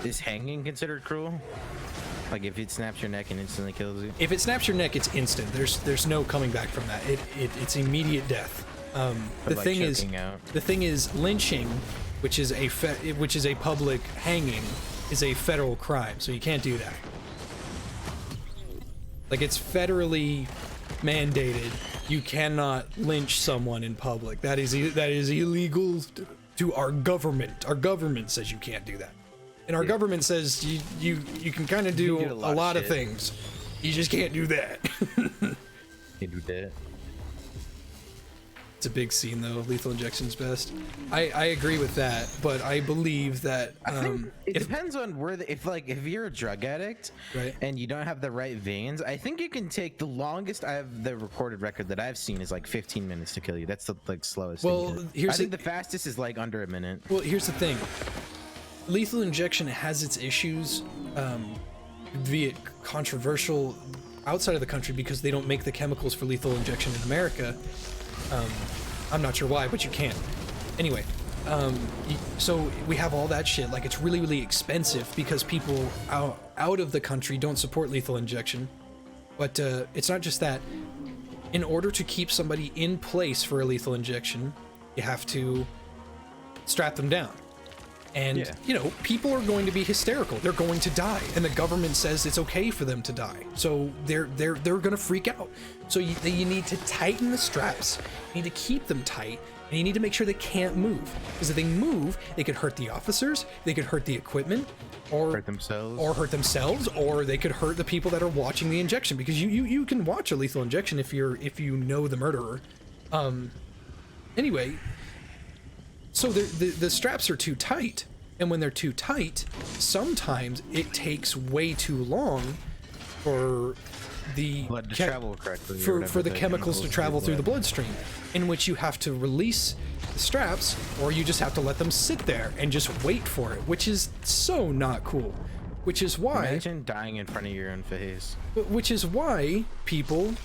Is hanging considered cruel? Like if it snaps your neck and instantly kills you? If it snaps your neck, it's instant. There's no coming back from that. It's immediate death. The thing is lynching, which is a public hanging, is a federal crime, so you can't do that. Like, it's federally mandated. You cannot lynch someone in public. That is illegal to our government. Our government says you can't do that. And our government says you can kind of do a lot of things. You just can't do that. You do that. It's a big scene though. Lethal injection's best. I agree with that, but I believe that I think it depends on where if you're a drug addict, right, and you don't have the right veins, I think you can take the longest. The recorded record that I've seen is like 15 minutes to kill you. That's the slowest. Well, I think the fastest is like under a minute. Well, here's the thing. Lethal injection has its issues, be it controversial outside of the country because they don't make the chemicals for lethal injection in America. I'm not sure why, but you can. Anyway, so we have all that shit. Like, it's really, really expensive because people out of the country don't support lethal injection. But it's not just that. In order to keep somebody in place for a lethal injection, you have to strap them down. And, you know, people are going to be hysterical. They're going to die. And the government says it's okay for them to die. So they're going to freak out. So you need to tighten the straps. You need to keep them tight. And you need to make sure they can't move, because if they move, they could hurt the officers, they could hurt the equipment, or hurt themselves, or they could hurt the people that are watching the injection, because you can watch a lethal injection if you know the murderer. Anyway, so the straps are too tight, and when they're too tight, sometimes it takes way too long for the blood to travel correctly, for the chemicals to travel through the bloodstream, in which you have to release the straps, or you just have to let them sit there and just wait for it, which is so not cool. Which is why, imagine dying in front of your own face. which is why people,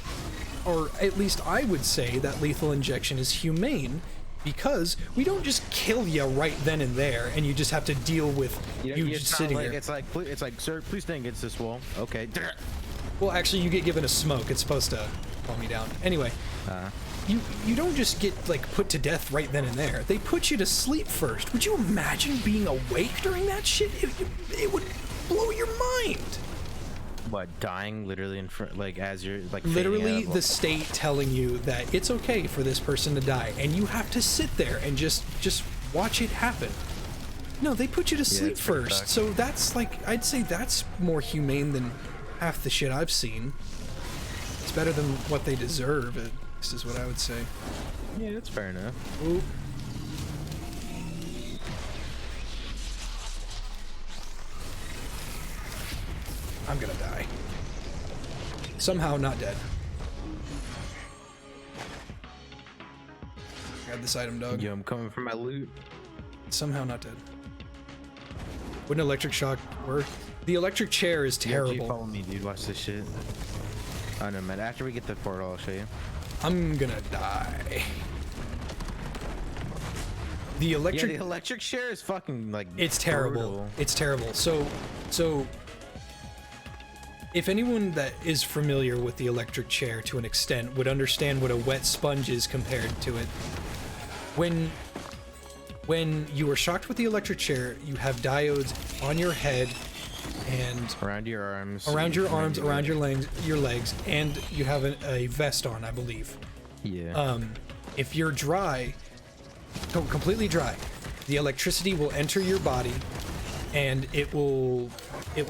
or at least I would say that lethal injection is humane, because we don't just kill you right then and there, and you just have to deal with you just sitting there. It's like, sir, please stand against this wall. Okay. Well, actually, you get given a smoke. It's supposed to calm you down. Anyway, you don't just get like put to death right then and there. They put you to sleep first. Would you imagine being awake during that shit? It would blow your mind. What, dying literally in front, like as you're like literally the state telling you that it's okay for this person to die, and you have to sit there and just watch it happen. No, they put you to sleep first. So that's like, I'd say that's more humane than half the shit I've seen. It's better than what they deserve, at least is what I would say. Yeah, that's fair enough. Oop. I'm gonna die. Somehow not dead. Grab this item, dog. Yo, I'm coming for my loot. Somehow not dead. Wouldn't electric shock work? The electric chair is terrible. Yeah, follow me, dude. Watch this shit. Oh no, man. After we get the portal, I'll show you. I'm gonna die. The electric chair is fucking like. It's terrible. Brutal. It's terrible. So, if anyone that is familiar with the electric chair to an extent would understand what a wet sponge is compared to it. When you are shocked with the electric chair, you have diodes on your head and around your arms, around your legs, and you have a vest on, I believe. Yeah. If you're dry, completely dry, the electricity will enter your body, and it will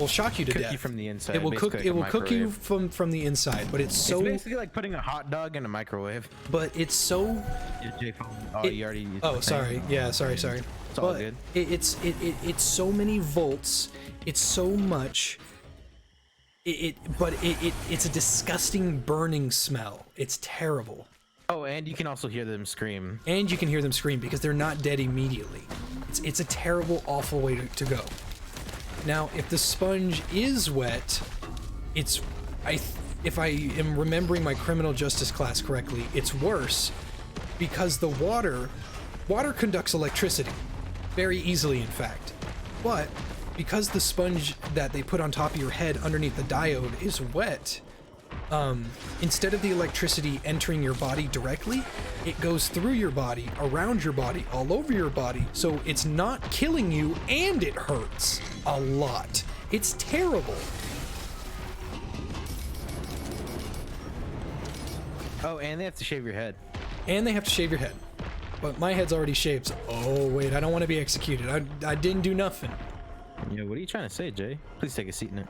shock you to death. You from the inside. It will cook. It will cook you from the inside. But it's so. It's basically like putting a hot dog in a microwave. But it's so. You already. Oh, sorry. Yeah, sorry. It's all good. It's so many volts. It's so much. It's a disgusting burning smell. It's terrible. Oh, and you can also hear them scream. And you can hear them scream because they're not dead immediately. It's a terrible, awful way to go. Now, if the sponge is wet, if I am remembering my criminal justice class correctly, it's worse because the water conducts electricity very easily, in fact. But because the sponge that they put on top of your head underneath the diode is wet, instead of the electricity entering your body directly, it goes through your body, around your body, all over your body, so it's not killing you, and it hurts a lot. It's terrible. Oh, and they have to shave your head. And they have to shave your head. But my head's already shaved, so... Oh, wait, I don't want to be executed. I didn't do nothing. Yeah, what are you trying to say, Jay? Please take a seat in it.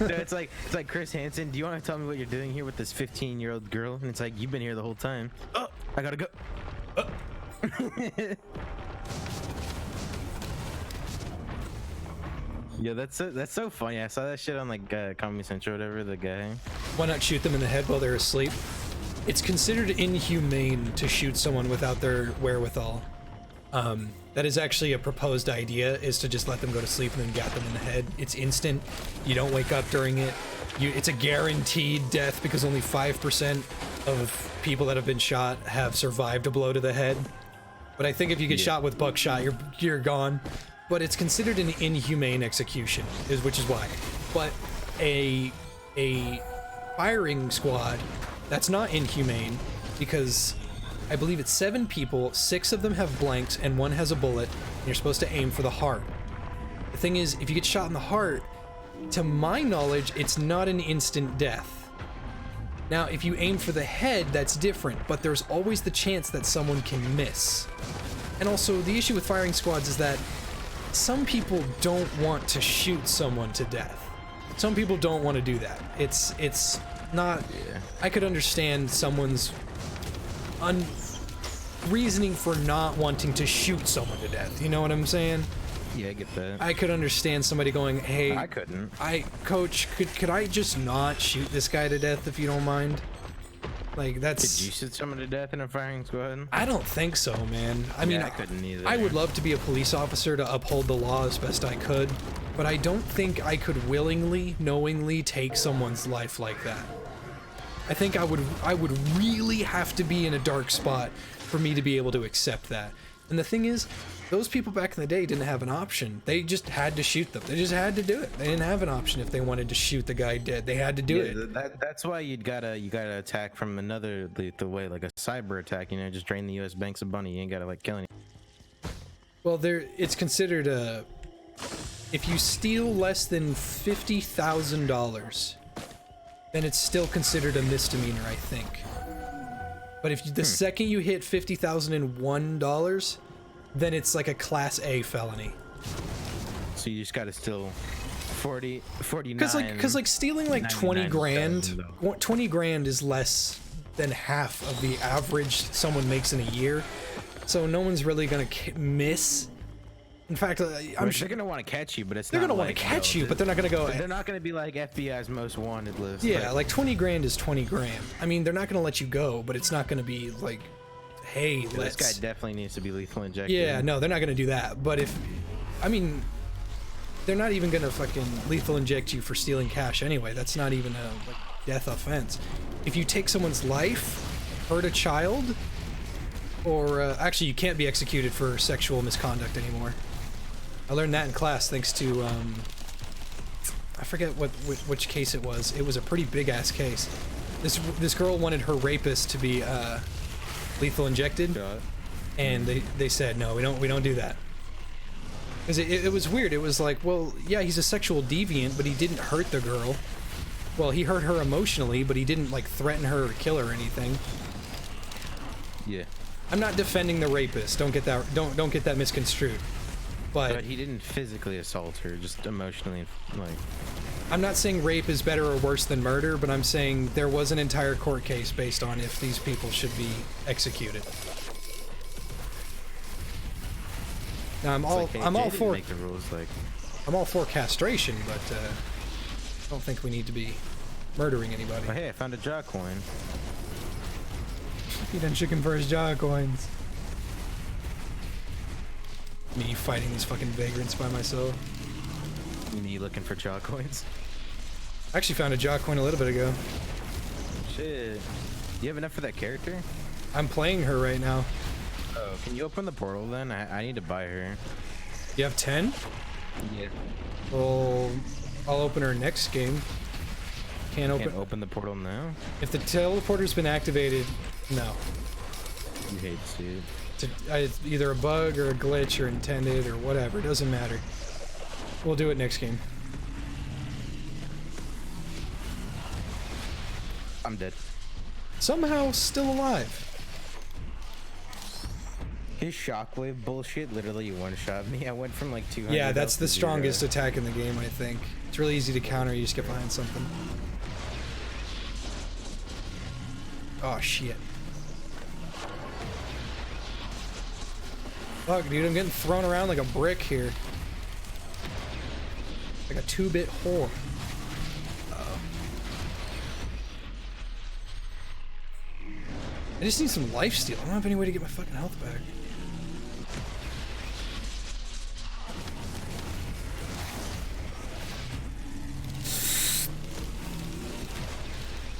No, it's like Chris Hansen. Do you want to tell me what you're doing here with this 15-year-old girl? And it's like, you've been here the whole time. Oh, I gotta go. Oh. Yeah, that's so funny. I saw that shit on like Comedy Central or whatever. The guy. Why not shoot them in the head while they're asleep? It's considered inhumane to shoot someone without their wherewithal. That is actually a proposed idea, is to just let them go to sleep and then gat them in the head. It's instant. You don't wake up during it. It's a guaranteed death because only 5% of people that have been shot have survived a blow to the head. But I think if you get shot with buckshot, you're gone. But it's considered an inhumane execution, which is why. But a firing squad, that's not inhumane, because I believe it's 7 people, 6 of them have blanks, and 1 has a bullet, and you're supposed to aim for the heart. The thing is, if you get shot in the heart, to my knowledge, it's not an instant death. Now, if you aim for the head, that's different, but there's always the chance that someone can miss. And also, the issue with firing squads is that some people don't want to shoot someone to death. Some people don't want to do that. It's not... Yeah. I could understand someone's reasoning for not wanting to shoot someone to death. You know what I'm saying? Yeah, I get that. I could understand somebody going, hey... I couldn't. Coach, could I just not shoot this guy to death if you don't mind? Like, that's... Did you shoot someone to death in a firing squad? I don't think so, man. I mean, I couldn't either. I would love to be a police officer to uphold the law as best I could, but I don't think I could willingly, knowingly take someone's life like that. I think I would really have to be in a dark spot for me to be able to accept that. And the thing is, those people back in the day didn't have an option. They just had to shoot them. They just had to do it. They didn't have an option if they wanted to shoot the guy dead. They had to do it. That's why you gotta attack from another lethal way, like a cyber attack. You know, just drain the U.S. banks of money. You ain't gotta like kill anyone. Well, it's considered a... If you steal less than $50,000, then it's still considered a misdemeanor, I think. But if the second you hit $50,001, then it's like a Class A felony. So you just gotta steal 49. Because like stealing like 20 grand, 20 grand is less than half of the average someone makes in a year. So no one's really gonna miss. In fact, I'm sure they're gonna want to catch you, but they're gonna want to catch you, but they're not gonna go. They're not gonna be like FBI's most wanted list. Yeah, like 20 grand is 20 grand. I mean, they're not gonna let you go, but it's not gonna be like, hey, this guy definitely needs to be lethal injected. Yeah, no, they're not gonna do that. But if, I mean, they're not even gonna fucking lethal inject you for stealing cash anyway. That's not even a like, death offense. If you take someone's life, hurt a child, or actually, you can't be executed for sexual misconduct anymore. I learned that in class thanks to, I forget which case it was. It was a pretty big-ass case. This girl wanted her rapist to be lethal injected, and they said, no, we don't do that. Because it was weird. It was like, well, yeah, he's a sexual deviant, but he didn't hurt the girl. Well, he hurt her emotionally, but he didn't, like, threaten her or kill her or anything. Yeah. I'm not defending the rapist. Don't get that misconstrued. But he didn't physically assault her, just emotionally, like... I'm not saying rape is better or worse than murder, but I'm saying there was an entire court case based on if these people should be executed. Now I'm all for make the rules like... I'm all for castration, but I don't think we need to be murdering anybody. Oh, hey, I found a jaw coin. He done chicken for his jaw coins. Me fighting these fucking vagrants by myself. Me looking for jaw coins. I actually found a jaw coin a little bit ago. Shit. You have enough for that character? I'm playing her right now. Oh, can you open the portal then? I need to buy her. You have 10? Yeah. Well, I'll open her next game. Can't open the portal now? If the teleporter's been activated, no. You hate to see it. It's either a bug or a glitch or intended or whatever. It doesn't matter. We'll do it next game. I'm dead. Somehow still alive. His shockwave bullshit literally one-shot me. I went from like 200. Yeah, that's the strongest attack in the game, I think. It's really easy to counter. You just get behind something. Oh, shit. Fuck, dude, I'm getting thrown around like a brick here. Like a 2-bit whore. Uh-oh. I just need some lifesteal. I don't have any way to get my fucking health back.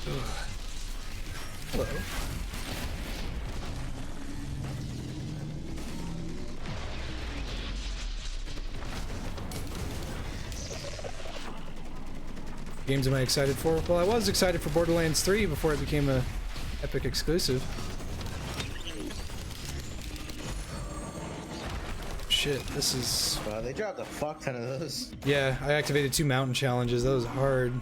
Ugh. Hello. Games am I excited for? Well, I was excited for Borderlands 3 before it became a Epic exclusive. Shit, this is... Wow, they dropped a fuck ton of those. Yeah, I activated 2 mountain challenges. That was hard.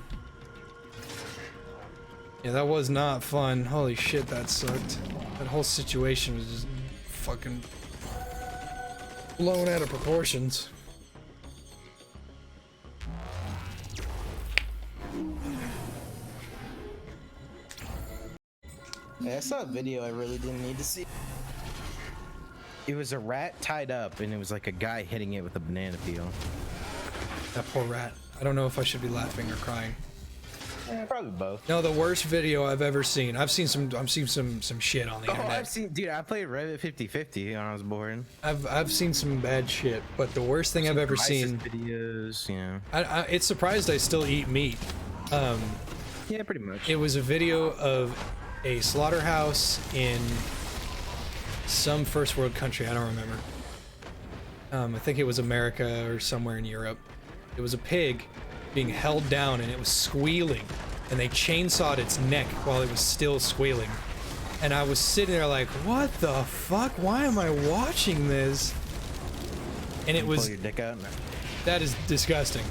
Yeah, that was not fun. Holy shit, that sucked. That whole situation was just fucking blown out of proportions. Yeah, I saw a video I really didn't need to see. It was a rat tied up, and it was like a guy hitting it with a banana peel. That poor rat. I don't know if I should be laughing or crying. Yeah, probably both. No, the worst video I've ever seen. I've seen some shit on the internet. I've seen, dude. I played Reddit 50/50 when I was bored. I've seen some bad shit, but the worst thing I've ever seen. Videos, yeah. It's surprised I still eat meat. Yeah, pretty much. It was a video of a slaughterhouse in some first world country. I don't remember. I think it was America or somewhere in Europe. It was a pig being held down and it was squealing, and they chainsawed its neck while it was still squealing. And I was sitting there like, what the fuck? Why am I watching this? And it was... Pull your dick out? No. That is disgusting.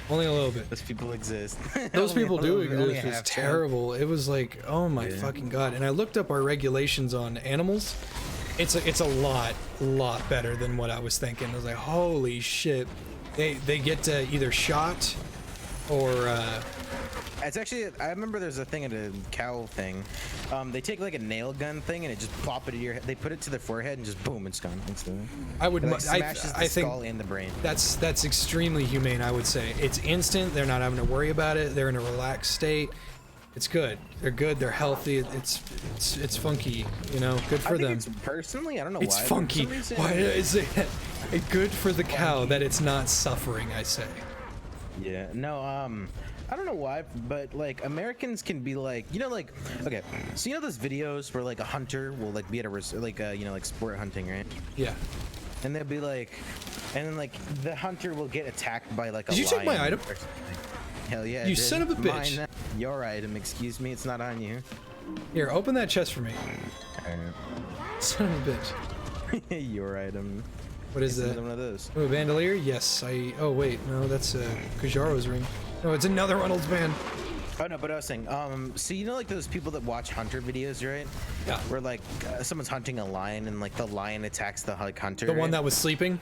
Only a little bit. Those people exist. Those people do exist. It's It's terrible. It was like, oh my fucking god. And I looked up our regulations on animals. It's a lot better than what I was thinking. I was like, holy shit. They get either shot or it's actually, I remember there's a thing at a cow thing. They take like a nail gun thing and it just plop it to your head. They put it to their forehead and just boom, it's gone. I would, like smashes the I think skull in the brain. That's extremely humane. I would say it's instant. They're not having to worry about it. They're in a relaxed state. It's good. They're good. They're healthy. It's funky. You know, good for them. Personally, I don't know it's why. It's funky. Why is it good for the cow that it's not suffering? I say. Yeah. No. I don't know why, but like Americans can be like, you know, like, okay, so you know those videos where like a hunter will like be at a you know, like sport hunting, right? Yeah. And they'll be like, and then like the hunter will get attacked by like a lion. Did you take my item? Hell yeah. You son of a bitch. Your item, excuse me, it's not on you. Here, open that chest for me. Son of a bitch. Your item. What is that? One of those. Oh, a bandolier? Yes, oh wait, no, that's Kujaro's ring. No, it's another Reynolds band. Oh no, but I was saying, so you know like those people that watch hunter videos, right? Yeah. Where like someone's hunting a lion and like the lion attacks the like hunter. The one that was sleeping?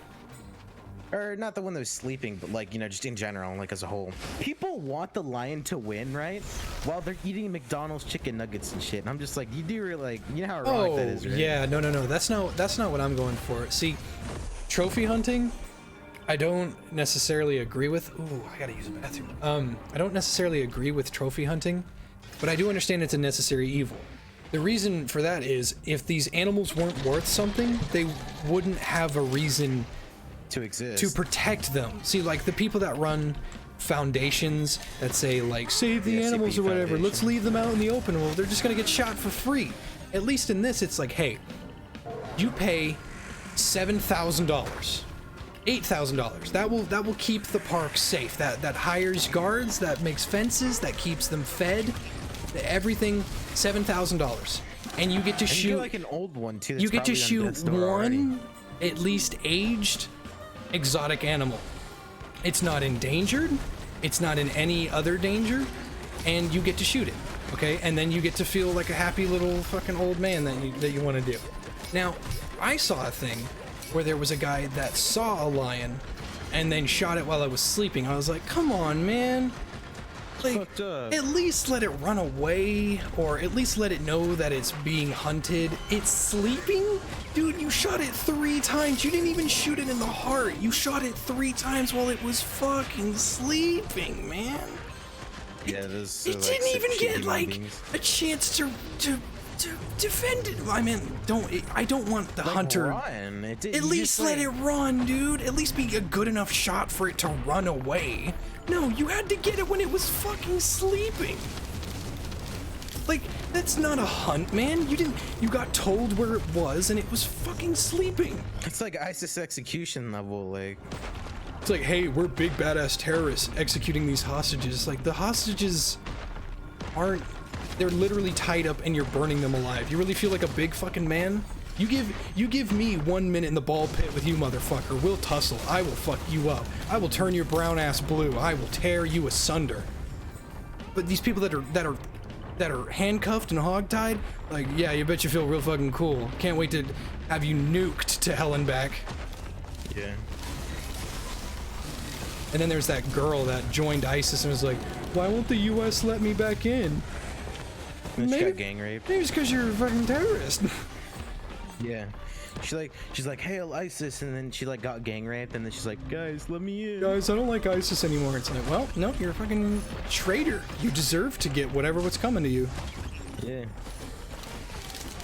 Or not the one that was sleeping, but like, you know, just in general, like as a whole. People want the lion to win, right? While they're eating McDonald's chicken nuggets and shit. And I'm just like, you do really, like, you know how ironic that is, right? Yeah, no, that's not what I'm going for. See, trophy hunting, I don't necessarily agree with. Ooh, I gotta use a bathroom. I don't necessarily agree with trophy hunting, but I do understand it's a necessary evil. The reason for that is if these animals weren't worth something, they wouldn't have a reason to exist, to protect them. See, like the people that run foundations that say like save the animals or whatever, Foundation. Let's leave them out in the open. Well, they're just gonna get shot for free. At least in this, it's like, hey, you pay $7,000, $8,000. That will keep the park safe. That hires guards, that makes fences, that keeps them fed. Everything, $7,000, and you get to shoot. You get like an old one too. You get to shoot one, at least aged, exotic animal. It's not endangered, it's not in any other danger, and you get to shoot it, okay? And then you get to feel like a happy little fucking old man that you want to do. Now, I saw a thing where there was a guy that saw a lion and then shot it while it was sleeping. I was like, come on, man. Like, at least let it run away, or at least let it know that it's being hunted. It's sleeping? Dude, you shot it 3 times. You didn't even shoot it in the heart. You shot it 3 times while it was fucking sleeping, man. Yeah, it didn't even get like a chance to defend it. I mean, I don't want the hunter. At least let it run, dude. At least be a good enough shot for it to run away. No, you had to get it when it was fucking sleeping. Like, that's not a hunt, man. You got told where it was and it was fucking sleeping. It's like ISIS execution level, like. It's like, hey, we're big badass terrorists executing these hostages. Like, the hostages aren't, they're literally tied up and you're burning them alive. You really feel like a big fucking man? You give me 1 minute in the ball pit with you, motherfucker. We'll tussle. I will fuck you up. I will turn your brown ass blue. I will tear you asunder. But these people that are that are handcuffed and hogtied, like, yeah, you bet you feel real fucking cool. Can't wait to have you nuked to hell and back. Yeah. And then there's that girl that joined ISIS and was like, why won't the US let me back in? And she got gang raped. Maybe it's because you're a fucking terrorist. Yeah. She's like, hail ISIS, and then she like got gang raped, and then she's like, guys, let me in. Guys, I don't like ISIS anymore. It's like, well, no, you're a fucking traitor. You deserve to get what's coming to you. Yeah.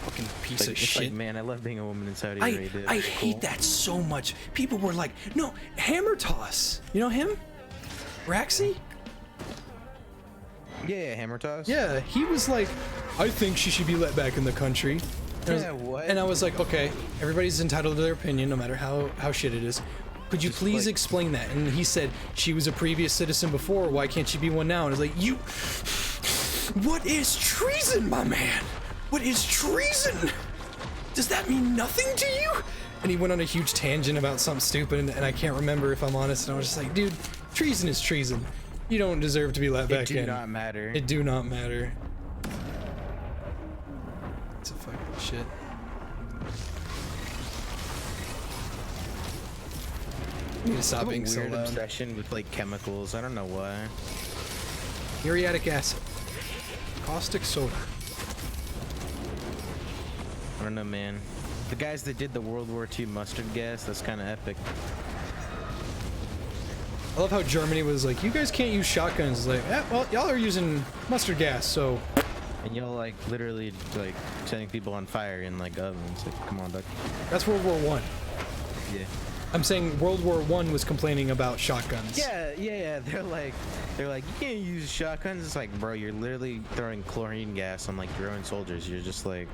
Fucking piece of shit. Like, man, I love being a woman in Saudi Arabia. I hate that so much. People were like, no, hammer toss. You know him? Raxi? Yeah, hammer toss. Yeah, he was like, I think she should be let back in the country. What? And I was like, okay, everybody's entitled to their opinion, no matter how shit it is. Could you please explain that? And he said, she was a previous citizen before, why can't she be one now? And I was like, what is treason, my man? What is treason? Does that mean nothing to you? And he went on a huge tangent about something stupid, and I can't remember, if I'm honest. And I was just like, dude, treason is treason. You don't deserve to be let back in. It do not matter. It do not matter. It's a fucking shit. I need to stop being so weird loud. obsession with like chemicals. I don't know why. Muriatic acid. Caustic soda. I don't know, man. The guys that did the World War II mustard gas, that's kind of epic. I love how Germany was like, you guys can't use shotguns. It's like, yeah, well, y'all are using mustard gas, so. And y'all like literally like setting people on fire in like ovens. Like, come on, duck. That's World War One. Yeah. I'm saying World War One was complaining about shotguns. Yeah. They're like, you can't use shotguns. It's like, bro, you're literally throwing chlorine gas on like your own soldiers. You're just like,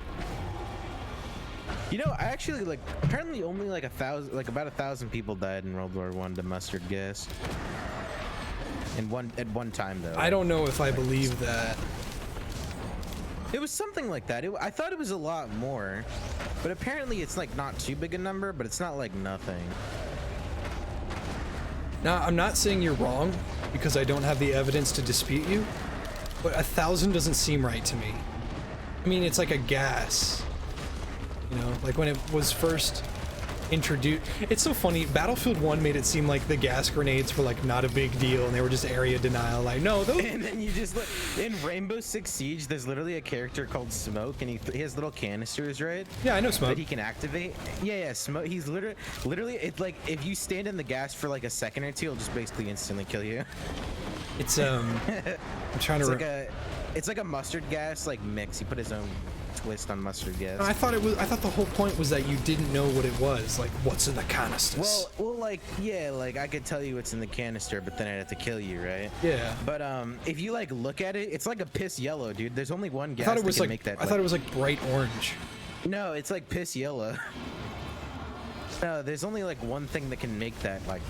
you know, I actually like. Apparently, only like about 1,000 people died in World War One to mustard gas. At one time though. I don't know if I believe that. It was something like that. I thought it was a lot more, but apparently it's like not too big a number, but it's not like nothing. Now, I'm not saying you're wrong, because I don't have the evidence to dispute you, but 1,000 doesn't seem right to me. I mean, it's like a gas. You know, like when it was first introduced. It's so funny. Battlefield 1 made it seem like the gas grenades were like not a big deal, and they were just area denial. Like, no, those. And then you just like in Rainbow Six Siege, there's literally a character called Smoke, and he has little canisters, right? Yeah, I know Smoke. That he can activate. Yeah, Smoke. He's literally, it's like if you stand in the gas for like a second or two, it'll just basically instantly kill you. It's I'm trying to. It's like a mustard gas like mix. He put his own twist on mustard gas. I thought the whole point was that you didn't know what it was. Like, what's in the canisters? Well, like, yeah, like I could tell you what's in the canister, but then I'd have to kill you, right? Yeah. But if you like look at it, it's like a piss yellow, dude. There's only one gas I thought it was that can like make that. I thought it was like bright orange. No, it's like piss yellow. No, there's only like one thing that can make that like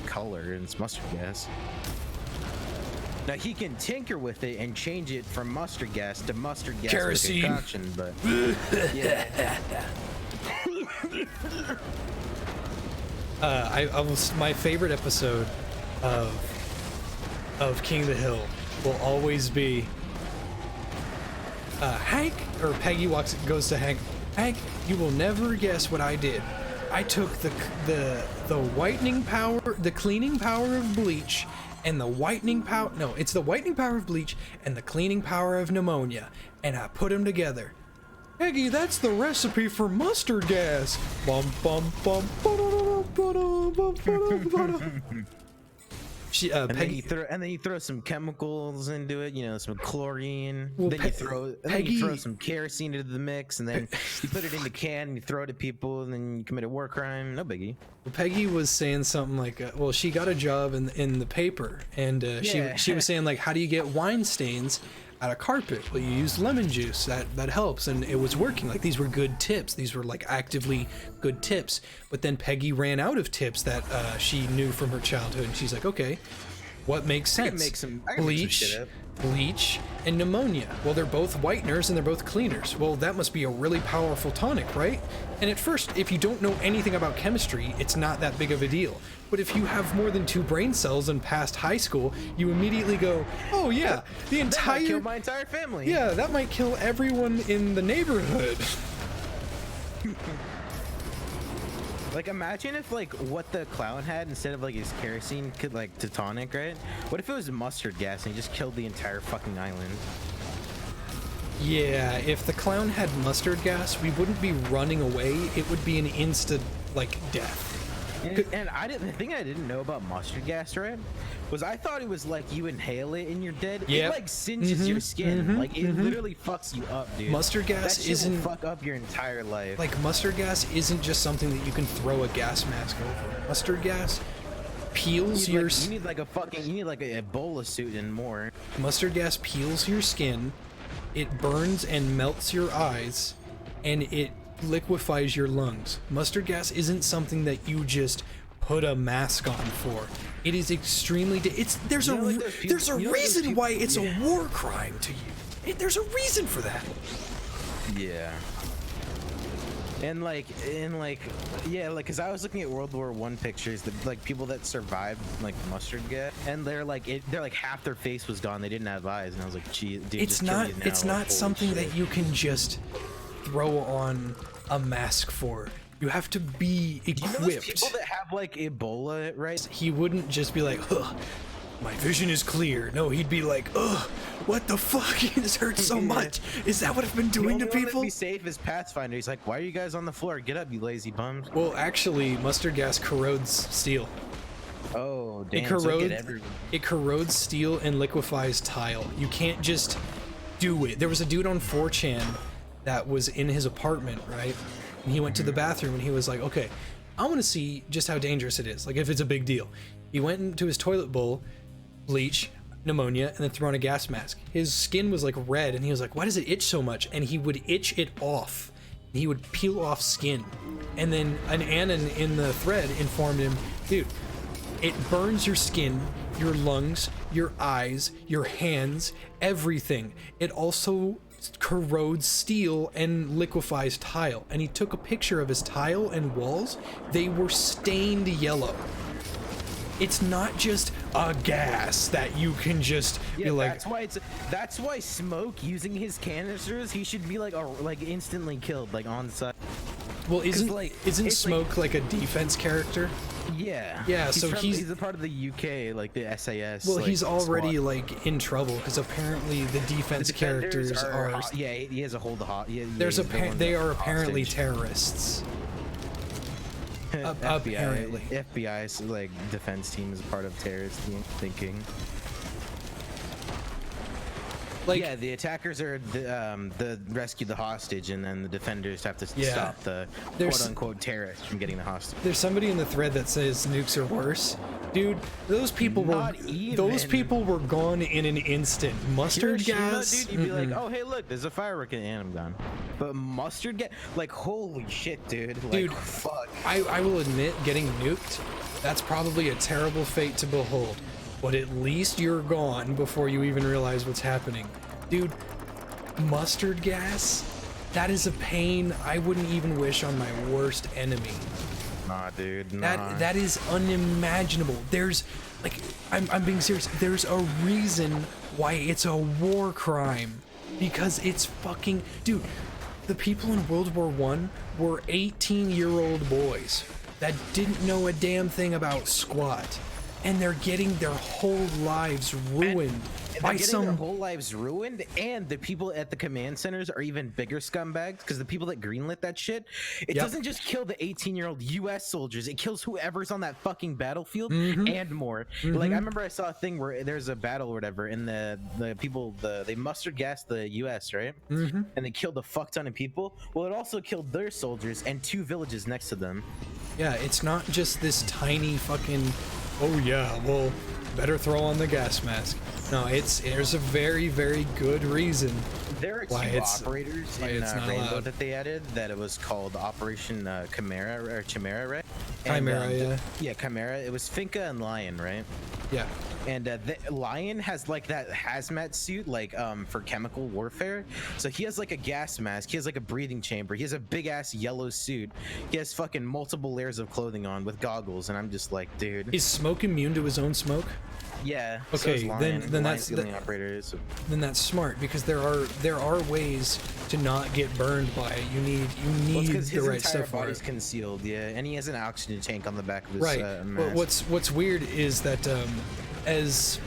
color, and it's mustard gas. Now he can tinker with it and change it from mustard gas to mustard gas Kerosene. concoction, but yeah. I was my favorite episode of King of the Hill will always be Hank, or Peggy goes to Hank. Hank, you will never guess what I did. I took the whitening power, the cleaning power of bleach, and the whitening power. No, it's the whitening power of bleach and the cleaning power of pneumonia, and I put them together. Peggy, that's the recipe for mustard gas. Bum bum bum. Peggy, then you throw some chemicals into it, you know, some chlorine. Well, then you throw some kerosene into the mix, and then you put it in a can and you throw it at people, and then you commit a war crime. No biggie. Peggy was saying something like, well, she got a job in the paper, and she was saying like, how do you get wine stains out of carpet? Well, you use lemon juice. That helps, and it was working. Like, these were good tips. These were like actively good tips. But then Peggy ran out of tips that she knew from her childhood, and she's like, okay, What makes sense? I can make some shit up. Bleach, and pneumonia. Well, they're both whiteners and they're both cleaners. Well, that must be a really powerful tonic, right? And at first, if you don't know anything about chemistry, it's not that big of a deal. But if you have more than 2 brain cells and passed high school, you immediately go, oh yeah, the entire... That might kill my entire family. Yeah, that might kill everyone in the neighborhood. Like, imagine if, like, what the clown had instead of, like, his kerosene could, like, to tonic, right? What if it was mustard gas and he just killed the entire fucking island? Yeah, if the clown had mustard gas, we wouldn't be running away. It would be an instant, like, death. And the thing I didn't know about mustard gas, right, was I thought it was like you inhale it and you're dead. Yep. It like singes your skin. Like it literally fucks you up, dude. Mustard gas that shit isn't will fuck up your entire life. like mustard gas isn't just something that you can throw a gas mask over. Mustard gas peels your you need like a Ebola suit and more. Mustard gas peels your skin, it burns and melts your eyes, and it liquefies your lungs. Mustard gas isn't something that you just put a mask on for. It is extremely there's a reason why it's a war crime to you. There's a reason for that. Yeah. And because I was looking at World War I pictures, like people that survived like mustard gas, and they're like half their face was gone. They didn't have eyes, and I was like, gee, dude, it's not something that you can just throw on a mask for. You have to be equipped. You know those people that have like Ebola, right? He wouldn't just be like, ugh, my vision is clear. No, he'd be like, ugh, what the fuck? This hurts so much. Is that what I've been doing to people? Be safe as Pathfinder. He's like, why are you guys on the floor? Get up, you lazy bums. Well, actually, mustard gas corrodes steel. Oh, damn. It corrodes steel and liquefies tile. You can't just do it. There was a dude on 4chan that was in his apartment, right? And he went to the bathroom and he was like, okay, I want to see just how dangerous it is, like if it's a big deal. He went into his toilet bowl, bleach, pneumonia, and then threw on a gas mask. His skin was like red and he was like, why does it itch so much? And he would itch it off. He would peel off skin. And then an Anon in the thread informed him, dude, it burns your skin, your lungs, your eyes, your hands, everything. It also corrodes steel and liquefies tile. And he took a picture of his tile and walls. They were stained yellow. It's not just a gas that you can just be like. That's why Smoke using his canisters, he should be like instantly killed, like on site. Well, isn't Smoke like a defense character? Yeah. Yeah, so he's a part of the UK, like the SAS. Well, he's already like in trouble because apparently the defense characters are. Yeah, he has a hold of. They are apparently terrorists. Apparently. FBI's like defense team is part of terrorist thinking. Like, yeah, the attackers are the rescue the hostage, and then the defenders have to stop the quote-unquote terrorists from getting the hostage. There's somebody in the thread that says nukes are worse. Dude, those people were gone in an instant. Mustard gas, dude, you'd be like, oh hey, look, there's a firework and I'm gone. But mustard gas, like holy shit, dude. Like, dude, fuck. I will admit, getting nuked, that's probably a terrible fate to behold. But at least you're gone before you even realize what's happening. Dude, mustard gas? That is a pain I wouldn't even wish on my worst enemy. Nah, dude, nah. That is unimaginable. There's, like, I'm being serious. There's a reason why it's a war crime. Because it's fucking... Dude, the people in World War I were 18-year-old boys that didn't know a damn thing about squat. And they're getting their whole lives ruined by some. Their whole lives ruined, and the people at the command centers are even bigger scumbags because the people that greenlit that shit, it doesn't just kill the 18-year-old U.S. soldiers; it kills whoever's on that fucking battlefield and more. Like I remember I saw a thing where there's a battle or whatever, and the people they mustard gassed the U.S. right, and they killed a fuck ton of people. Well, it also killed their soldiers and 2 villages next to them. Yeah, it's not just this tiny fucking. Oh yeah, well, better throw on the gas mask. No, there's a very, very good reason. There are 2 operators in Rainbow that they added that it was called Operation Chimera, right? Chimera, yeah. Yeah, Chimera. It was Finca and Lion, right? Yeah. And the Lion has like that hazmat suit, like for chemical warfare. So he has like a gas mask. He has like a breathing chamber. He has a big ass yellow suit. He has fucking multiple layers of clothing on with goggles. And I'm just like, dude. Is Smoke immune to his own smoke? Yeah. Okay, so then that's the only operator. So. Then that's smart, because there are ways to not get burned by it. You need the right stuff for it. Body's concealed, yeah, and he has an oxygen tank on the back of his Right. But mask. what's weird is that as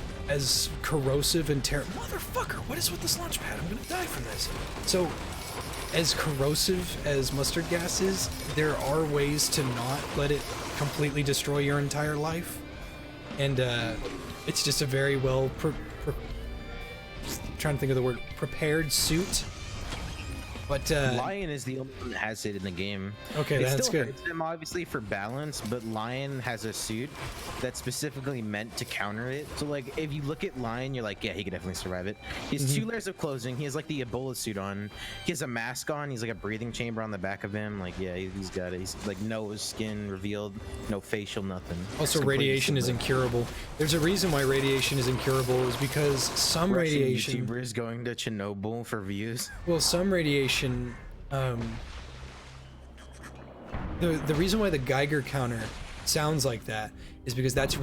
corrosive and terrible, motherfucker, what is with this launch pad? I'm gonna die from this. So, as corrosive as mustard gas is, there are ways to not let it completely destroy your entire life, and it's just a very well trying to think of the word, prepared suit. But Lion is the only one that has it in the game. Okay, that's good. Hurts him obviously for balance, but Lion has a suit that's specifically meant to counter it. So like, if you look at Lion, you're like, yeah, he could definitely survive it. He has 2 layers of clothing. He has like the Ebola suit on. He has a mask on. He's like a breathing chamber on the back of him. Like, yeah, he's got it. He's like no skin revealed, no facial, nothing. Also, radiation is incurable. There's a reason why radiation is incurable, is because some radiation. YouTubers going to Chernobyl for views. Well, some radiation. The reason why the Geiger counter sounds like that is because that's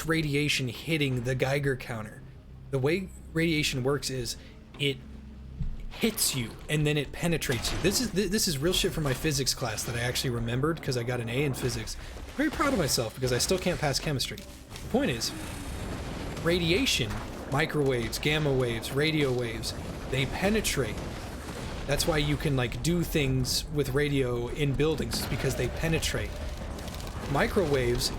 radiation hitting the Geiger counter. The way radiation works is it hits you and then it penetrates you. This is real shit from my physics class that I actually remembered because I got an A in physics. I'm very proud of myself because I still can't pass chemistry. The point is, radiation, microwaves, gamma waves, radio waves, they penetrate. That's why you can like do things with radio in buildings, is because they penetrate. Microwaves,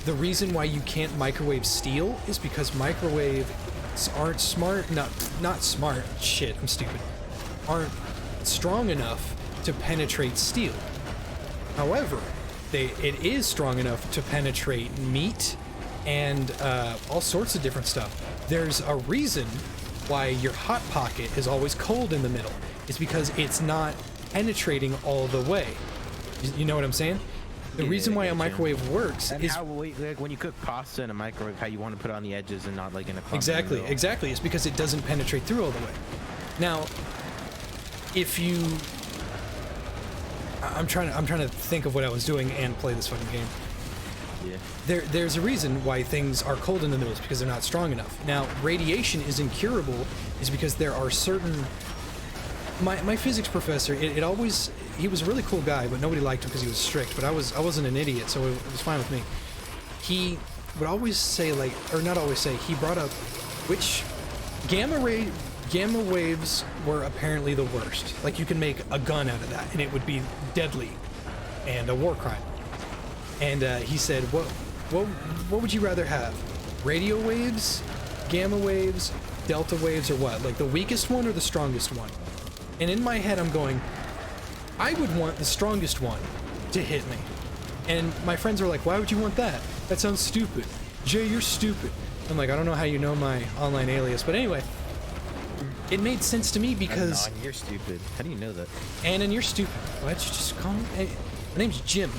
the reason why you can't microwave steel is because microwaves aren't smart, not smart, shit, I'm stupid, aren't strong enough to penetrate steel. However, it is strong enough to penetrate meat and all sorts of different stuff. There's a reason why your Hot Pocket is always cold in the middle. It's because it's not penetrating all the way. You know what I'm saying? The reason why a microwave works is how, like when you cook pasta in a microwave, how you want to put it on the edges and not like in a clump. Exactly. It's because it doesn't penetrate through all the way. Now, if you, I'm trying to think of what I was doing and play this fucking game. Yeah. There's a reason why things are cold in the middle, is because they're not strong enough. Now, radiation is incurable, is because there are certain. My physics professor, he was a really cool guy, but nobody liked him because he was strict. But I wasn't an idiot, so it was fine with me. He would always say, like, or not always say, he brought up which gamma waves were apparently the worst. Like, you can make a gun out of that, and it would be deadly and a war crime. And he said, what would you rather have? Radio waves, gamma waves, delta waves, or what? Like the weakest one or the strongest one? And in my head, I'm going, I would want the strongest one to hit me. And my friends are like, why would you want that? That sounds stupid. Jay, you're stupid. I'm like, I don't know how you know my online alias, but anyway, it made sense to me because... Anon, you're stupid. How do you know that? Anon, you're stupid. Why'd you just call me? Hey, my name's Jim.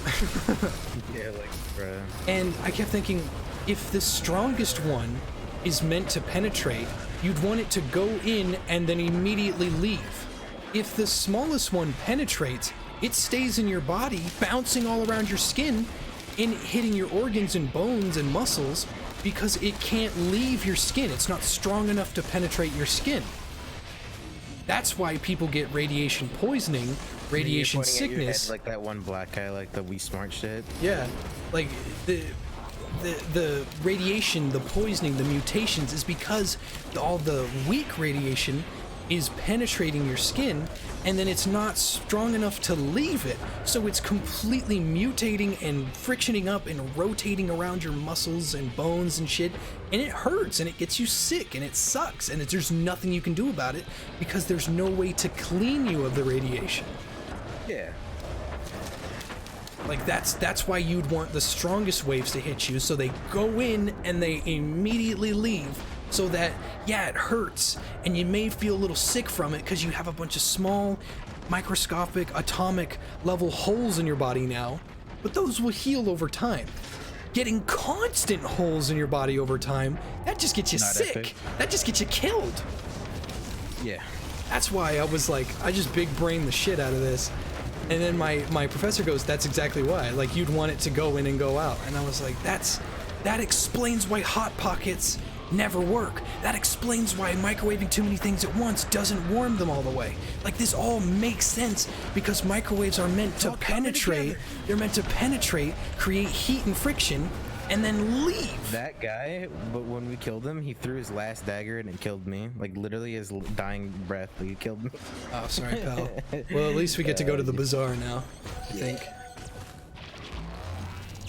Yeah, like, bruh. And I kept thinking, if the strongest one is meant to penetrate, you'd want it to go in and then immediately leave. If the smallest one penetrates, it stays in your body, bouncing all around your skin and hitting your organs and bones and muscles because it can't leave your skin. It's not strong enough to penetrate your skin. That's why people get radiation poisoning, radiation sickness. Head like that one black guy, like the Wii Smart shit. Yeah, like the radiation, the poisoning, the mutations is because all the weak radiation is penetrating your skin, and then it's not strong enough to leave it, so it's completely mutating and frictioning up and rotating around your muscles and bones and shit, and it hurts and it gets you sick and it sucks, and there's nothing you can do about it because there's no way to clean you of the radiation. Yeah. Like that's why you'd want the strongest waves to hit you, so they go in and they immediately leave. So that, yeah, it hurts, and you may feel a little sick from it because you have a bunch of small, microscopic, atomic level holes in your body now, but those will heal over time. getting constant holes in your body over time, that just gets you Not sick. epic. That just gets you killed. Yeah. That's why I was like, I just big brained the shit out of this. And then my professor goes, that's exactly why. Like, you'd want it to go in and go out. And I was like, that explains why Hot Pockets never work. That explains why microwaving too many things at once doesn't warm them all the way. Like, this all makes sense because microwaves are meant to penetrate. They're meant to penetrate, create heat and friction, and then leave. That guy, but when we killed him, he threw his last dagger and it killed me. Like, literally his dying breath, like, he killed me. Oh, sorry, pal. Well, at least we get to go to the bazaar now, I think.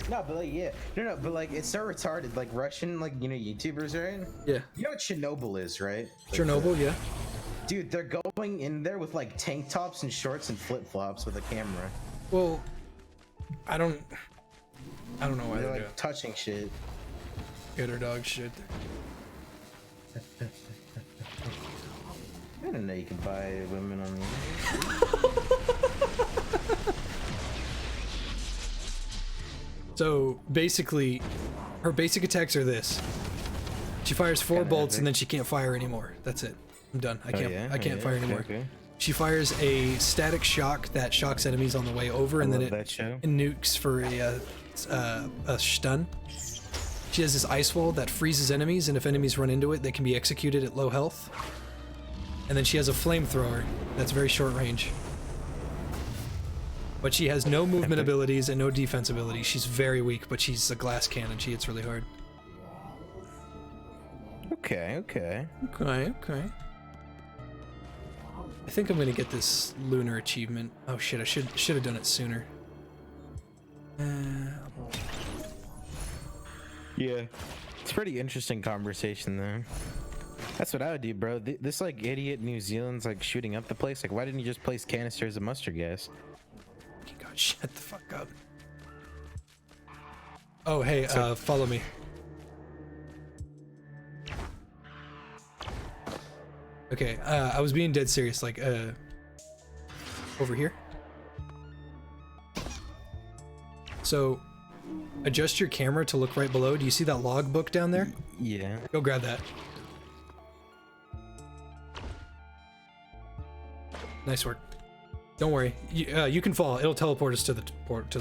No, but like, yeah. No, but like, it's so retarded. Like, Russian, like, you know, YouTubers, right? Yeah. You know what Chernobyl is, right? Like, Chernobyl, yeah. dude, they're going in there with like tank tops and shorts and flip-flops with a camera. Well, I don't know why They're they're like doing touching shit. good or dog shit. I didn't know you could buy women on. So basically, her basic attacks are this: she fires 4 bolts and then she can't fire anymore. That's it. I'm done. I can't fire anymore. Okay. She fires a static shock that shocks enemies on the way over, and then it nukes for a stun. She has this ice wall that freezes enemies, and if enemies run into it, they can be executed at low health. And then she has a flamethrower that's very short range. But she has no movement abilities and no defense abilities. She's very weak, but she's a glass cannon. She hits really hard. Okay. Okay. I think I'm gonna get this lunar achievement. Oh shit! I should have done it sooner. Yeah, it's a pretty interesting conversation though. That's what I would do, bro. This like idiot New Zealand's like shooting up the place. Like, why didn't you just place canisters of mustard gas? God, shut the fuck up. Oh hey, follow me. Okay, I was being dead serious, like, over here. So, adjust your camera to look right below. Do you see that logbook down there? Yeah. Go grab that. Nice work. Don't worry, you can fall. It'll teleport us to the portal.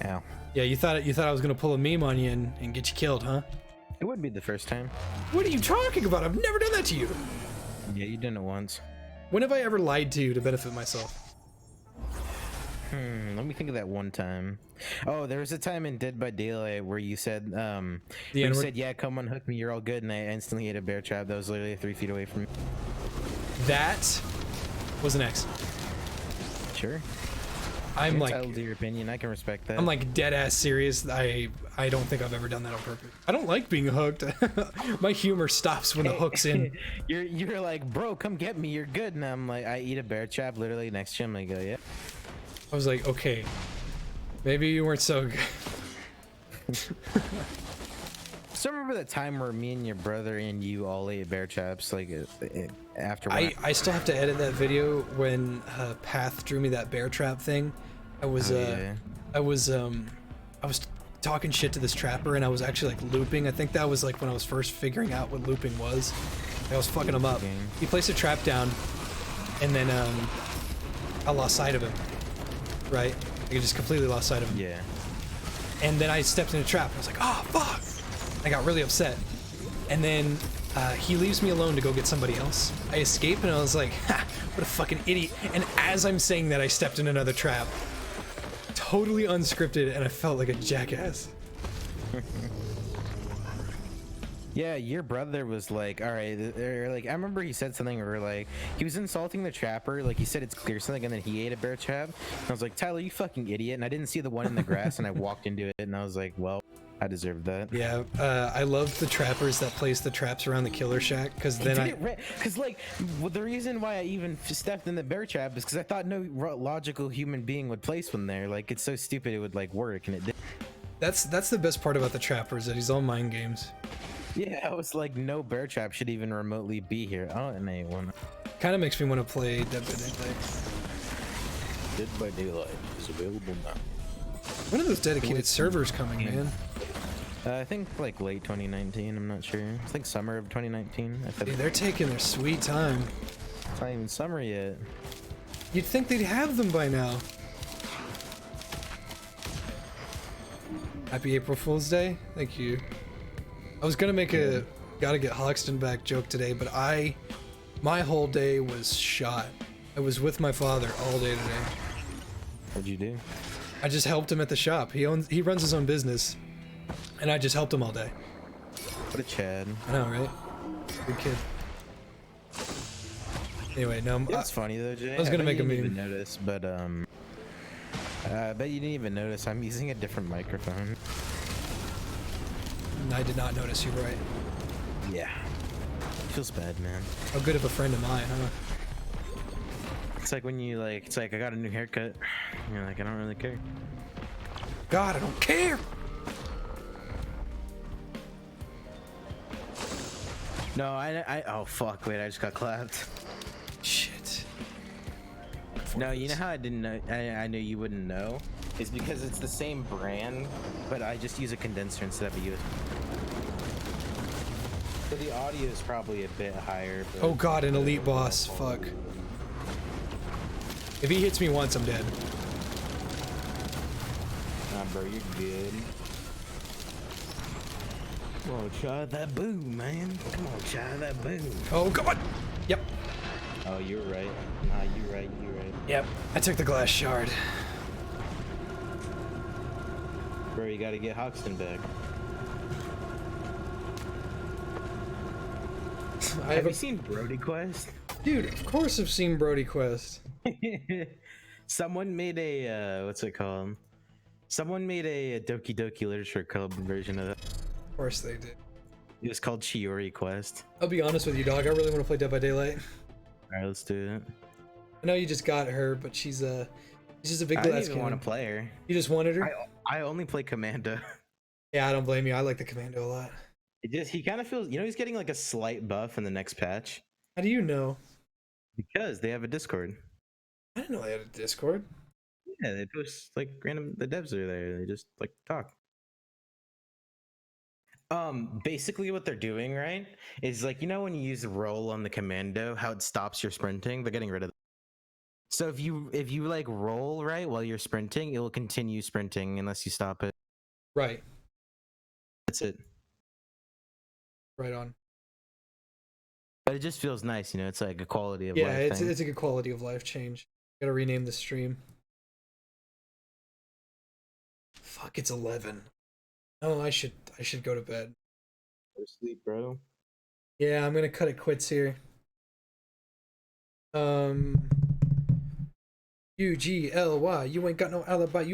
Ow. Yeah, you thought I was gonna pull a meme on you and get you killed, huh? It would be the first time. What are you talking about? I've never done that to you. Yeah, you did it once. When have I ever lied to you to benefit myself? Let me think of that one time. Oh, there was a time in Dead by Daylight where you said, yeah, come unhook me, you're all good, and I instantly ate a bear trap that was literally 3 feet away from me. That was an X. Sure. I'm You're like, entitled to your opinion. I can respect that. I'm like dead ass serious. I don't think I've ever done that on purpose. I don't like being hooked. My humor stops when the hook's in. You're like, bro, come get me. You're good. And I'm like, I eat a bear trap literally next to him. I go, yeah. I was like, okay, maybe you weren't so good. So remember that time where me and your brother and you all ate bear traps, like after? I still have to edit that video when Path drew me that bear trap thing. I was talking shit to this trapper, and I was actually like looping. I think that was like when I was first figuring out what looping was. I was fucking him up. He placed a trap down, and then I lost sight of him. Right? I just completely lost sight of him. Yeah. And then I stepped in a trap. I was like, oh fuck! I got really upset. And then he leaves me alone to go get somebody else. I escape, and I was like, ha, what a fucking idiot. And as I'm saying that, I stepped in another trap. Totally unscripted, and I felt like a jackass. Yeah, your brother was like, all right, or like, I remember he said something where like, he was insulting the trapper, like he said it's clear something, and then he ate a bear trap. And I was like, Tyler, you fucking idiot. And I didn't see the one in the grass, and I walked into it, and I was like, well, I deserved that. Yeah, I love the trappers that place the traps around the killer shack, because then because like, well, the reason why I even stepped in the bear trap is because I thought no logical human being would place one there. Like, it's so stupid it would like work, and it did. That's the best part about the trapper, is that he's all mind games. Yeah, I was like, no bear trap should even remotely be here. Oh, and I won. Kind of makes me want to play Dead by Daylight. Dead by Daylight is available now. When are those dedicated servers coming, man? I think like late 2019. I'm not sure. I think summer of 2019. Dude, they're taking their sweet time. It's not even summer yet. You'd think they'd have them by now. Happy April Fool's Day. Thank you. I was gonna make a gotta get Hoxton back joke today, but my whole day was shot. I was with my father all day today. What'd you do? I just helped him at the shop. He runs his own business, and I just helped him all day. What a Chad. I know, right? Good kid. Anyway, no. It's funny though, Jay. I was gonna make a meme. Even notice, but I bet you didn't even notice. I'm using a different microphone. I did not notice. You're right. Yeah. Feels bad, man. How good of a friend am I, huh? It's like when you like, it's like I got a new haircut. You're like, I don't really care. God, I don't care. No, I oh fuck, wait, I just got clapped. Shit. No, you know how I didn't know, I knew you wouldn't know? Is because it's the same brand, but I just use a condenser instead of a USB. So the audio is probably a bit higher. But Oh god, an elite boss. Fuck. If he hits me once, I'm dead. Nah, bro, you're good. Come on, try that boom, man. Come on, try that boom. Oh god. Yep. Oh, you're right. Nah, you're right. You're right. Yep. I took the glass shard. Bro, you gotta get Hoxton back. Have you seen Brody Quest? Dude, of course I've seen Brody Quest. Someone made a what's it called? Someone made a Doki Doki Literature Club version of that. Of course they did. It was called Chiori Quest. I'll be honest with you, dog. I really want to play Dead by Daylight. All right, let's do it. I know you just got her, but she's just a big I glass didn't even want to play her. You just wanted her? I only play Commando. Yeah, I don't blame you. I like the Commando a lot. He kind of feels, you know, he's getting like a slight buff in the next patch. How do you know? Because they have a Discord. I didn't know they had a Discord. Yeah, they post like random. The devs are there. They just like talk. Basically what they're doing, right, is like, you know, when you use the roll on the Commando, how it stops your sprinting. They're getting rid of that. So if you like roll right while you're sprinting, it will continue sprinting unless you stop it. Right. That's it. Right on. But it just feels nice, you know. It's like a quality of yeah, life. Yeah, it's a good quality of life change. Gotta rename the stream. Fuck, it's 11. Oh, I should go to bed. Go to sleep, bro. Yeah, I'm gonna cut it quits here. UGLY, you ain't got no alibi. You